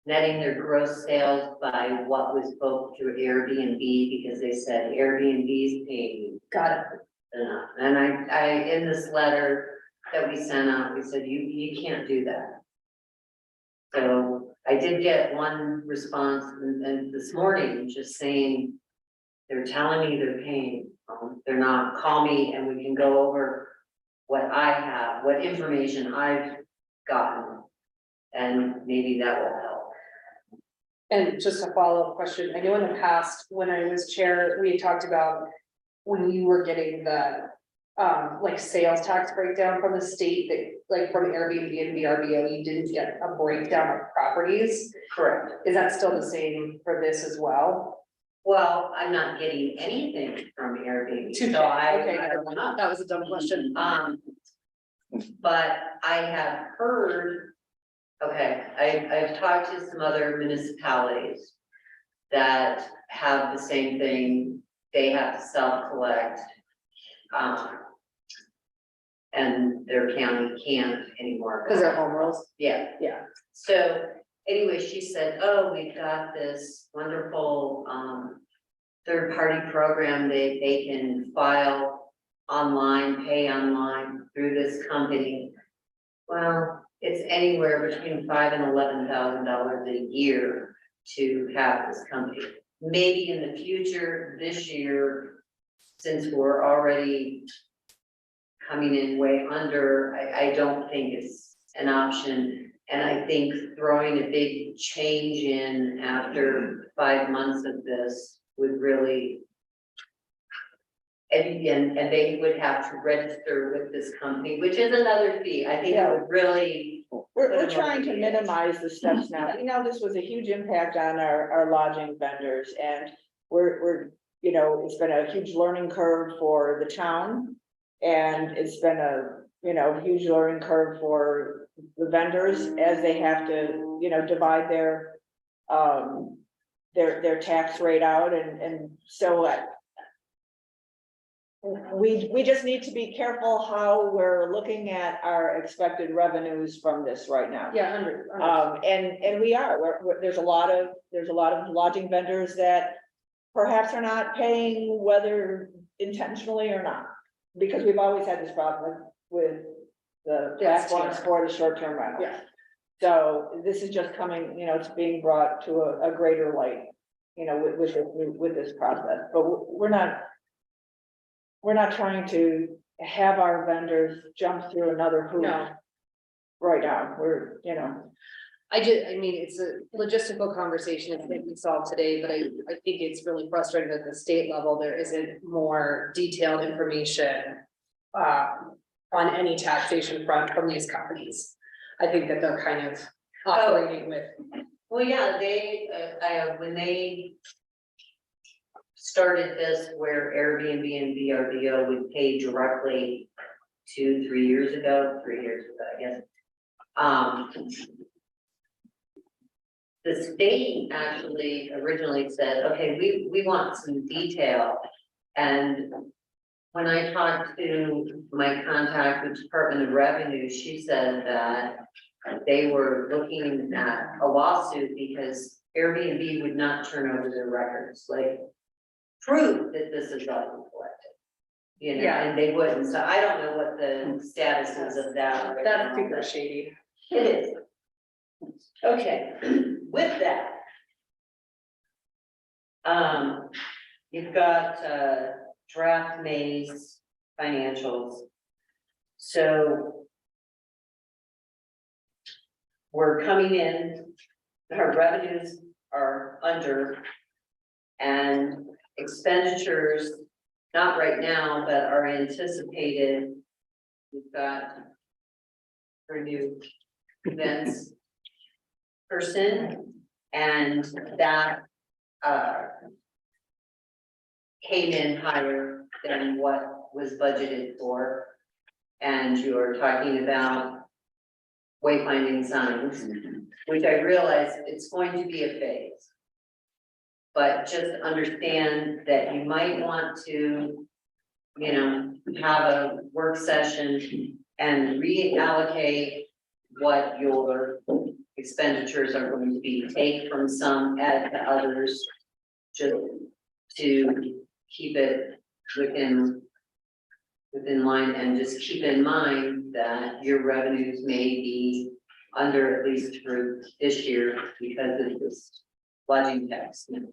netting their gross sales by what was booked through Airbnb because they said Airbnb's paying. Got it. Enough. And I, in this letter that we sent out, we said, you can't do that. So I did get one response and this morning just saying, they're telling me they're paying, they're not, call me and we can go over what I have, what information I've gotten. And maybe that will help. And just a follow-up question, I know in the past, when I was chair, we had talked about when you were getting the like sales tax breakdown from the state that like from Airbnb and VRBO, you didn't get a breakdown of properties. Correct. Is that still the same for this as well? Well, I'm not getting anything from Airbnb, Okay, so I never don't mind. know. That was a dumb question. But I have heard, okay, I've talked to some other municipalities that have the same thing, they have to self-collect. And their county can't anymore. Cause they're home rules. Yeah, Yeah. so anyway, she said, oh, we've got this wonderful, third-party program, they can file online, pay online through this company. Well, it's anywhere between $5,000 and $11,000 a year to have this company. Maybe in the future, this year, since we're already coming in way under, I don't think it's an option. And I think throwing a big change in after 5 months of this would really. And they would have to register with this company, which is another fee. I think it would really. We're trying to minimize the steps now. You know, this was a huge impact on our lodging vendors, and we're, you know, it's been a huge learning curve for the town. And it's been a, you know, huge learning curve for the vendors as they have to, you know, divide their tax rate out, and so we just need to be careful how we're looking at our expected revenues from this right now. Yeah, And we are, there's a lot of lodging vendors that perhaps are not paying, whether intentionally or not. Because we've always had this problem with the Yes, platforms for the short-term rental. Yeah. So this is just coming, you know, it's being brought to a greater light, you know, with this process, but we're not trying to have our vendors jump through another hoop. No. Right now, we're, you know. I mean, it's a logistical conversation that we solved today, but I think it's really frustrating at the state level, there isn't more detailed information. On any taxation front from these companies. I think that they're kind of operating with. Well, yeah, when they started this where Airbnb and VRBO would pay directly 3 years ago, I guess. The state actually originally said, okay, we want some detail. And when I talked to my contact with Department of Revenue, she said that they were looking at a lawsuit because Airbnb would not turn over their records, like prove that this is all collected. You know, Yeah. and they wouldn't, so I don't know what the status is of that. right That's now, super but shady. It is. Okay, with that. You've got, draft May's financials. So we're coming in, our revenues are under, and expenditures, not right now, but are anticipated. We've got our new events person, and that came in higher than what was budgeted for. And you're talking about wayfinding signs, which I realize it's going to be a phase. But just understand that you might want to, you know, have a work session and reallocate what your expenditures are going to be, take from some, add to others, just to keep it within line, and just keep in mind that your revenues may be under, at least for this year, because of this lodging tax. Can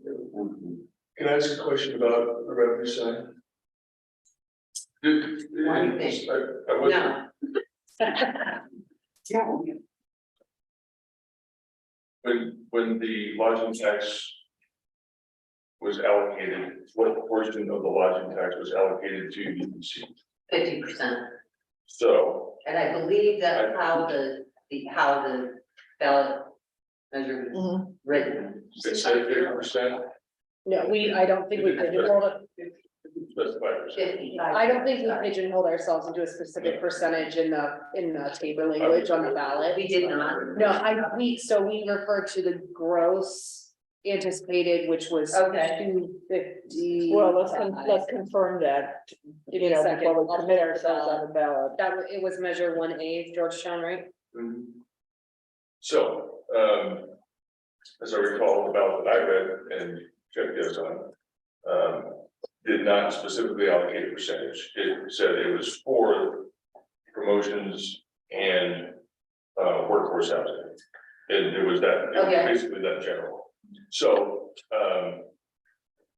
I ask a question about the revenue side? What do you think? I wasn't, No. when the lodging tax was allocated, what portion of the lodging tax was allocated to UBC? 50%. So, And I believe that's how the ballot measure was written. it said 50%, No, I don't think we pigeonholed it. specified percent. 55. I don't think we pigeonholed ourselves into a specific percentage in the table language on the ballot. We did not. No, we referred to the gross anticipated, which was Okay. 250. Well, let's confirm that, Give me you a know, second. before we I'll commit pull the ourselves ballot. on the ballot. It was measure 1A, Georgetown, right? So, as I recall, the ballot that I read and checked this on, did not specifically allocate a percentage. It said it was for promotions and workforce housing. It was that, it was Okay. basically that general. So,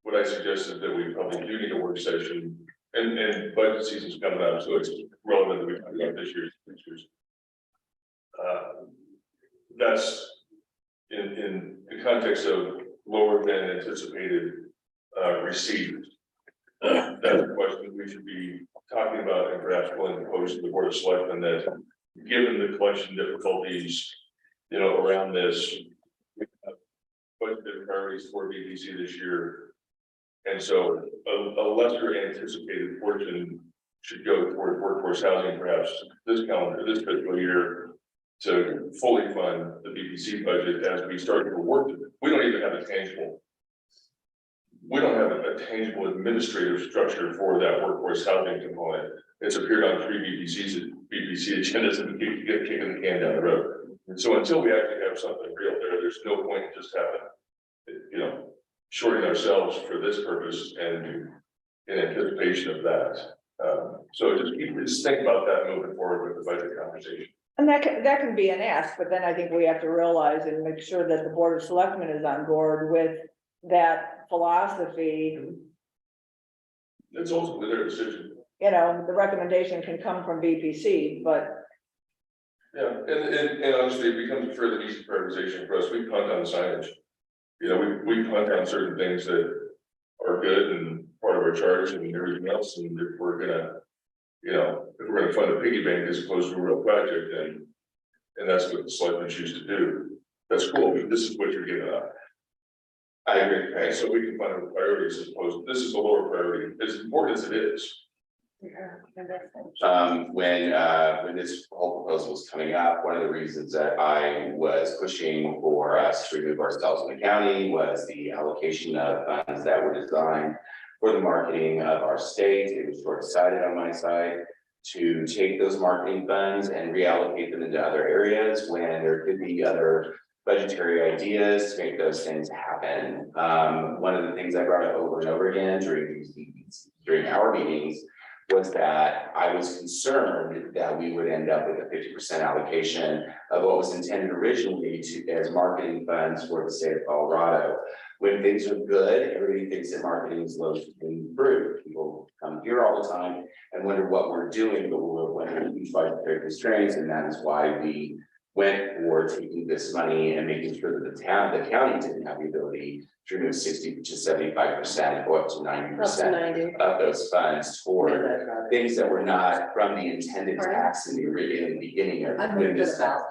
what I suggested that we probably do need a work session, and budget season's coming up, so it's relevant that we talk about this year's, next year's. That's in the context of lower than anticipated receipts. That's a question we should be talking about and perhaps willing to pose to the Board of Selectmen, that given the collection difficulties, you know, around this, we have budgeted priorities for BDC this year. And so a lesser anticipated portion should go toward workforce housing, perhaps this fiscal year, to fully fund the BPC budget as we start to work. We don't even have a tangible. We don't have a tangible administrative structure for that workforce housing component. It's appeared on 3 BPC agendas, and we keep kicking the can down the road. And so until we actually have something real there, there's no point in just having, you know, shorting ourselves for this purpose and in anticipation of that. So just think about that moving forward with the budget conversation. And that can be an ask, but then I think we have to realize and make sure that the Board of Selectmen is on board with that philosophy. It's ultimately their decision. You know, the recommendation can come from BPC, but Yeah, and honestly, it becomes a fairly easy prioritization for us. We punt on the signage. You know, we punt on certain things that are good and part of our charters and everything else, and if we're gonna, you know, if we're gonna fund a piggy bank as opposed to a real project, and that's what the selectmen choose to do, that's cool, but this is what you're giving up. I agree, And so we can find our priorities as opposed, this is a lower priority, as important as it is. When this whole proposal was coming up, one of the reasons that I was pushing for us to remove ourselves from the county was the allocation of funds that were designed for the marketing of our state. It was short-sighted on my side to take those marketing funds and reallocate them into other areas when there could be other budgetary ideas to make those things happen. One of the things I brought up over and over again during our meetings was that I was concerned that we would end up with a 50% allocation of what was intended originally as marketing funds for the state of Colorado. When things are good, everybody thinks that marketing is low hanging fruit. People come here all the time and wonder what we're doing, but we're under huge budgetary constraints, and that is why we went for taking this money and making sure that the county didn't have the ability to remove 60 to 75%, go up to 90% of those funds toward things that were not from the intended tax in the beginning of when this tax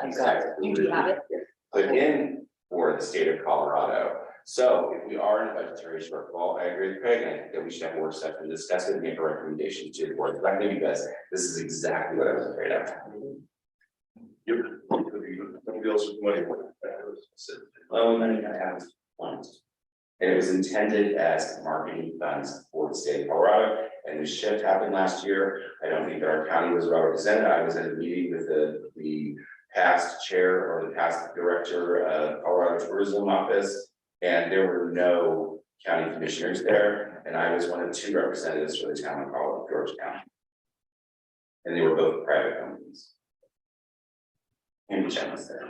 put in for the state of Colorado. So if we are in a budgetary shortfall, I agree with Craig, and I think that we should have more stuff and discuss it and make a recommendation to the board, especially because this is exactly what I was afraid of. Yep. Somebody else's money. Money I have funds. And it was intended as marketing funds for the state of Colorado, and the shift happened last year. I don't think that our county was well represented. I was at a meeting with the past chair or the past director of Colorado Tourism Office, and there were no county commissioners there, and I was one of 2 representatives for the town of Colorado, Georgetown. And they were both private companies. And Jen was there.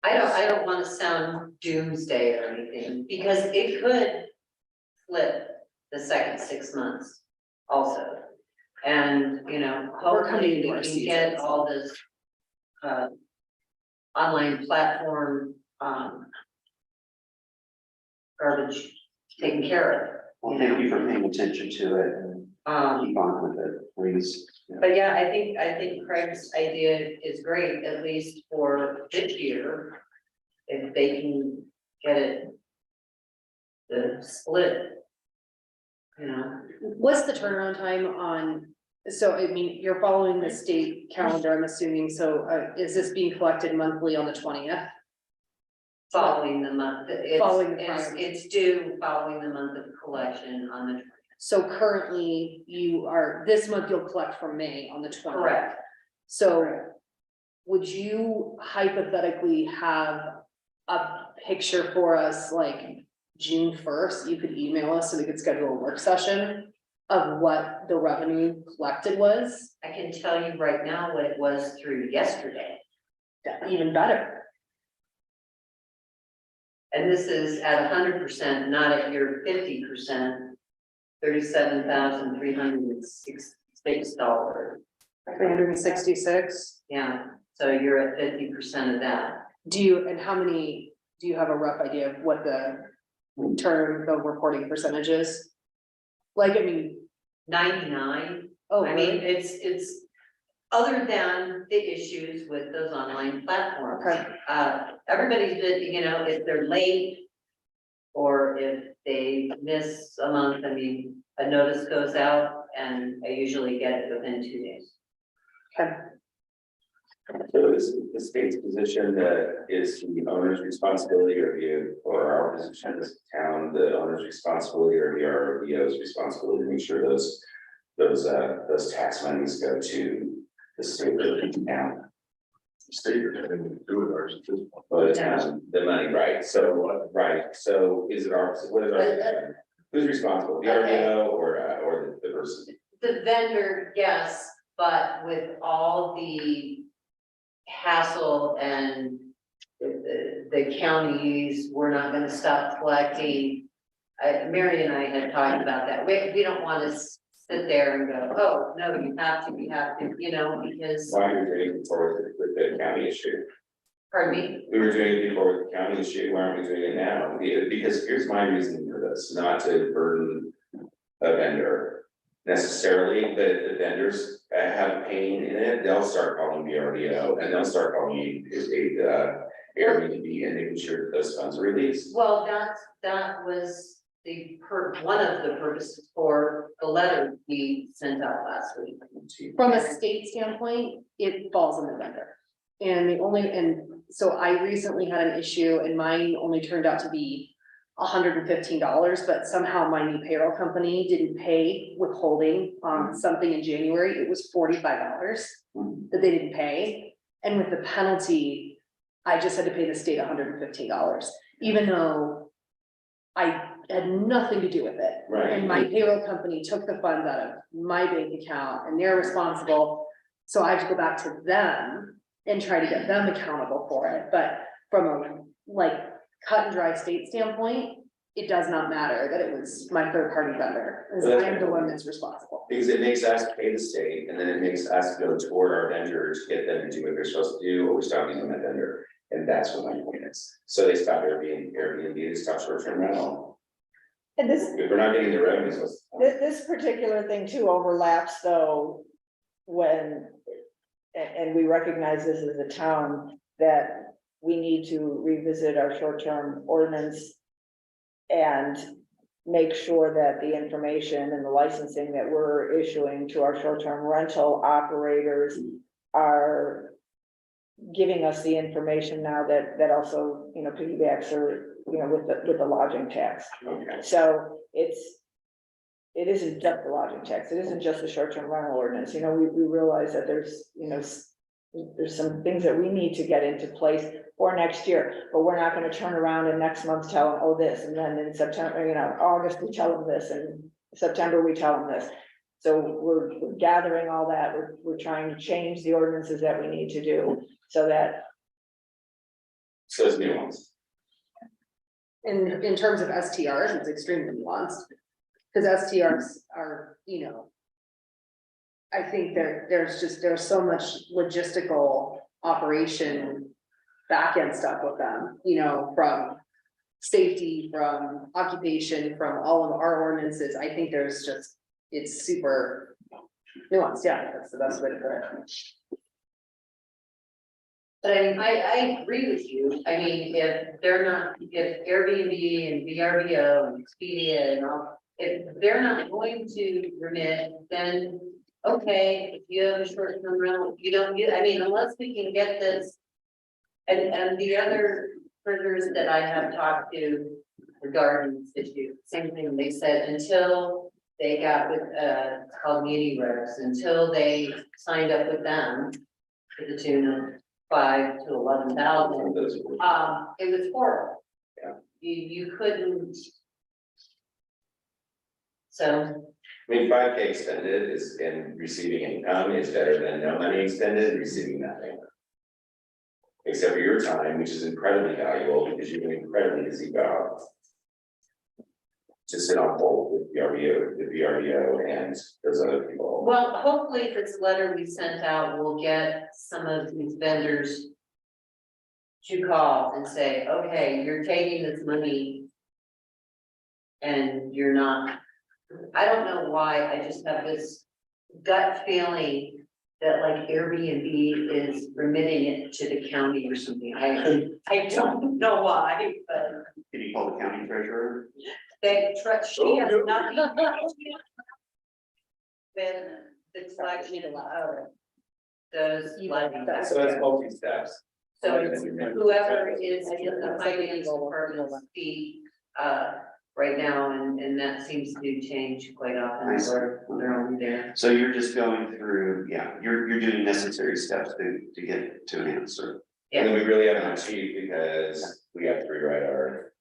I don't wanna sound doomsday or anything, because it could flip the second 6 months also. And, you know, hopefully we can get all this online platform garbage taken care of. Well, thank you for paying attention to it and keep on with it, please. But yeah, I think Craig's idea is great, at least for this year. If they can get it. The split. You know, What's the turnaround time on, so I mean, you're following the state calendar, I'm assuming, so is this being collected monthly on the 20th? following the month, Following the it's due following the month of collection on the. So currently this month you'll collect from May on the 20th. Correct. So would you hypothetically have a picture for us, like June 1st, you could email us so we could schedule a work session of what the revenue collected was, I can tell you right now what it was through yesterday. even better. And this is at 100%, not at your 50%. $37,306. $366. Yeah, so you're at 50% of that. Do you, and how many, do you have a rough idea of what the reporting percentage is? Like, I mean, 99. oh, I mean, really? it's other than the issues with those online platforms. Okay. Everybody's been, you know, if they're late or if they miss a month, I mean, a notice goes out and I usually get it within 2 days. Okay. So is the state's position that is the owner's responsibility or our position as a town, the owner's responsibility or the RVO's responsibility to make sure those tax monies go to the state or the town? State or anything to do with ours at this point. Well, the town, the money, right, so, is it our, what is our, who's responsible, the RVO or the person? The vendor, yes, but with all the hassle and the counties, we're not gonna stop collecting. Mary and I had talked about that. We don't want to sit there and go, oh, no, you have to, you know, because, Why are we doing it forward with the county issue? pardon me, We were doing it before with the county issue, why aren't we doing it now? Because here's my reasoning for this, not to burden a vendor necessarily, but if the vendors have pain in it, they'll start calling the RDO and they'll start calling Airbnb and making sure that those funds are released. well, that was one of the purposes for the letter we sent out last week. From a state standpoint, it falls on the vendor. And so I recently had an issue and mine only turned out to be $115, but somehow my new payroll company didn't pay withholding on something in January. It was $45 that they didn't pay. And with the penalty, I just had to pay the state $115, even though I had nothing to do with it. Right. And my payroll company took the funds out of my bank account and they're responsible. So I have to go back to them and try to get them accountable for it. But from a like cut and dry state standpoint, it does not matter that it was my third party vendor, as I am the one that's responsible. Because it makes us pay the state and then it makes us go toward our vendors, get them to do what they're supposed to do, or we stop using that vendor. And that's what my point is. So they stop Airbnb, they stop short-term rental. And this, If we're not getting the revenues, what's the point? this particular thing too overlaps though, when, and we recognize this as a town, that we need to revisit our short-term ordinance and make sure that the information and the licensing that we're issuing to our short-term rental operators are giving us the information now that also, you know, piggybacks or, you know, with the lodging tax. Okay. So it isn't just the lodging tax, it isn't just the short-term rental ordinance, you know, we realize that there's, you know, there's some things that we need to get into place for next year, but we're not gonna turn around and next month tell them, oh, this, and then in September, you know, August, we tell them this, and September, we tell them this. So we're gathering all that, we're trying to change the ordinances that we need to do, so that. So it's nuanced. In terms of STRs, it's extremely nuanced, because STRs are, you know, I think there's so much logistical operation back-end stuff with them, you know, from safety, from occupation, from all of our ordinances. I think it's super nuanced, yeah, that's the best way to put it. But I agree with you. I mean, if Airbnb and VRBO and Expedia and all, if they're not going to remit, then okay, if you have a short-term rental, you don't get, I mean, unless we can get this. And the other prisoners that I have talked to regarding this issue, same thing, they said until they got with, it's called Muni Reps, until they signed up with them to the tune of 5,000 to 11,000. Those- It was horrible. Yeah. You couldn't. So, I mean, 5K extended is, and receiving income is better than no money extended and receiving nothing. Except for your time, which is incredibly valuable because you're doing incredibly busy job. To sit on hold with the VRBO and those other people. well, hopefully this letter we sent out will get some of these vendors to call and say, okay, you're taking this money and you're not. I don't know why, I just have this gut feeling that like Airbnb is remitting it to the county or something. I don't know why, but Can you call the county treasurer? they trust, she has nothing. Then the collection of those levies. So it's multi steps. So it's whoever is in the finance department's feet, right now, and that seems to change quite often, I see. or they're only there. So you're just going through, yeah, you're doing necessary steps to get to an answer. And then we really have an chief because we have to rewrite our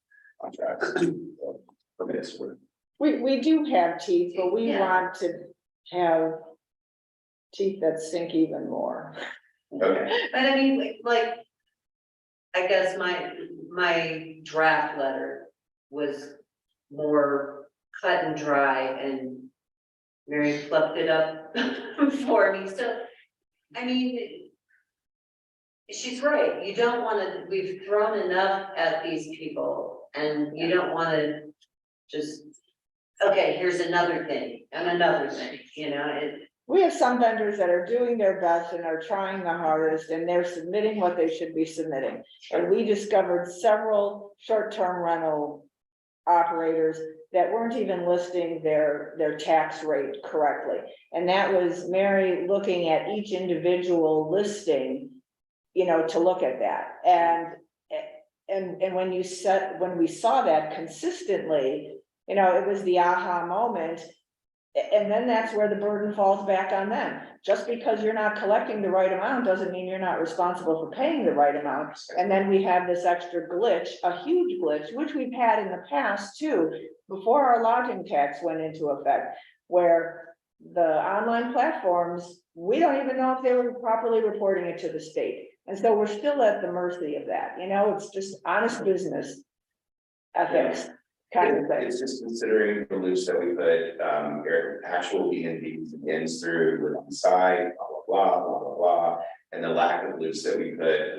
contracts. For this work. We do have teeth, but we Yeah. want to have teeth that stink even more. Okay, But I mean, like, I guess my draft letter was more cut and dry, and Mary fluffed it up for me, so, I mean, she's right, you don't wanna, we've thrown enough at these people, and you don't wanna just, okay, here's another thing, and another thing, you know, We have some vendors that are doing their best and are trying the hardest and they're submitting what they should be submitting. And we discovered several short-term rental operators that weren't even listing their tax rate correctly. And that was Mary looking at each individual listing, you know, to look at that. And when we saw that consistently, you know, it was the aha moment. And then that's where the burden falls back on them. Just because you're not collecting the right amount doesn't mean you're not responsible for paying the right amount. And then we have this extra glitch, a huge glitch, which we've had in the past too, before our lodging tax went into effect, where the online platforms, we don't even know if they were properly reporting it to the state. And so we're still at the mercy of that, you know, it's just honest business ethics kind of thing. it's just considering the loops that we put, actual B and Bs begins through with on site, blah, blah, blah, blah, blah. And the lack of loops that we put,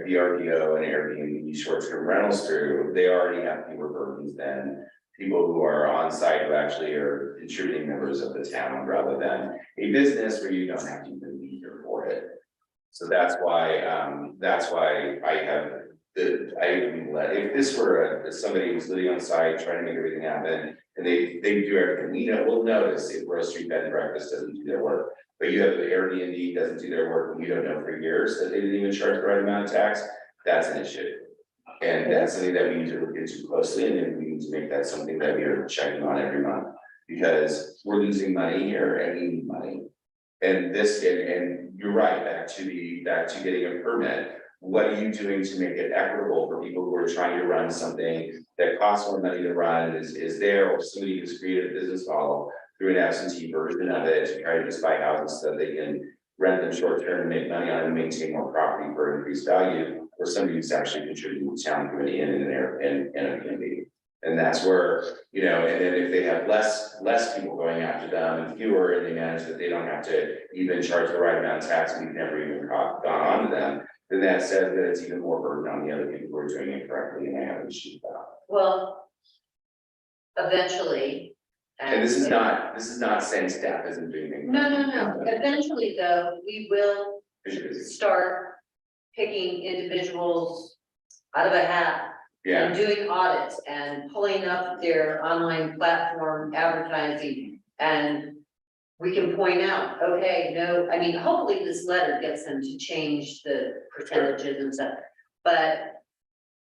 VRBO and Airbnb short-term rentals through, they already have fewer burdens than people who are on site who actually are contributing members of the town rather than a business where you don't have to even be here for it. So that's why I have if this were somebody who's living on site, trying to make everything happen, and they do everything, we'll notice if Rose Street Bed and Breakfast doesn't do their work. But you have the Airbnb doesn't do their work, and you don't know for years that they didn't even charge the right amount of tax, that's an issue. And that's something that we need to look into closely, and then we need to make that something that we are checking on every month. Because we're losing money here and we need money. And you're right, back to getting a permit. What are you doing to make it equitable for people who are trying to run something that costs more money to run is there, or somebody who's created a business model through an absentee version of it to try to just buy houses so they can rent them short term and make money on it and maintain more property for increased value, or somebody who's actually contributing to town through an inn and a community. And that's where, and then if they have less people going after them and fewer, and they manage that they don't have to even charge the right amount of tax, and we've never even gone on to them, then that says that it's even more burden on the other people who are doing it correctly and they haven't achieved that. well, eventually. And this is not saying staff isn't doing things. No, eventually though, we will start picking individuals out of a hat. Yeah, And doing audits and pulling up their online platform advertising, and we can point out, okay, no, I mean, hopefully this letter gets them to change the percentages and stuff. But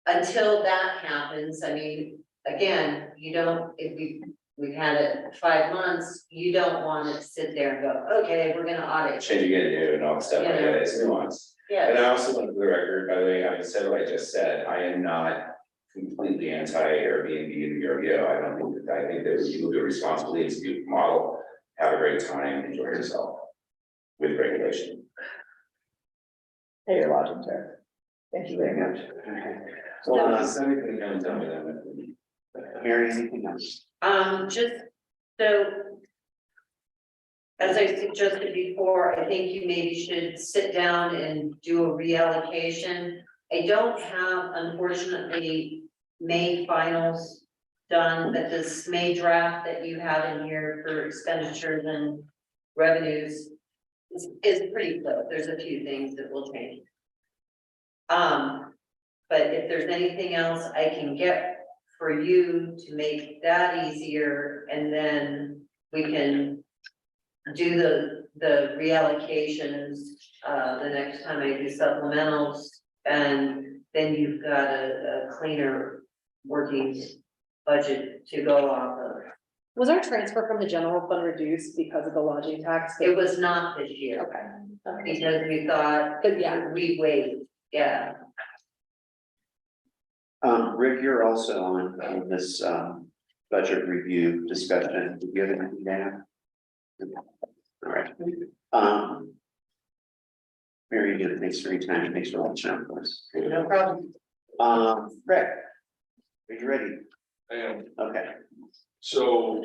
until that happens, I mean, again, if we've had it 5 months, you don't want to sit there and go, okay, we're gonna audit. Changing it new and all that stuff like that, it's nuanced. And Yeah, I also want to, for the record, by the way, having said what I just said, I am not completely anti Airbnb and VRBO. I think that you will do it responsibly, it's a good model, have a great time, enjoy yourself with regulation. Hey, your logic there. Thank you very much. Okay. So, somebody can come and tell me that. Mary, anything else? just so. As I suggested before, I think you maybe should sit down and do a reallocation. I don't have, unfortunately, May finals done, but this May draft that you have in here for expenditures and revenues is pretty close. There's a few things that will change. But if there's anything else I can get for you to make that easier, and then we can do the reallocations, the next time I do supplementals, and then you've got a cleaner working budget to go off of. Was our transfer from the general fund reduced because of the lodging tax? It was not this year, Okay. because we thought, But yeah. we wait, yeah. Rick, you're also on this, budget review discussion. Do you have anything to add? All right. Very good. Thanks for your time. Thanks for all the chat for us. No problem. Rick, are you ready? I am. Okay. So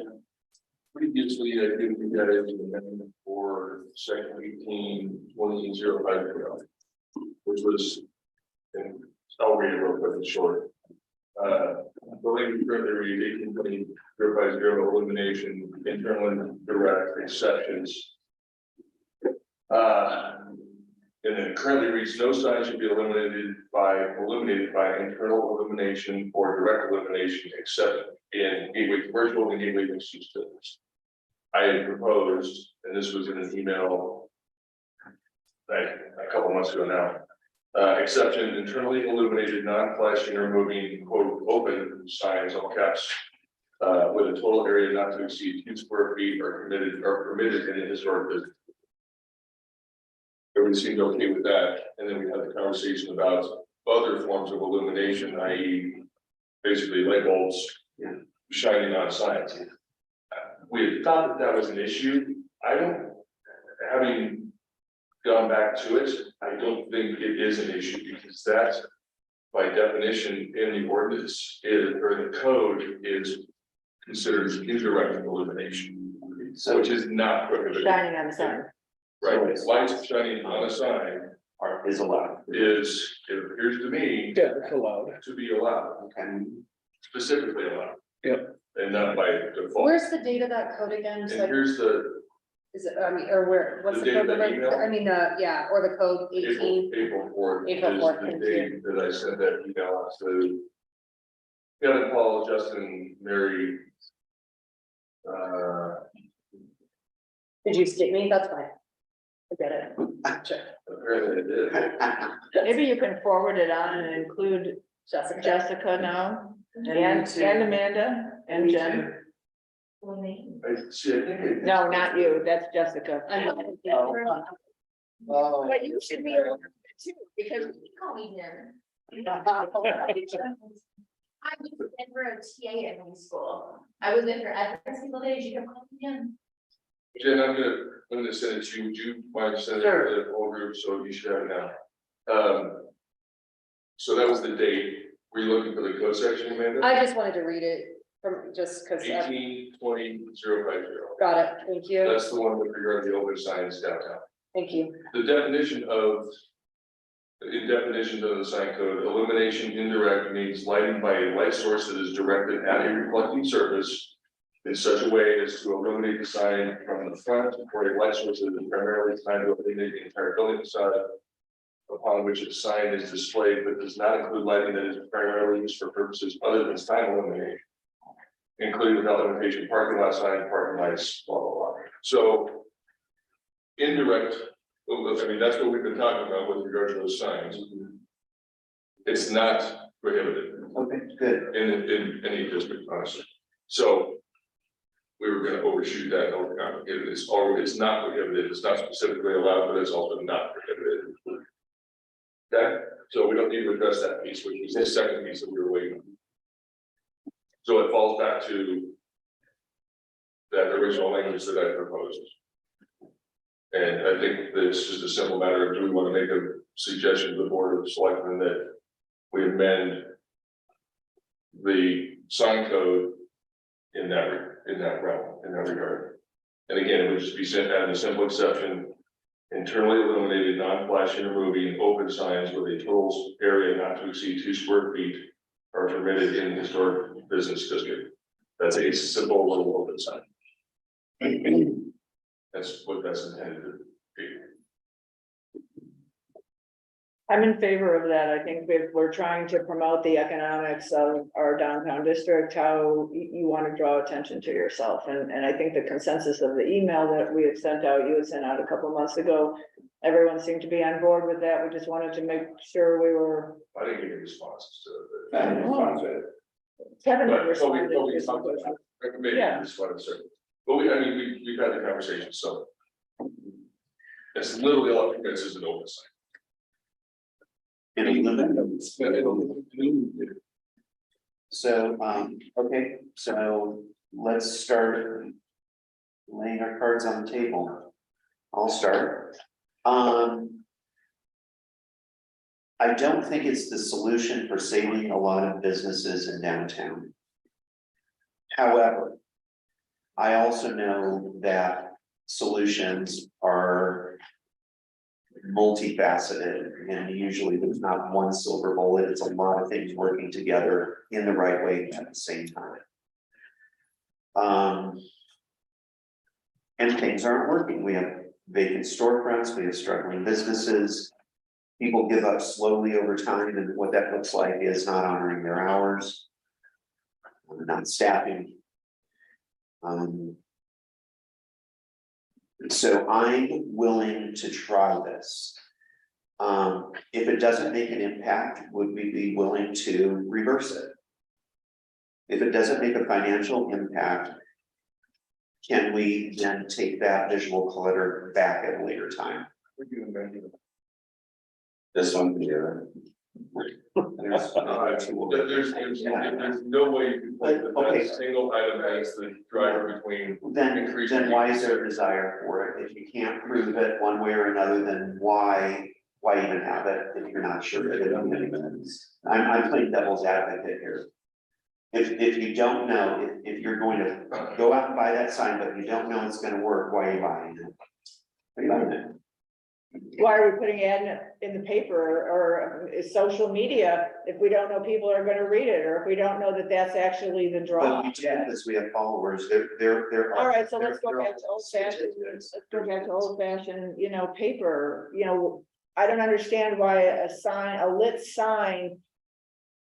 previously, I gave you guys an amendment for section 18-20-05, which was, and I'll read it real quick and short. The language currently read 18-20-05 elimination, internal and direct exceptions. And then currently reads no sign should be illuminated by internal illumination or direct illumination except in gateway commercial and gateway mixed use buildings. I had proposed, and this was in an email a couple months ago now, exception internally illuminated, non-flashing or moving, quote, open signs, all caps, with a total area not to exceed 2 square feet are permitted in a historic district. Everybody seemed okay with that, and then we had the conversation about other forms of illumination, i.e. basically light bulbs shining on signs. We had thought that was an issue. Having gone back to it, I don't think it is an issue, because that, by definition, in the ordinance or the code is considered indirect illumination, which is not prohibited. Shining on the sign. Right, lights shining on a sign Is allowed. it appears to me Yeah, it's allowed. to be allowed, Okay. specifically allowed. Yep. And not by default. Where's the date of that code again? And So here's the is it, I mean, or where, what's The the date of code that number? email? I mean, yeah, or the code 18. April 4th is April 4th, the thank date that I sent that email out to Kevin, Paul, Justin, Mary. Did you state me? That's fine. I get it. Sure. Apparently it did. Maybe you can forward it on and include Jessica. Jessica now, And and me too. Amanda, and Me Jen. too. I see, I think it. No, not you, that's Jessica. Oh. But you should be able to too, because You call me Jen. I was in for a TA in high school. I was in for every single day. You kept calling me Jen. Jen, I'm gonna send it to you. Would you mind sending it to the whole group, so you should have it now? So that was the date. Were you looking for the code section, Amanda? I just wanted to read it from, just because. 18-20-050. Got it. Thank you. That's the one with regard to the open signs downtown. Thank you. The definition of. In definitions of the sign code, illumination indirect means lighting by a light source that is directed at a reflecting surface. In such a way as to illuminate the sign from the front, or a light source that is primarily designed to illuminate the entire building facade. Upon which a sign is displayed, but does not include lighting that is primarily used for purposes other than sign illumination. Including without limitation, parking lot sign, parking lights, blah, blah, blah. So. Indirect, I mean, that's what we've been talking about with regard to those signs. It's not prohibited Okay, good. in any district, honestly. So. we were gonna overshoot that and overcomplicate it. It's not prohibited, it's not specifically allowed, but it's also not prohibited. Okay, so we don't need to address that piece, which was the second piece that we were waiting on. So it falls back to that original language that I proposed. And I think this is a simple matter of, do we want to make a suggestion to the Board of Selectmen that we amend the sign code in that realm, in that regard? And again, it would just be sent out a simple exception: internally illuminated, non-flashing or moving open signs with a total area not to exceed 2 square feet are permitted in the historic business district. That's a simple little open sign. That's what that's intended to be. I'm in favor of that. I think if we're trying to promote the economics of our downtown district, how you want to draw attention to yourself. And I think the consensus of the email that we had sent out, you had sent out a couple months ago, everyone seemed to be on board with that. We just wanted to make sure we were. I didn't get any responses to it. I didn't respond to it. Kevin But- responded but we to some talked about questions. it. Maybe Yeah. this one, sir. But we've had the conversation, so. It's literally all it is an open sign. So, okay, so let's start laying our cards on the table. I'll start. I don't think it's the solution for saving a lot of businesses in downtown. However, I also know that solutions are multifaceted, and usually there's not one silver bullet, it's a lot of things working together in the right way at the same time. And things aren't working. We have vacant storefronts, we have struggling businesses. People give up slowly over time, and what that looks like is not honoring their hours, not staffing. So I'm willing to try this. If it doesn't make an impact, would we be willing to reverse it? If it doesn't make a financial impact, can we then take that visual clutter back at a later time? This one can do it. There's There's no way you can put Okay. that single item as the driver between. Then why is there a desire for it? If you can't prove it one way or another, then why even have it if you're not sure that it is? I'm playing devil's advocate here. If you don't know, if you're going to go out and buy that sign, but you don't know it's gonna work, why are you buying it? Why are you buying it? Why are we putting ad in the paper or social media if we don't know people are gonna read it, or if we don't know that that's actually the draw? But we do, because we have followers, there are. All right, so let's go there are back to old fashioned, statistics. let's go back to old fashioned, paper, I don't understand why a lit sign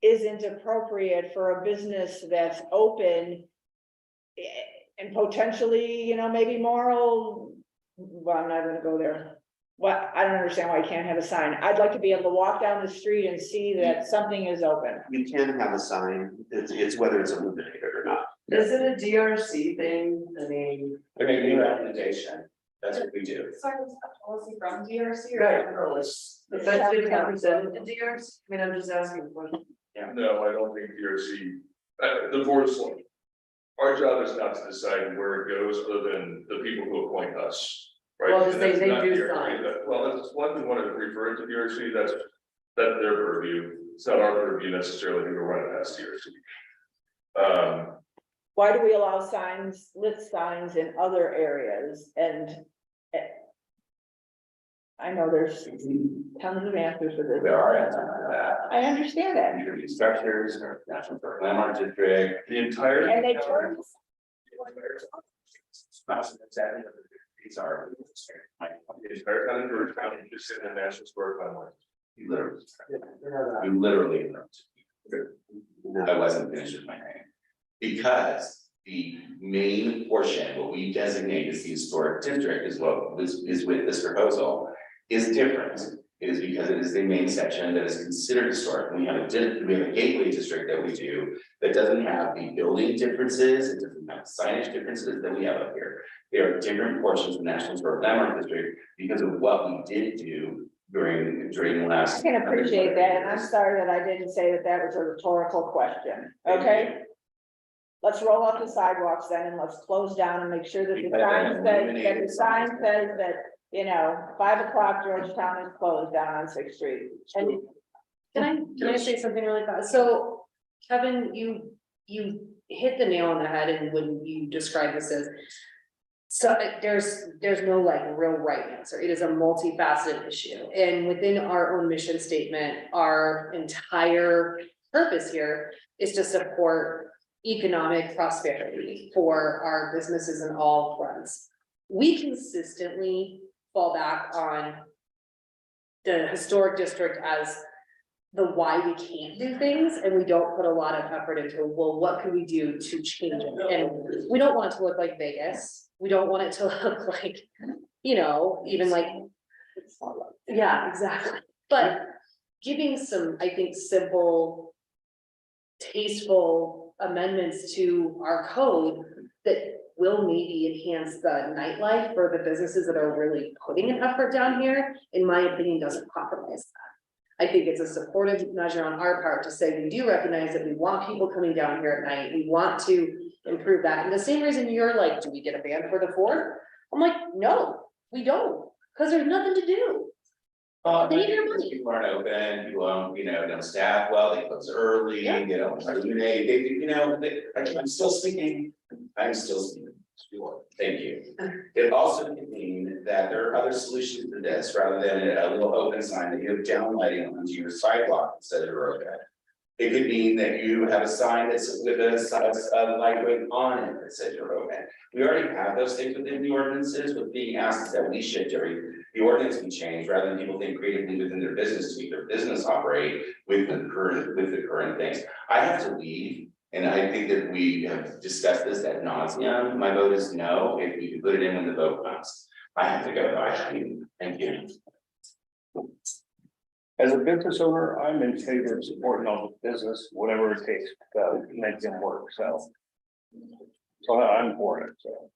isn't appropriate for a business that's open and potentially, maybe moral. Well, I'm not gonna go there. Well, I don't understand why you can't have a sign. I'd like to be able to walk down the street and see that something is open. You can have a sign, it's whether it's illuminated or not. Is it a DRC thing? I mean. Community recommendation, that's what we do. Sorry, is that policy from DRC Right, no, but that's been represented in DRC, I mean, I'm just asking a question. No, I don't think DRC, the board is like, our job is not to decide where it goes, other than the people who appoint us. Right? Well, And they that's not do DRC. sign. Well, that's one, we want to refer it to DRC, that's their purview, it's not our purview necessarily, we run it past DRC. Why do we allow lit signs in other areas? And I know there's tons of answers for this. There are answers to that. I understand that. Community structures or national park landmark district. The entire. And they turn. These are. The entire town of Georgetown is in the National Historic Landmark. You literally. I wasn't finished with my name. Because the main portion, what we designate as the historic district is what is with this proposal, is different. It is because it is the main section that is considered historic. We have a gateway district that we do that doesn't have the building differences, it doesn't have signage differences that we have up here. There are different portions of the National Historic Landmark District because of what we did do during the last. I can appreciate that, and I'm sorry that I didn't say that that was a rhetorical question, okay? Let's roll out the sidewalks then, and let's close down and make sure that the sign says that, you know, 5 o'clock Georgetown is closed down on 6th Street. And can I say something really fast? So Kevin, you hit the nail on the head and when you describe this as. So there's no like real right answer. It is a multifaceted issue. And within our own mission statement, our entire purpose here is to support economic prosperity for our businesses in all fronts. We consistently fall back on the historic district as the why we can't do things, and we don't put a lot of effort into, well, what can we do to change it? And we don't want it to look like Vegas. We don't want it to look like, you know, even like, yeah, exactly. But giving some, I think, simple, tasteful amendments to our code that will maybe enhance the nightlife for the businesses that are really putting an effort down here, in my opinion, doesn't compromise that. I think it's a supportive measure on our part to say, we do recognize that we want people coming down here at night. We want to improve that. And the same reason you're like, do we get a ban for the 4th? I'm like, no, we don't, because there's nothing to do. They need their money. People aren't open, people don't staff well, they close early, Yeah. they don't illuminate, I'm still speaking. Thank you. It also could mean that there are other solutions to this, rather than a little open sign that you have downlighting onto your sidewalk instead of your road. It could mean that you have a sign that's with a light going on it that says you're open. We already have those things within the ordinances. What's being asked is that we should, during the ordinance be changed, rather than people think creatively within their business to make their business operate with the current things. I have to leave, and I think that we have discussed this ad nauseam. My vote is no, if we can put it in when the vote comes. I have to go, thank you. As a business owner, I'm in favor of supporting all the business, whatever it takes to make them work, so. So I'm for it, so.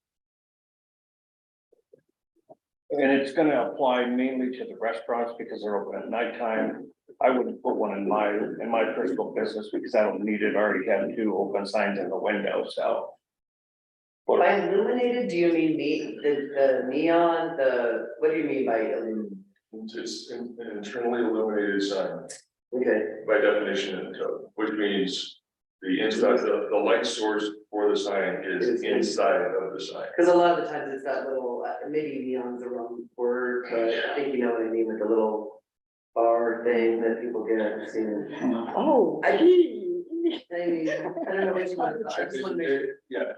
And it's gonna apply mainly to the restaurants because they're open at nighttime. I wouldn't put one in my personal business because I don't need it, I already have 2 open signs in the window, so. By illuminated, do you mean the neon, what do you mean by illuminated? It's an internally illuminated sign Okay, by definition in the code, which means the inside, the light source for the sign is inside of the sign. because a lot of the times it's that little, maybe neon's the wrong word, but I think you know what I mean, like a little bar thing that people get, I've seen. Oh. I don't know which one. I just want to make sure. Yeah.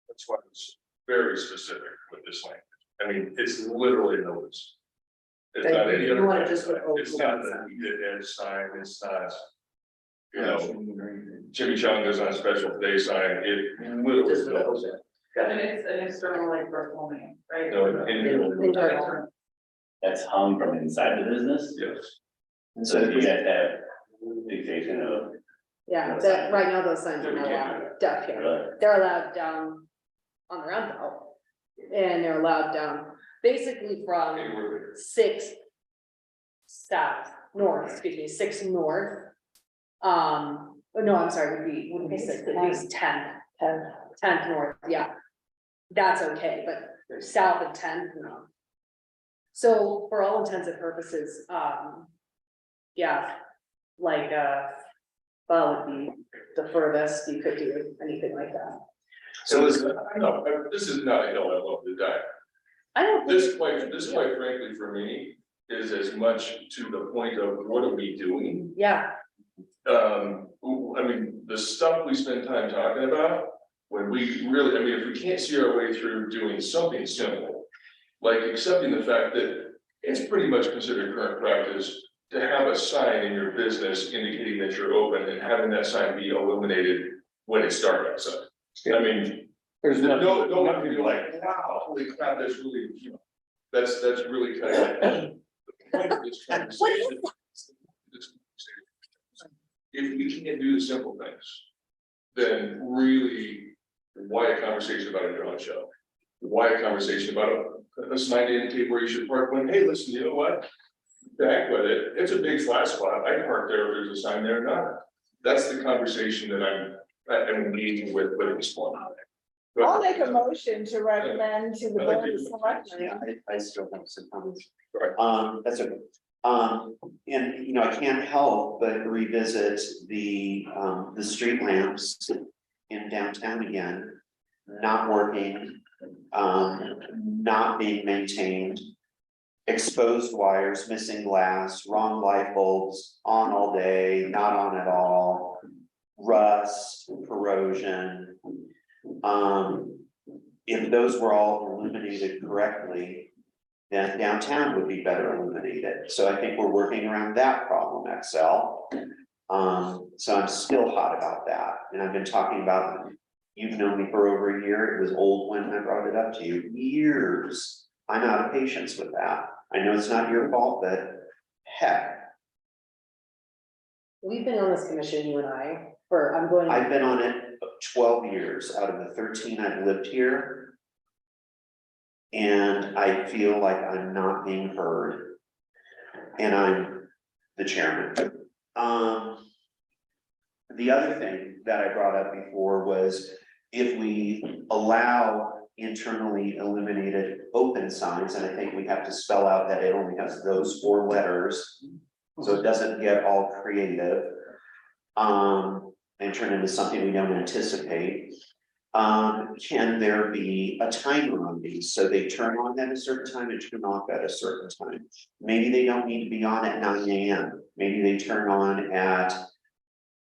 That's why it's very specific with this language. I mean, it's literally notice. It's not any You other. want it just with It's not that we did add a sign, it's not. You know, chimichangas on a special day sign, it literally. Just with notice. open. And it's an external like personal name, right? No, Internal. That's hung from inside the business, yes. and so you have to have dictation of, Yeah, that, right now those signs are not allowed, up here. really, They're allowed down on the roundabout. And they're allowed down basically from 6th north, 6th north. No, I'm sorry, wouldn't be 6th, it'd be 10th north, yeah. That's okay, but south of 10th, no. So for all intents and purposes, yeah, like, well, would be the furthest you could do anything like that. So is, no, this is not a hill I love to die. I don't. This quite frankly for me is as much to the point of what are we doing? Yeah, I mean, the stuff we spend time talking about, when we really, I mean, if we can't see our way through doing something simple. Like accepting the fact that it's pretty much considered current practice to have a sign in your business indicating that you're open and having that sign be illuminated when it's dark outside. I mean, There's no one nothing can be like, wow, holy crap, that's really, you know, that's really kind of. point of this conversation. If we can't do the simple things, then really, why a conversation about a drone show? Why a conversation about a sign indicate where you should park when, hey, listen, you know what? The heck with it, it's a big flat spot, I park there, if there's a sign there or not. That's the conversation that I'm engaging with this point. I'll make a motion to recommend to the board of selectmen. Yeah, I still have some comments. Right. That's okay. And, you know, I can't help but revisit the street lamps in downtown again, not working, not being maintained, exposed wires, missing glass, wrong light bulbs, on all day, not on at all, rust, corrosion. If those were all illuminated correctly, then downtown would be better illuminated. So I think we're working around that problem, Excel. So I'm still hot about that. And I've been talking about, you've known me for over a year. It was old when I brought it up to you, years. I'm out of patience with that. I know it's not your fault, but heck, We've been on this commission, you and I, I've been on it 12 years out of the 13 I've lived here. And I feel like I'm not being heard. And I'm the chairman. The other thing that I brought up before was if we allow internally illuminated open signs, and I think we have to spell out that it only has those 4 letters. So it doesn't get all creative. And turn into something we don't anticipate. Can there be a timer on these? So they turn on at a certain time and turn off at a certain time. Maybe they don't need to be on at 9 AM. Maybe they turn on at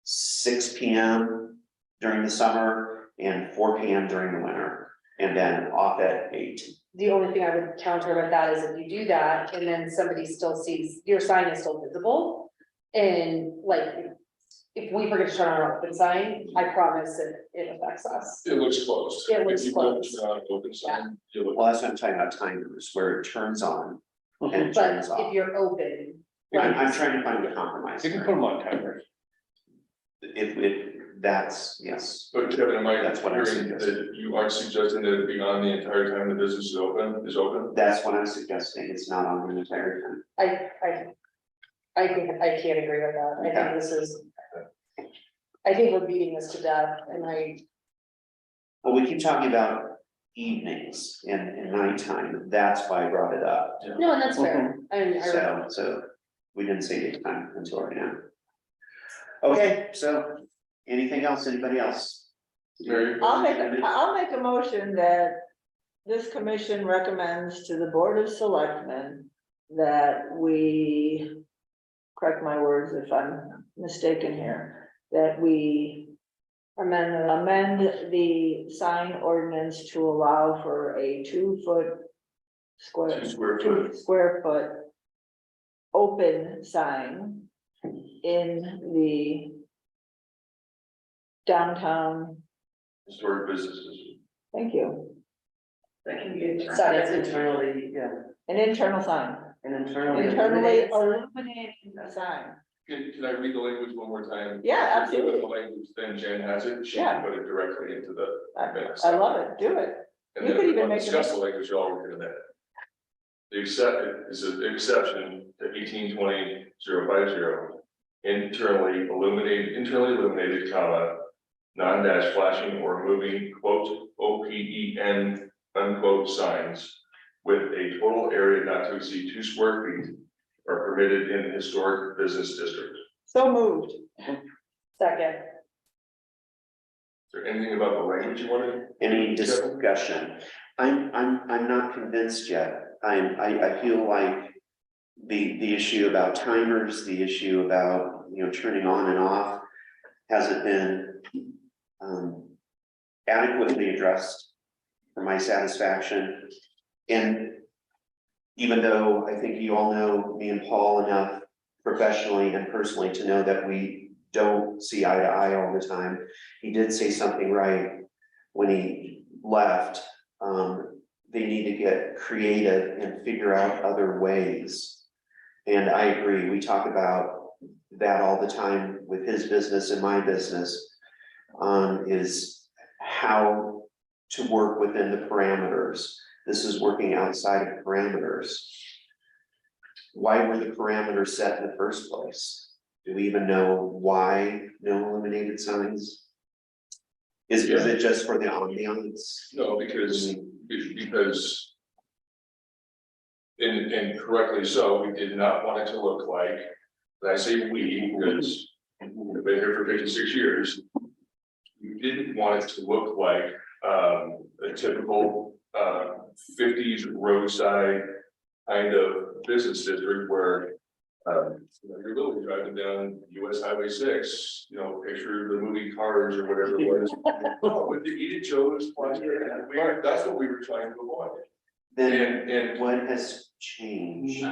6 PM during the summer and 4 PM during the winter, and then off at 8. the only thing I would counter with that is if you do that and then somebody still sees, your sign is still visible. And like, if we forget to turn on our open sign, I promise it affects us. It looks closed. It looks If you don't closed. turn on an open sign, you look. Well, that's what I'm talking about, timers, where it turns on and But turns if off. you're open, I'm trying to find a compromise. You can put them on timers. If that's, yes. But Kevin, am I That's what I'm hearing that you aren't suggesting that it be on the entire time the business is open? That's what I'm suggesting. It's not on the entire time. I think I can't agree with that. I think this is. I think we're beating this to death and Well, we keep talking about evenings and nighttime. That's why I brought it up. no, and that's fair. So we didn't say daytime until right now. Okay, so anything else? Anybody else? Very. I'll make a motion that this commission recommends to the Board of Selectmen that we, correct my words if I'm mistaken here, that we amend the sign ordinance to allow for a 2 foot square. 2 square foot. 2 square foot open sign in the downtown, Historic businesses. thank you, That can be, Sorry. that's internally, yeah, an internal sign, and internally. internally illuminated. illuminating sign. Can I read the language one more time? Yeah, absolutely. The language, then Jen has it, she Yeah. can put it directly into the minutes. I love it, do it. And You then could even we'll make it- discuss the language, y'all were gonna that. The is an exception to 1820-050, internally illuminated, comma, non-dash flashing or moving, quote, OPEN, unquote, signs with a total area not to exceed 2 square feet are permitted in the historic business district. So moved. second. Is there anything about the language you wanted? Any discussion? I'm not convinced yet. I feel like the issue about timers, the issue about, you know, turning on and off hasn't been adequately addressed for my satisfaction. And even though I think you all know me and Paul enough professionally and personally to know that we don't see eye to eye all the time, he did say something right when he left. They need to get creative and figure out other ways And I agree, we talk about that all the time with his business and my business. Is how to work within the parameters. This is working outside of parameters. Why were the parameters set in the first place? Do we even know why no illuminated signs? Is it just for the ambiance? No, because. And correctly so, we did not want it to look like, and I say we, because I've been here for 56 years. We didn't want it to look like, a typical, 50s roadside kind of business district where, you're literally driving down US Highway 6, picture the movie Cars or whatever it was. Oh, with the Edith Jones, that's what we were trying to avoid. Then And what has changed?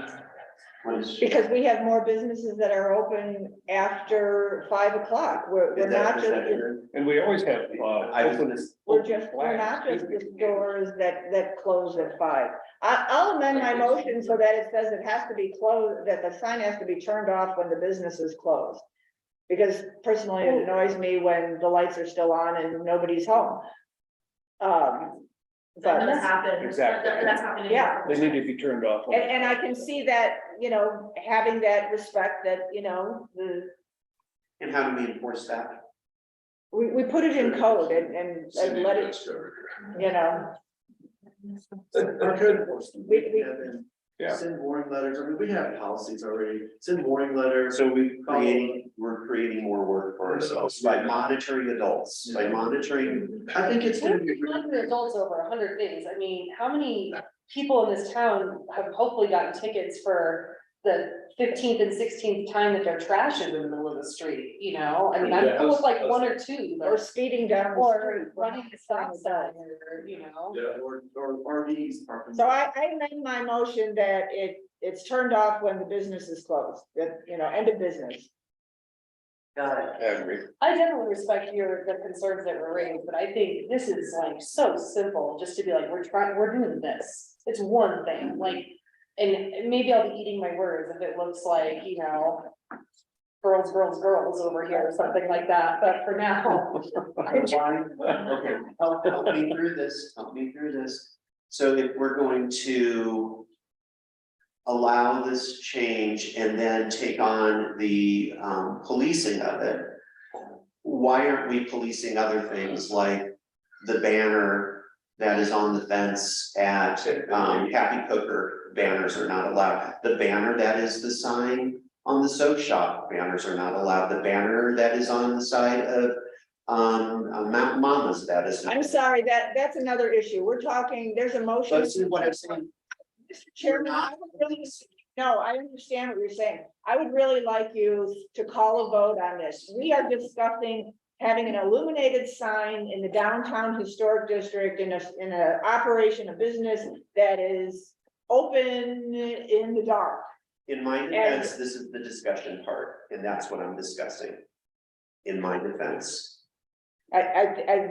What is? Because we have more businesses that are open after 5 o'clock. We're Is that- not is just, that true? And we always have, I was open. gonna, we're not just the stores that close at 5. I'll amend my motion so that it says it has to be closed, that the sign has to be turned off when the business is closed. Because personally, it annoys me when the lights are still on and nobody's home. But, That's happened. Exactly. That's happening. Yeah. They need to be turned off. and I can see that, having that respect that, and how do we enforce that? we put it in code and Cindy let it, does cover Our code enforcement, We- we have been, Yeah. send warning letters, I mean, we have policies already, send warning letters. So we're creating more work for ourselves by monitoring adults, by monitoring. I think it's gonna be. Adults over 100 days, I mean, how many people in this town have hopefully gotten tickets for the 15th and 16th time that they're trashing in the middle of the street, I mean, I feel like one or two, or speeding down the or street. running a stop sign, or, Yeah, or RVs parking. So I amend my motion that it's turned off when the business is closed, that, end of business. Got it. I agree. I definitely respect the concerns that were raised, but I think this is like so simple, just to be like, we're doing this. It's one thing, like, and maybe I'll be eating my words if it looks like, girls over here or something like that, but for now. Okay, help me through this, So if we're going to allow this change and then take on the policing of it, why aren't we policing other things like the banner that is on the fence at Happy Cooker? Banners are not allowed. The banner that is the sign on the soap shop, banners are not allowed. The banner that is on the side of Mount Mama's, that is. I'm sorry, that's another issue. We're talking, there's a motion. But see what I'm saying? Mr. Chairman, no, I understand what you're saying. I would really like you to call a vote on this. We are discussing having an illuminated sign in the downtown historic district in a operation, a business that is open in the dark. In my defense, this is the discussion part, and that's what I'm discussing. In my defense.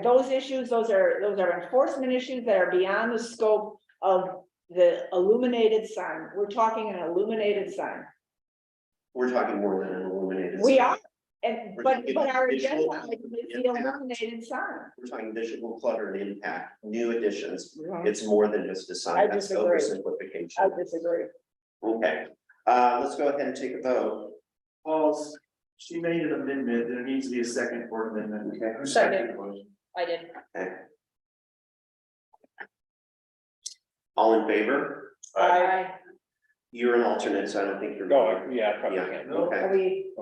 Those issues, those are enforcement issues that are beyond the scope of the illuminated sign. We're talking an illuminated sign. We're talking more than an illuminated. We sign. are, but our agenda Visual item is the impact. illuminated sign. We're talking visual clutter and impact, new additions. Mhm. It's more than just a I sign. That's disagree. oversimplification. I disagree. Okay, let's go ahead and take a vote. Paul's, she made an amendment, there needs to be a second for amendment. Okay. Second. I did. All in favor? I, You're an alternate, so I don't think you're. No, yeah, probably Yeah, can't. okay, are we,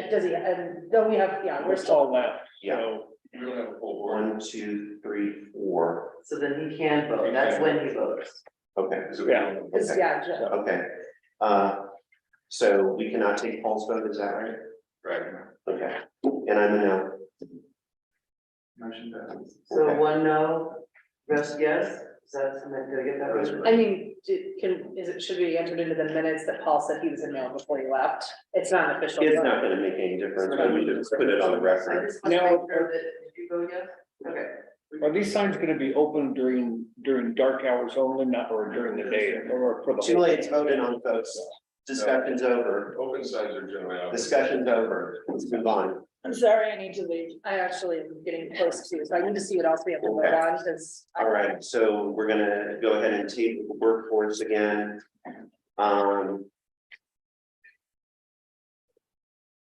does he, and don't we have, yeah, we're We're still. all left, yeah. so. We don't have a full board. 1, 2, 3, 4. So then he can vote, that's when he votes. Okay, So we don't have a It's, Okay. yeah, Joe. okay. So we cannot take Paul's vote, is that right? Right. Okay, and I'm a no. Motion passes. So Okay. one no, rest yes, is that something, did I get that right? I mean, should be entered into the minutes that Paul said he was a no before he left? It's not an official. It's vote. not gonna make any difference, but we just put it on the I record. just want to No. make sure that, did you go yes? Okay. Are these signs gonna be open during dark hours only, not or during the day or for the? Too late, it's voted on, folks. discussion's over, Open signs are generally out. discussion's over, let's move on. I'm sorry, I need to leave. I actually am getting close to, so I need to see what else we have to vote on, because. All right, so we're gonna go ahead and table the workforce again. I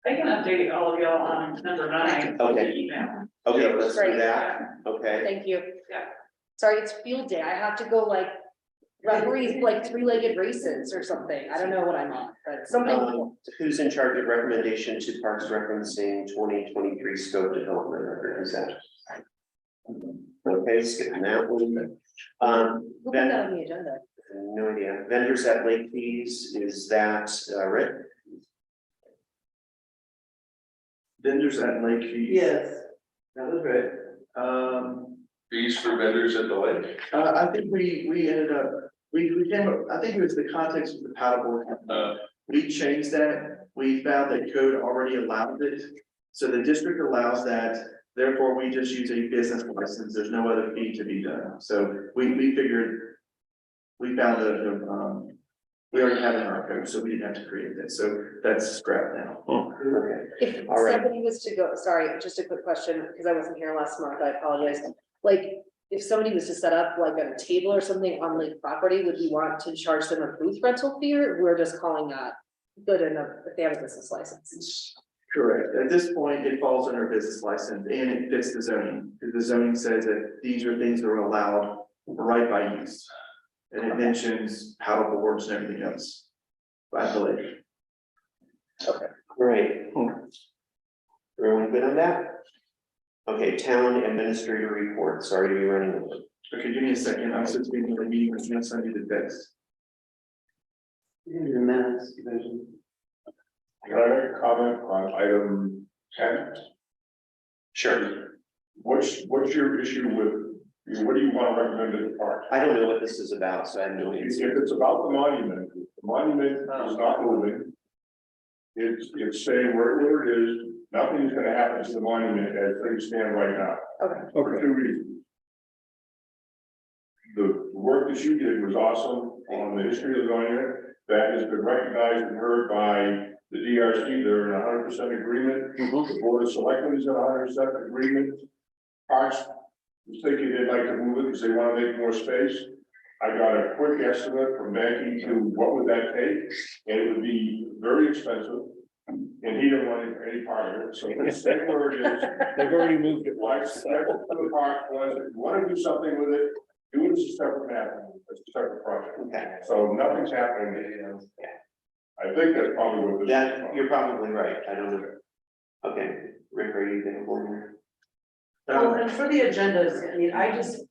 can update all of y'all on number 9. Okay. Email. Okay, let's do Great. that, okay, Thank you. Yeah. Sorry, it's field day. I have to go like referees like three-legged races or something. I don't know what I'm on, but something. who's in charge of recommendation to Parks referencing 2023 scope development record, is that? Okay, skipping that one. Who put that on the agenda? No idea, vendors at late fees, is that, Rick? Vendors at lake fees. Yes, that was right. Fees for vendors at the lake. I think we ended up, we came up, I think it was the context of the paddleboard. We changed that, we found that code already allowed it, so the district allows that, therefore we just use a business license, there's no other fee to be done, so we figured. We found that, we already had it in our code, so we didn't have to create that, so that's scrapped now. Okay, If All right. somebody was to go, sorry, just a quick question, because I wasn't here last month, I apologize. Like, if somebody was to set up like a table or something on lake property, would you want to charge them a booth rental fee, or we're just calling that good enough if they have a business license? Correct, at this point, it falls under business license and it fits the zoning, because the zoning says that these are things that are allowed right by use. And it mentions paddle boards and everything else. I believe. great. Everyone good on that? Okay, town administrator report, sorry to be running over. Okay, give me a second, I was just being in the meeting with Jess, I need the text. The minutes, division. Can I make a comment on item 10? Sure, What's your issue with, what do you want to recommend to the park? I don't know what this is about, so I have no If answer. it's about the monument is not moving. It's saying where it is, nothing's gonna happen to the monument as things stand right now. Okay. For two reasons. The work that you did was awesome on the history of the monument. That has been recognized and heard by the DRC. They're in 100% agreement. The Board of Selectmen is in 100% agreement. Parks was thinking they'd like to move it because they want to make more space. I got a quick estimate from Becky to what would that take, and it would be very expensive. And he didn't want any part of it, so let's stay where it is. They've already moved it Like, once. step to the park, was, if you want to do something with it, do it as a separate matter, as a separate project. Okay, So nothing's happening. I think that's probably what this is. that, you're probably right, I don't know. Okay, Rick, are you available here? And for the agendas, I mean, I just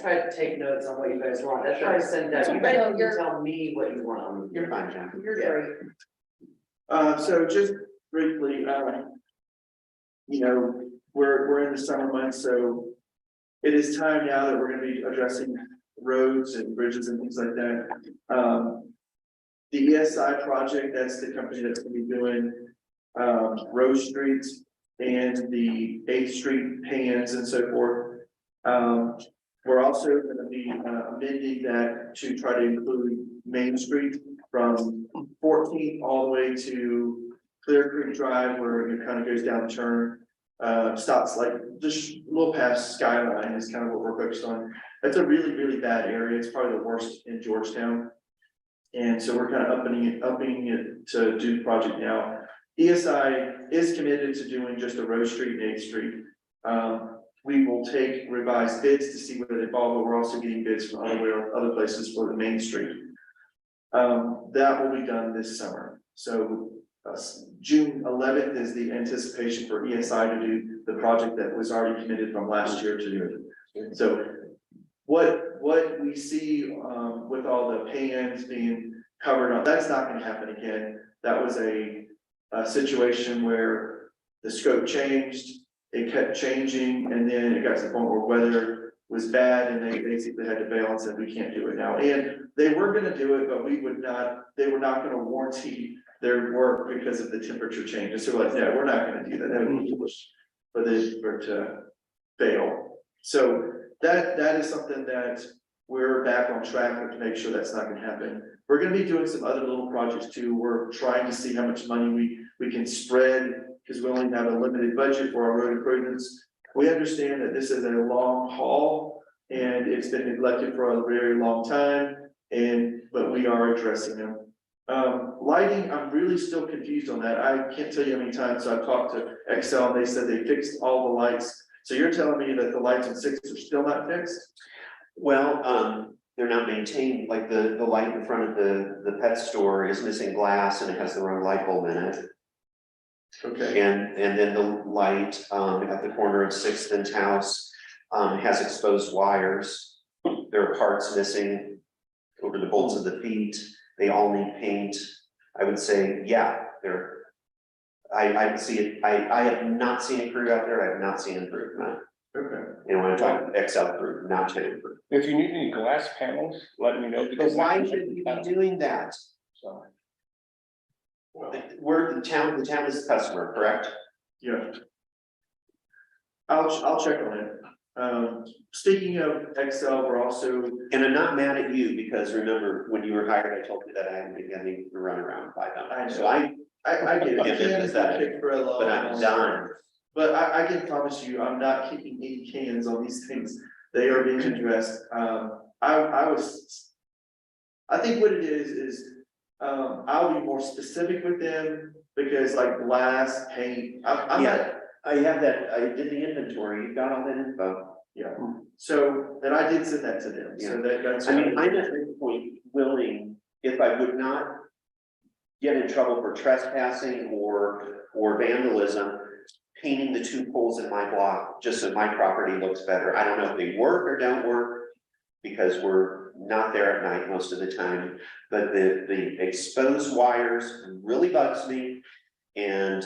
try to take notes on what you guys want, that's why I send that, you guys No, can you're- tell me what you want. You're fine, John. You're Yeah. great. So just briefly, you know, we're in the summer months, so it is time now that we're gonna be addressing roads and bridges and things like that. The ESI project, that's the company that's gonna be doing, Rose Street and the 8th Street pans and so forth. We're also gonna be amending that to try to include Main Street from 14th all the way to Clear Creek Drive, where it kind of goes down the turn. Stops like just a little past Skyline is kind of what we're focused on. That's a really, really bad area. It's probably the worst in Georgetown. And so we're kind of upping it to do the project now. ESI is committed to doing just the Rose Street and 8th Street. We will take revised bids to see where they fall, but we're also getting bids from other places for the Main Street. That will be done this summer. So June 11th is the anticipation for ESI to do the project that was already committed from last year to do it. So what we see with all the pans being covered up, that's not gonna happen again. That was a situation where the scope changed, it kept changing, and then it got to the point where weather was bad and they basically had to bail and said, we can't do it now. And they were gonna do it, but they were not gonna warranty their work because of the temperature changes. So like, no, we're not gonna do that. That would be foolish for it to fail. So that is something that we're back on track to make sure that's not gonna happen. We're gonna be doing some other little projects too. We're trying to see how much money we can spread, because we only have a limited budget for our road improvements. We understand that this is a long haul and it's been neglected for a very long time, but we are addressing them. Lighting, I'm really still confused on that. I can't tell you how many times I've talked to Excel and they said they fixed all the lights. So you're telling me that the lights on 6 are still not fixed? Well, they're not maintained, like the light in front of the pet store is missing glass and it has the wrong light bulb in it. Okay, And then the light, at the corner of Sixth and House, has exposed wires. There are parts missing over the bolts of the feet. They all need paint. I would say, yeah, I see it, I have not seen a crew out there. I have not seen improvement. okay. And when I talk Excel crew, not Ten crew. If you need any glass panels, let me know. But because why should we be doing that? So, We're the town is the customer, correct? Yeah. I'll check on it. Speaking of Excel, we're also, And I'm not mad at you, because remember, when you were hired, I told you that I hadn't been getting the runaround by them. I know. So I get it. Yeah, Cans are picked for a long. but I'm done. But I can promise you, I'm not kicking any cans on these things. They are being addressed. I think what it is, I'll be more specific with them because like glass, paint, I'm not. Yeah, I have that, I did the inventory, you got all that info. Yeah, so, and I did send that to them, so that's. I mean, I'm at this point willing, if I would not get in trouble for trespassing or vandalism, painting the 2 poles in my block, just so my property looks better. I don't know if they work or don't work, because we're not there at night most of the time, but the exposed wires really bugs me. And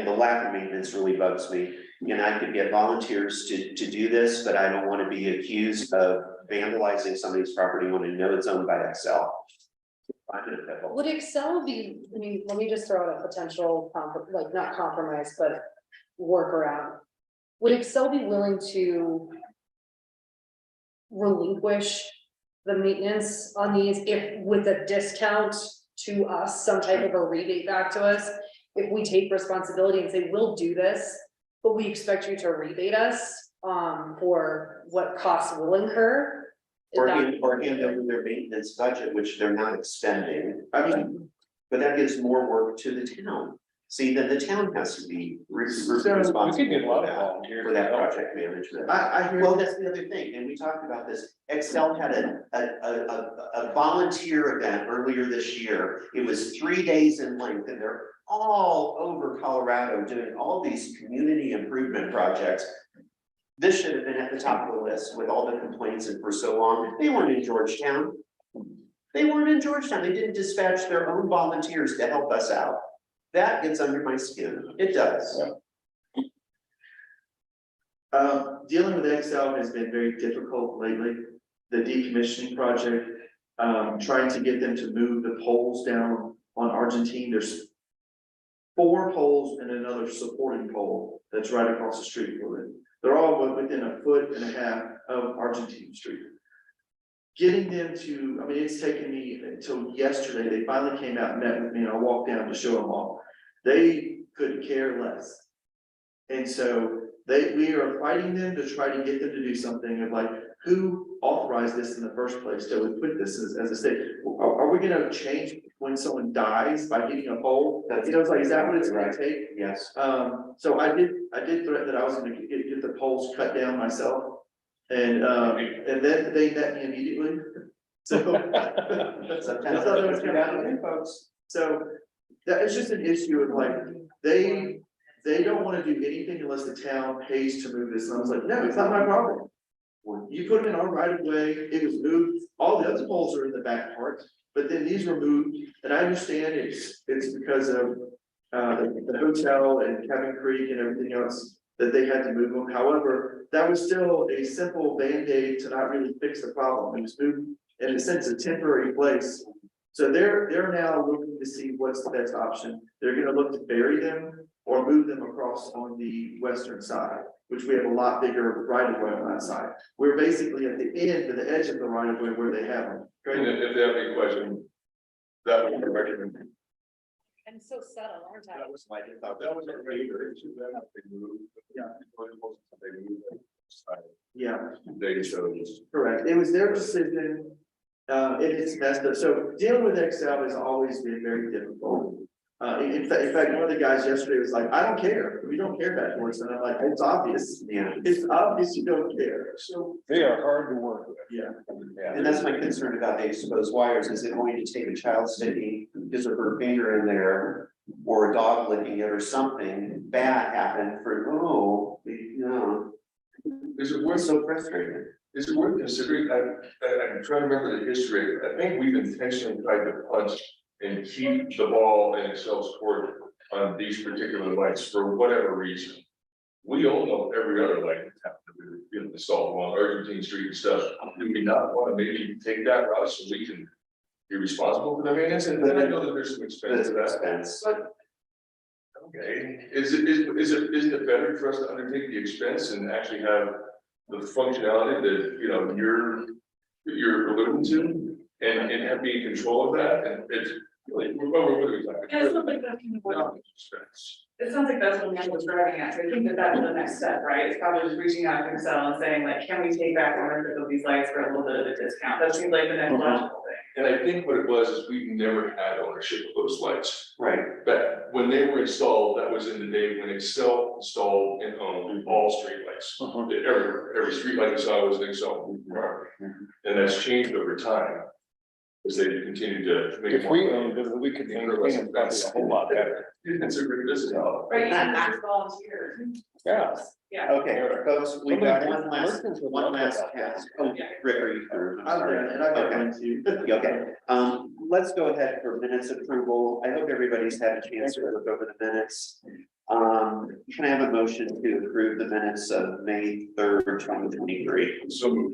the lack of maintenance really bugs me. And I could get volunteers to do this, but I don't want to be accused of vandalizing somebody's property when I know it's owned by Excel. Would Excel be, I mean, let me just throw out a potential, like not compromise, but workaround. Would Excel be willing to relinquish the maintenance on these if with a discount to us, some type of a rebate back to us? If we take responsibility and say, we'll do this, but we expect you to rebate us for what costs will incur. Or hand over their maintenance budget, which they're not expending. I mean, But that gives more work to the town. See, then the town has to be responsible we could get a lot of for volunteers. for that project management. I hear. Well, that's the other thing, and we talked about this. Excel had a volunteer event earlier this year. It was 3 days in length, and they're all over Colorado doing all these community improvement projects. This should have been at the top of the list with all the complaints, and for so long, they weren't in Georgetown. They weren't in Georgetown. They didn't dispatch their own volunteers to help us out. That gets under my skin. It does. Dealing with Excel has been very difficult lately. The decommissioning project, trying to get them to move the poles down on Argentine. There's 4 poles and another supporting pole that's right across the street from it. They're all within 1.5 feet of Argentine Street. Getting them to, I mean, it's taken me until yesterday. They finally came out and met with me and I walked down to show them all. They couldn't care less. And so we are fighting them to try to get them to do something of like, who authorized this in the first place that would put this as a state? Are we gonna change when someone dies by hitting a pole? You know, it's like, is that what it's gonna take? Yes. So I did threaten that I was gonna get the poles cut down myself. And then they met me immediately. So. Sometimes that's what you gotta do, folks. So that is just an issue of like, they don't wanna do anything unless the town pays to move this. And I was like, no, it's not my problem. You put it in our right of way, it was moved, all the other poles are in the back part, but then these were moved. And I understand it's because of the hotel and Cabin Creek and everything else that they had to move them. However, that was still a simple Band-Aid to not really fix the problem. It was moved in a sense, a temporary place. So they're now looking to see what's the best option. They're gonna look to bury them or move them across across on the western side, which we have a lot bigger right of way on that side. We're basically at the end of the edge of the right of way where they have them. And if they have any question, that would be recommended. I'm so subtle, aren't I? That was my thought. That was our favorite issue, that they moved. Yeah. They moved. Yeah. They showed us. Correct, it was their decision, it is messed up, so dealing with Excel has always been very difficult. In fact, one of the guys yesterday was like, I don't care, we don't care about yours, and I'm like, it's obvious, Yeah, it's obvious you don't care, so, They are hard to work with. yeah. and that's my concern about the exposed wires. Is it going to take a child sticking his or her finger in there? Or a dog licking it or something bad happen for, Is it it's worth, so frustrating. is it worth considering, I'm trying to remember the history, I think we've intentionally tried to punch and keep the ball in Excel's court on these particular lights for whatever reason. We all know every other light in town that we installed along Argentine Street and stuff. Do we not want to maybe take that route so we can be responsible for the maintenance? And then I know that there's some expense to that. Expense. But, okay, isn't it better for us to undertake the expense and actually have the functionality that, you know, you're alluding to? And have be in control of that, and it's, like, what are we talking And it's about? not like that's kind of what, No, expense. it sounds like that's what Mike was driving at, so I think that that's the next step, right? It's probably just reaching out to Excel and saying like, can we take back ownership of these lights for a little bit of a discount? That seems like the next logical thing. And I think what it was is we never had ownership of those lights. Right, But when they were installed, that was in the day when Excel installed and owned all streetlights. Every streetlight you saw was an Excel property. And that's changed over time. As they continue to make. If we owned it, we could maintain it probably a whole lot better. It's a great business model. Right, you can just volunteer. Yeah. Yeah. okay, folks, we've got Merchants would one love last that. task. Oh, Rick, are you through? I'm I've sorry. done it, and I got one too. Okay, let's go ahead for minutes approval. I hope everybody's had a chance to look over the minutes. Can I have a motion to approve the minutes of May 3rd, 2023? So.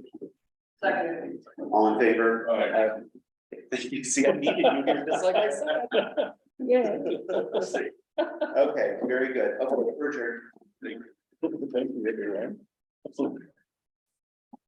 Second. All in favor? Uh, You see, I needed you here, just like I said. Yeah. Okay, very good. Okay, Richard. Thank you, right?